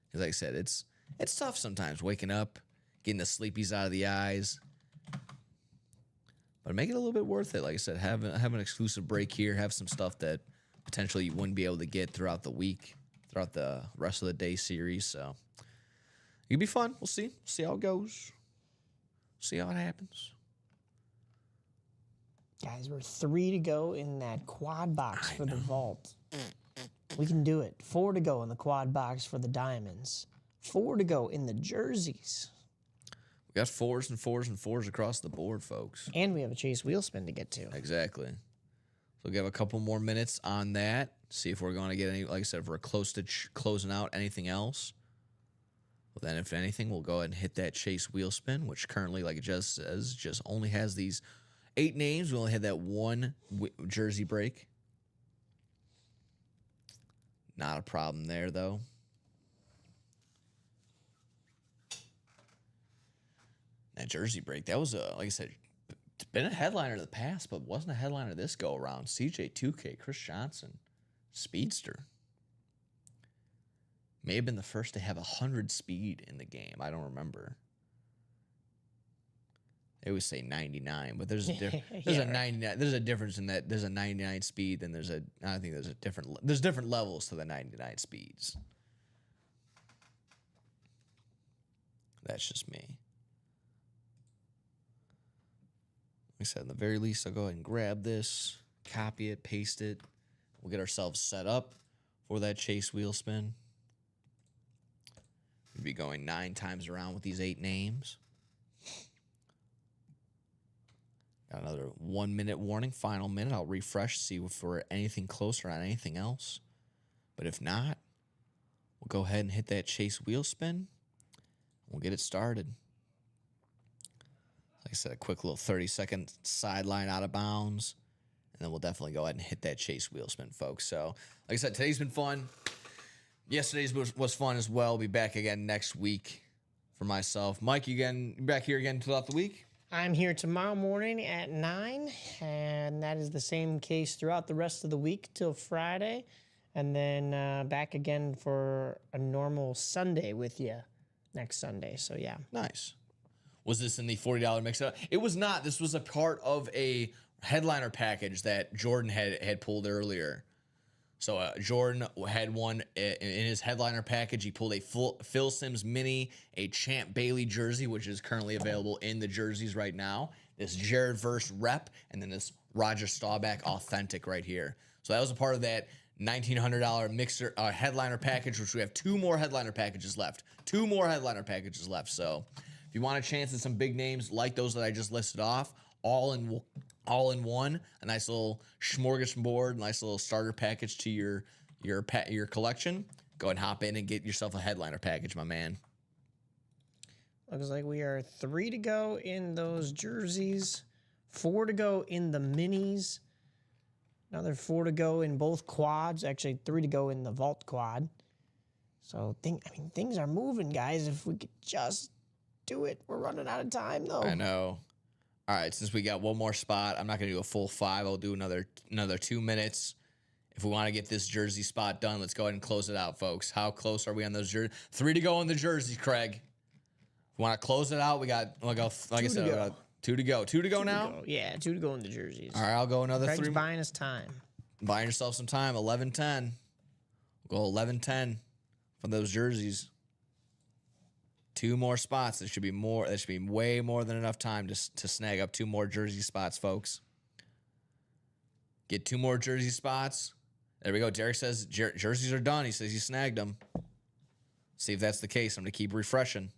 Because like I said, it's tough sometimes waking up, getting the sleepies out of the eyes. But make it a little bit worth it. Like I said, have an exclusive break here. Have some stuff that potentially you wouldn't be able to get throughout the week, throughout the rest of the day series. So it'll be fun. We'll see. See how it goes. See how it happens. Guys, we're 3 to go in that quad box for the vault. We can do it. 4 to go in the quad box for the diamonds. 4 to go in the jerseys. We got 4s and 4s and 4s across the board, folks. And we have a chase wheel spin to get to. Exactly. So we have a couple more minutes on that. See if we're going to get any, like I said, if we're close to closing out anything else. Well, then if anything, we'll go ahead and hit that chase wheel spin, which currently, like it just says, just only has these 8 names. We only had that one jersey break. Not a problem there, though. That jersey break, that was like I said, it's been a headliner in the past, but wasn't a headliner this go around. CJ2K, Chris Johnson, Speedster. May have been the first to have 100 speed in the game. I don't remember. They always say 99, but there's a a 99. There's a difference in that. There's a 99 speed, and I think there's different levels to the 99 speeds. That's just me. Like I said, at the very least, I'll go ahead and grab this, copy it, paste it. We'll get ourselves set up for that chase wheel spin. We'll be going 9 times around with these 8 names. Got another 1 minute warning, final minute. I'll refresh, see if we're anything closer on anything else. But if not, we'll go ahead and hit that chase wheel spin. We'll get it started. Like I said, a quick little 30-second sideline out of bounds. And then we'll definitely go ahead and hit that chase wheel spin, folks. So, like I said, today's been fun. Yesterday's was fun as well. We'll be back again next week for myself. Mike, you back here again throughout the week? I'm here tomorrow morning at 9, and that is the same case throughout the rest of the week till Friday. And then back again for a normal Sunday with you next Sunday. So, yeah. Nice. Was this in the $40 mix-up? It was not. This was a part of a headliner package that Jordan had pulled earlier. So Jordan had one in his headliner package. He pulled a Phil Simms mini, a Champ Bailey jersey, which is currently available in the jerseys right now. This Jared Verse rep, and then this Roger Staubach authentic right here. So that was a part of that $1,900 mixer headliner package, which we have 2 more headliner packages left. 2 more headliner packages left. So if you want a chance at some big names like those that I just listed off, all in one, a nice little smorgasbord, nice little starter package to your collection, go ahead and hop in and get yourself a headliner package, my man. Looks like we are 3 to go in those jerseys, 4 to go in the minis, another 4 to go in both quads, actually 3 to go in the vault quad. So things are moving, guys. If we could just do it. We're running out of time, though. I know. All right, since we got one more spot, I'm not going to do a full 5. I'll do another 2 minutes. If we want to get this jersey spot done, let's go ahead and close it out, folks. How close are we on those jerseys? 3 to go on the jerseys, Craig. If we want to close it out, we got, like I said, we got 2 to go. 2 to go now? Yeah, 2 to go in the jerseys. All right, I'll go another Craig's 3. Buying us time. Buying yourself some time. 11-10. We'll go 11-10 for those jerseys. 2 more spots. There should be more. There should be way more than enough time to snag up 2 more jersey spots, folks. Get 2 more jersey spots. There we go. Derek says jerseys are done. He says he snagged them. See if that's the case. I'm going to keep refreshing.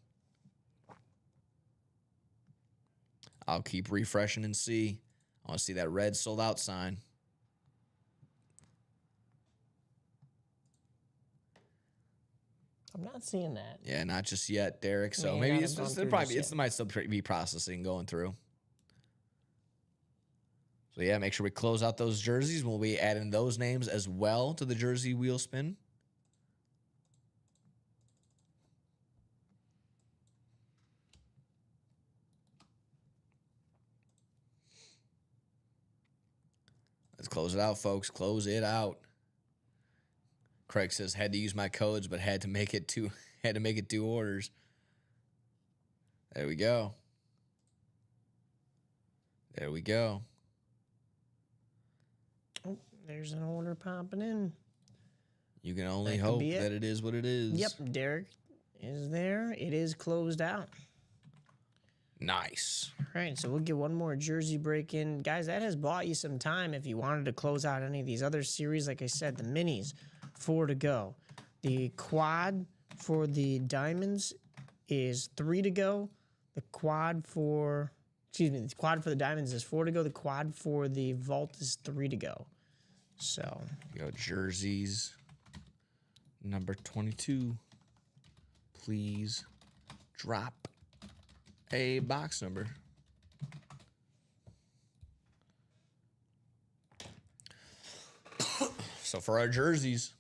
I'll keep refreshing and see. I want to see that red sold out sign. I'm not seeing that. Yeah, not just yet, Derek. So Yeah, maybe it might still be processing, going through. So yeah, make sure we close out those jerseys. We'll be adding those names as well to the jersey wheel spin. Let's close it out, folks. Close it out. Craig says had to use my codes, but had to make it two orders. There we go. There we go. Oh, there's an order popping in. You can only hope that it is what it is. Yep, Derek is there. It is closed out. Nice. All right, so we'll get one more jersey break in. Guys, that has bought you some time if you wanted to close out any of these other series. Like I said, the minis, 4 to go. The quad for the diamonds is 3 to go. The quad for the diamonds is 4 to go. The quad for the vault is 3 to go. So go jerseys. Number 22. Please drop a box number. So for our jerseys,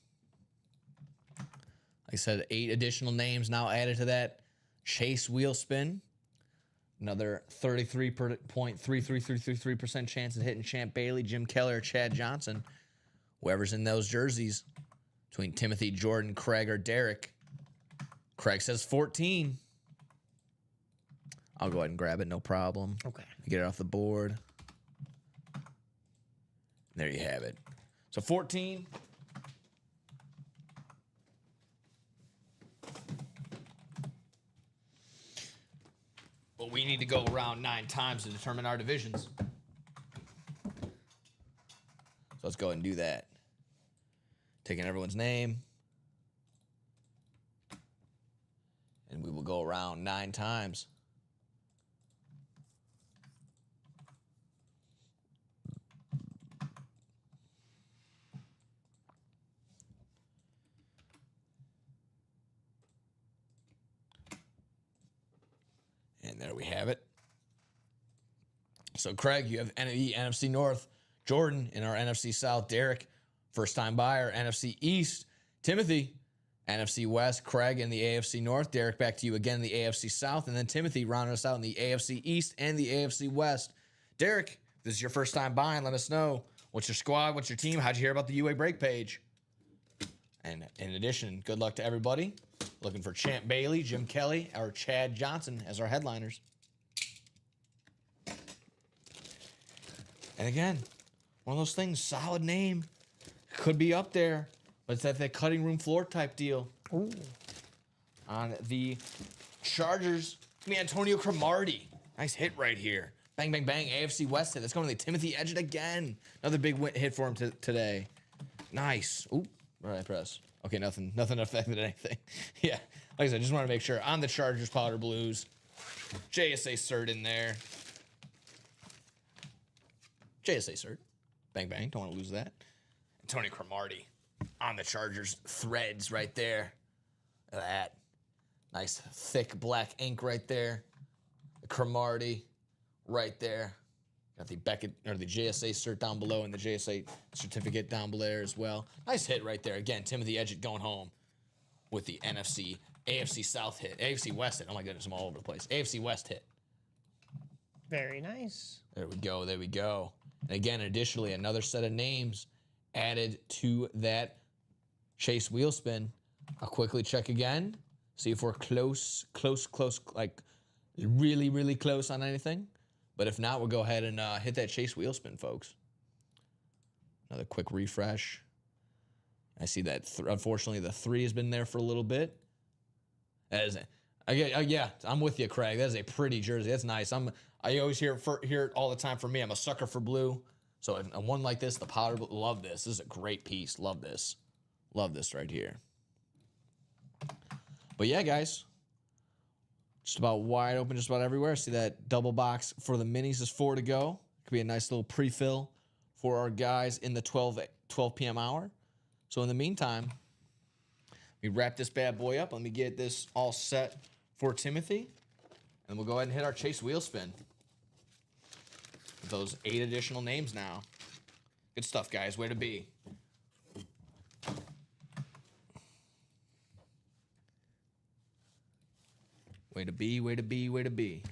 like I said, 8 additional names now added to that. Chase wheel spin. Another 33.33333% chance of hitting Champ Bailey, Jim Kelly, or Chad Johnson. Whoever's in those jerseys between Timothy, Jordan, Craig, or Derek. Craig says 14. I'll go ahead and grab it, no problem. okay. Get it off the board. There you have it. So 14. Well, we need to go around 9 times to determine our divisions. So let's go ahead and do that. Taking everyone's name. And we will go around 9 times. And there we have it. So, Craig, you have NFC North. Jordan in our NFC South. Derek, first-time buyer. NFC East. Timothy, NFC West. Craig in the AFC North. Derek, back to you again in the AFC South. And then Timothy rounding us out in the AFC East and the AFC West. Derek, if this is your first time buying, let us know. What's your squad? What's your team? How'd you hear about the UA break page? And in addition, good luck to everybody. Looking for Champ Bailey, Jim Kelly, or Chad Johnson as our headliners. And again, one of those things, solid name. Could be up there, but it's that cutting room floor type deal. Ooh. On the Chargers, it's going to be Antonio Cromartie. Nice hit right here. Bang, bang, bang. AFC West hit. That's going to the Timothy Edgett again. Another big hit for him today. Nice. Ooh. Where did I press? Okay, nothing affected anything. Yeah, like I said, just want to make sure. On the Chargers, Powder Blues. JSA cert in there. JSA cert. Bang, bang. Don't want to lose that. And Tony Cromartie on the Chargers. Threads right there. Look at that. Nice thick black ink right there. The Cromartie right there. Got the Beckett or the JSA cert down below and the JSA certificate down below as well. Nice hit right there. Again, Timothy Edgett going home with the AFC South hit. AFC West hit. Oh my goodness, I'm all over the place. AFC West hit. Very nice. There we go. There we go. And again, additionally, another set of names added to that Chase wheel spin. I'll quickly check again. See if we're close, like really, really close on anything. But if not, we'll go ahead and hit that Chase wheel spin, folks. Another quick refresh. I see that, unfortunately, the 3 has been there for a little bit. That is, yeah, I'm with you, Craig. That is a pretty jersey. That's nice. I always hear it all the time from me. I'm a sucker for blue. So a one like this, the powder blue, love this. This is a great piece. Love this. Love this right here. But yeah, guys. Just about wide open, just about everywhere. See that double box for the minis is 4 to go. Could be a nice little pre-fill for our guys in the 12 p.m. hour. So in the meantime, we wrap this bad boy up. Let me get this all set for Timothy. And we'll go ahead and hit our Chase wheel spin. With those 8 additional names now. Good stuff, guys. Way to be. Way to be, way to be, way to be.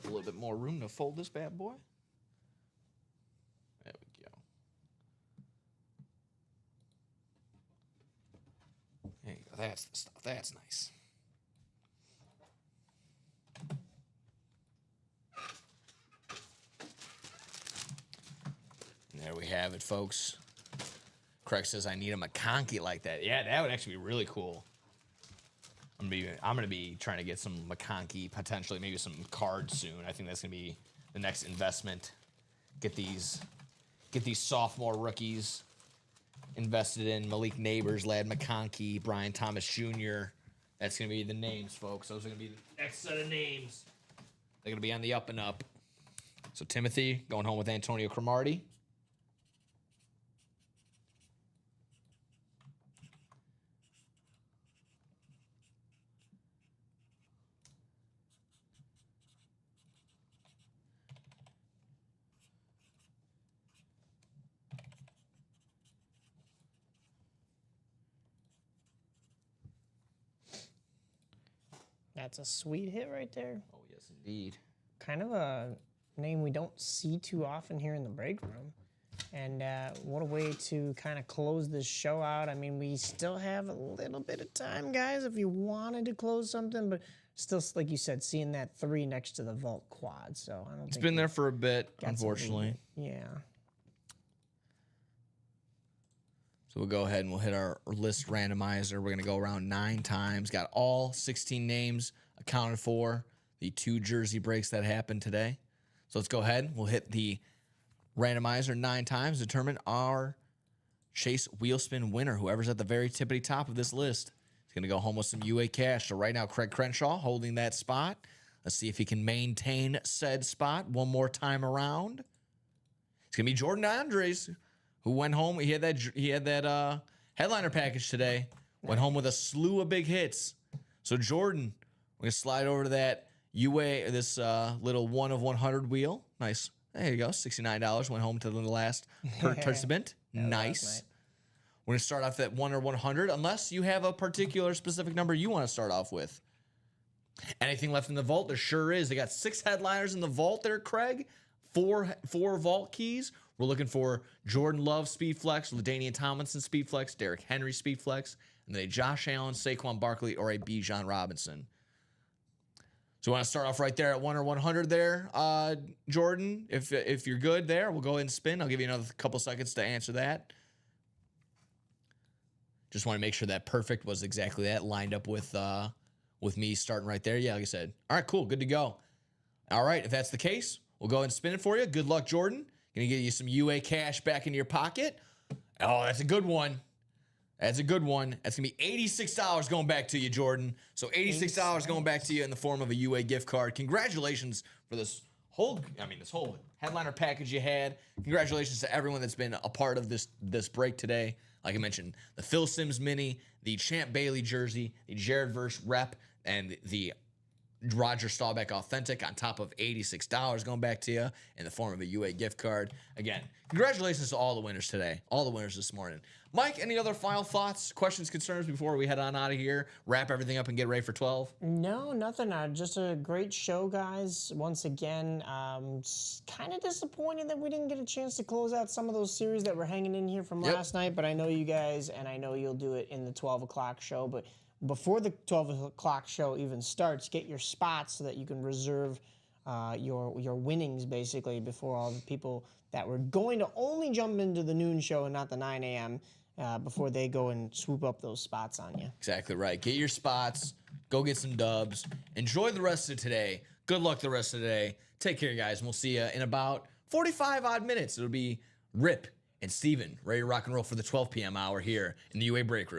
a little bit more room to fold this bad boy. There we go. There you go. That's the stuff. That's nice. And there we have it, folks. Craig says I need a McConkey like that. Yeah, that would actually be really cool. I'm gonna be trying to get some McConkey, potentially maybe some cards soon. I think that's gonna be the next investment. Get these sophomore rookies invested in. Malik Neighbors, Lad McConkey, Brian Thomas Jr. That's gonna be the names, folks. Those are gonna be the next set of names. They're gonna be on the up and up. So Timothy going home with Antonio Cromartie. That's a sweet hit right there. Oh, yes, indeed. Kind of a name we don't see too often here in the break room. And what a way to kind of close this show out. I mean, we still have a little bit of time, guys, if you wanted to close something, but still, like you said, seeing that 3 next to the vault quad. So I don't think it's been there for a bit, unfortunately. Yeah. So we'll go ahead and we'll hit our list randomizer. We're going to go around 9 times. Got all 16 names accounted for. The 2 jersey breaks that happened today. So let's go ahead. We'll hit the randomizer 9 times. Determine our Chase Wheelspin winner. Whoever's at the very tippity top of this list is going to go home with some UA cash. So right now, Craig Crenshaw holding that spot. Let's see if he can maintain said spot one more time around. It's going to be Jordan Andres, who went home. He had that headliner package today. Went home with a slew of big hits. So Jordan, we're gonna slide over to that UA, this little 1 of 100 wheel. Nice. There you go. $69. Went home to the last participant. Nice. We're gonna start off at 1 or 100, unless you have a particular specific number you want to start off with. Anything left in the vault? There sure is. They got 6 headliners in the vault there, Craig. 4 vault keys. We're looking for Jordan Love Speed Flex, LaDainian Tomlinson Speed Flex, Derrick Henry Speed Flex, and then a Josh Allen, Saquon Barkley, or a Bijan Robinson. So we want to start off right there at 1 or 100 there, Jordan. If you're good there, we'll go ahead and spin. I'll give you another couple seconds to answer that. Just want to make sure that perfect was exactly that, lined up with me starting right there. Yeah, like I said. All right, cool, good to go. All right, if that's the case, we'll go ahead and spin it for you. Good luck, Jordan. Gonna get you some UA cash back into your pocket. Oh, that's a good one. That's a good one. That's gonna be $86 going back to you, Jordan. So $86 going back to you in the form of a UA gift card. Congratulations for this whole headliner package you had. Congratulations to everyone that's been a part of this break today. Like I mentioned, the Phil Simms mini, the Champ Bailey jersey, the Jared Verse rep, and the Roger Staubach Authentic on top of $86 going back to you in the form of a UA gift card. Again, congratulations to all the winners today, all the winners this morning. Mike, any other final thoughts, questions, concerns before we head on out of here, wrap everything up and get ready for 12? No, nothing. Just a great show, guys. Once again, kind of disappointed that we didn't get a chance to close out some of those series that were hanging in here from last night, but I know you guys, and I know you'll do it in the 12 o'clock show, but before the 12 o'clock show even starts, get your spots so that you can reserve your winnings, basically, before all the people that were going to only jump into the noon show and not the 9 a.m., before they go and swoop up those spots on you. Exactly right. Get your spots. Go get some dubs. Enjoy the rest of today. Good luck the rest of the day. Take care, guys, and we'll see you in about 45-odd minutes. It'll be Rip and Steven ready to rock and roll for the 12 p.m. hour here in the UA Break Room.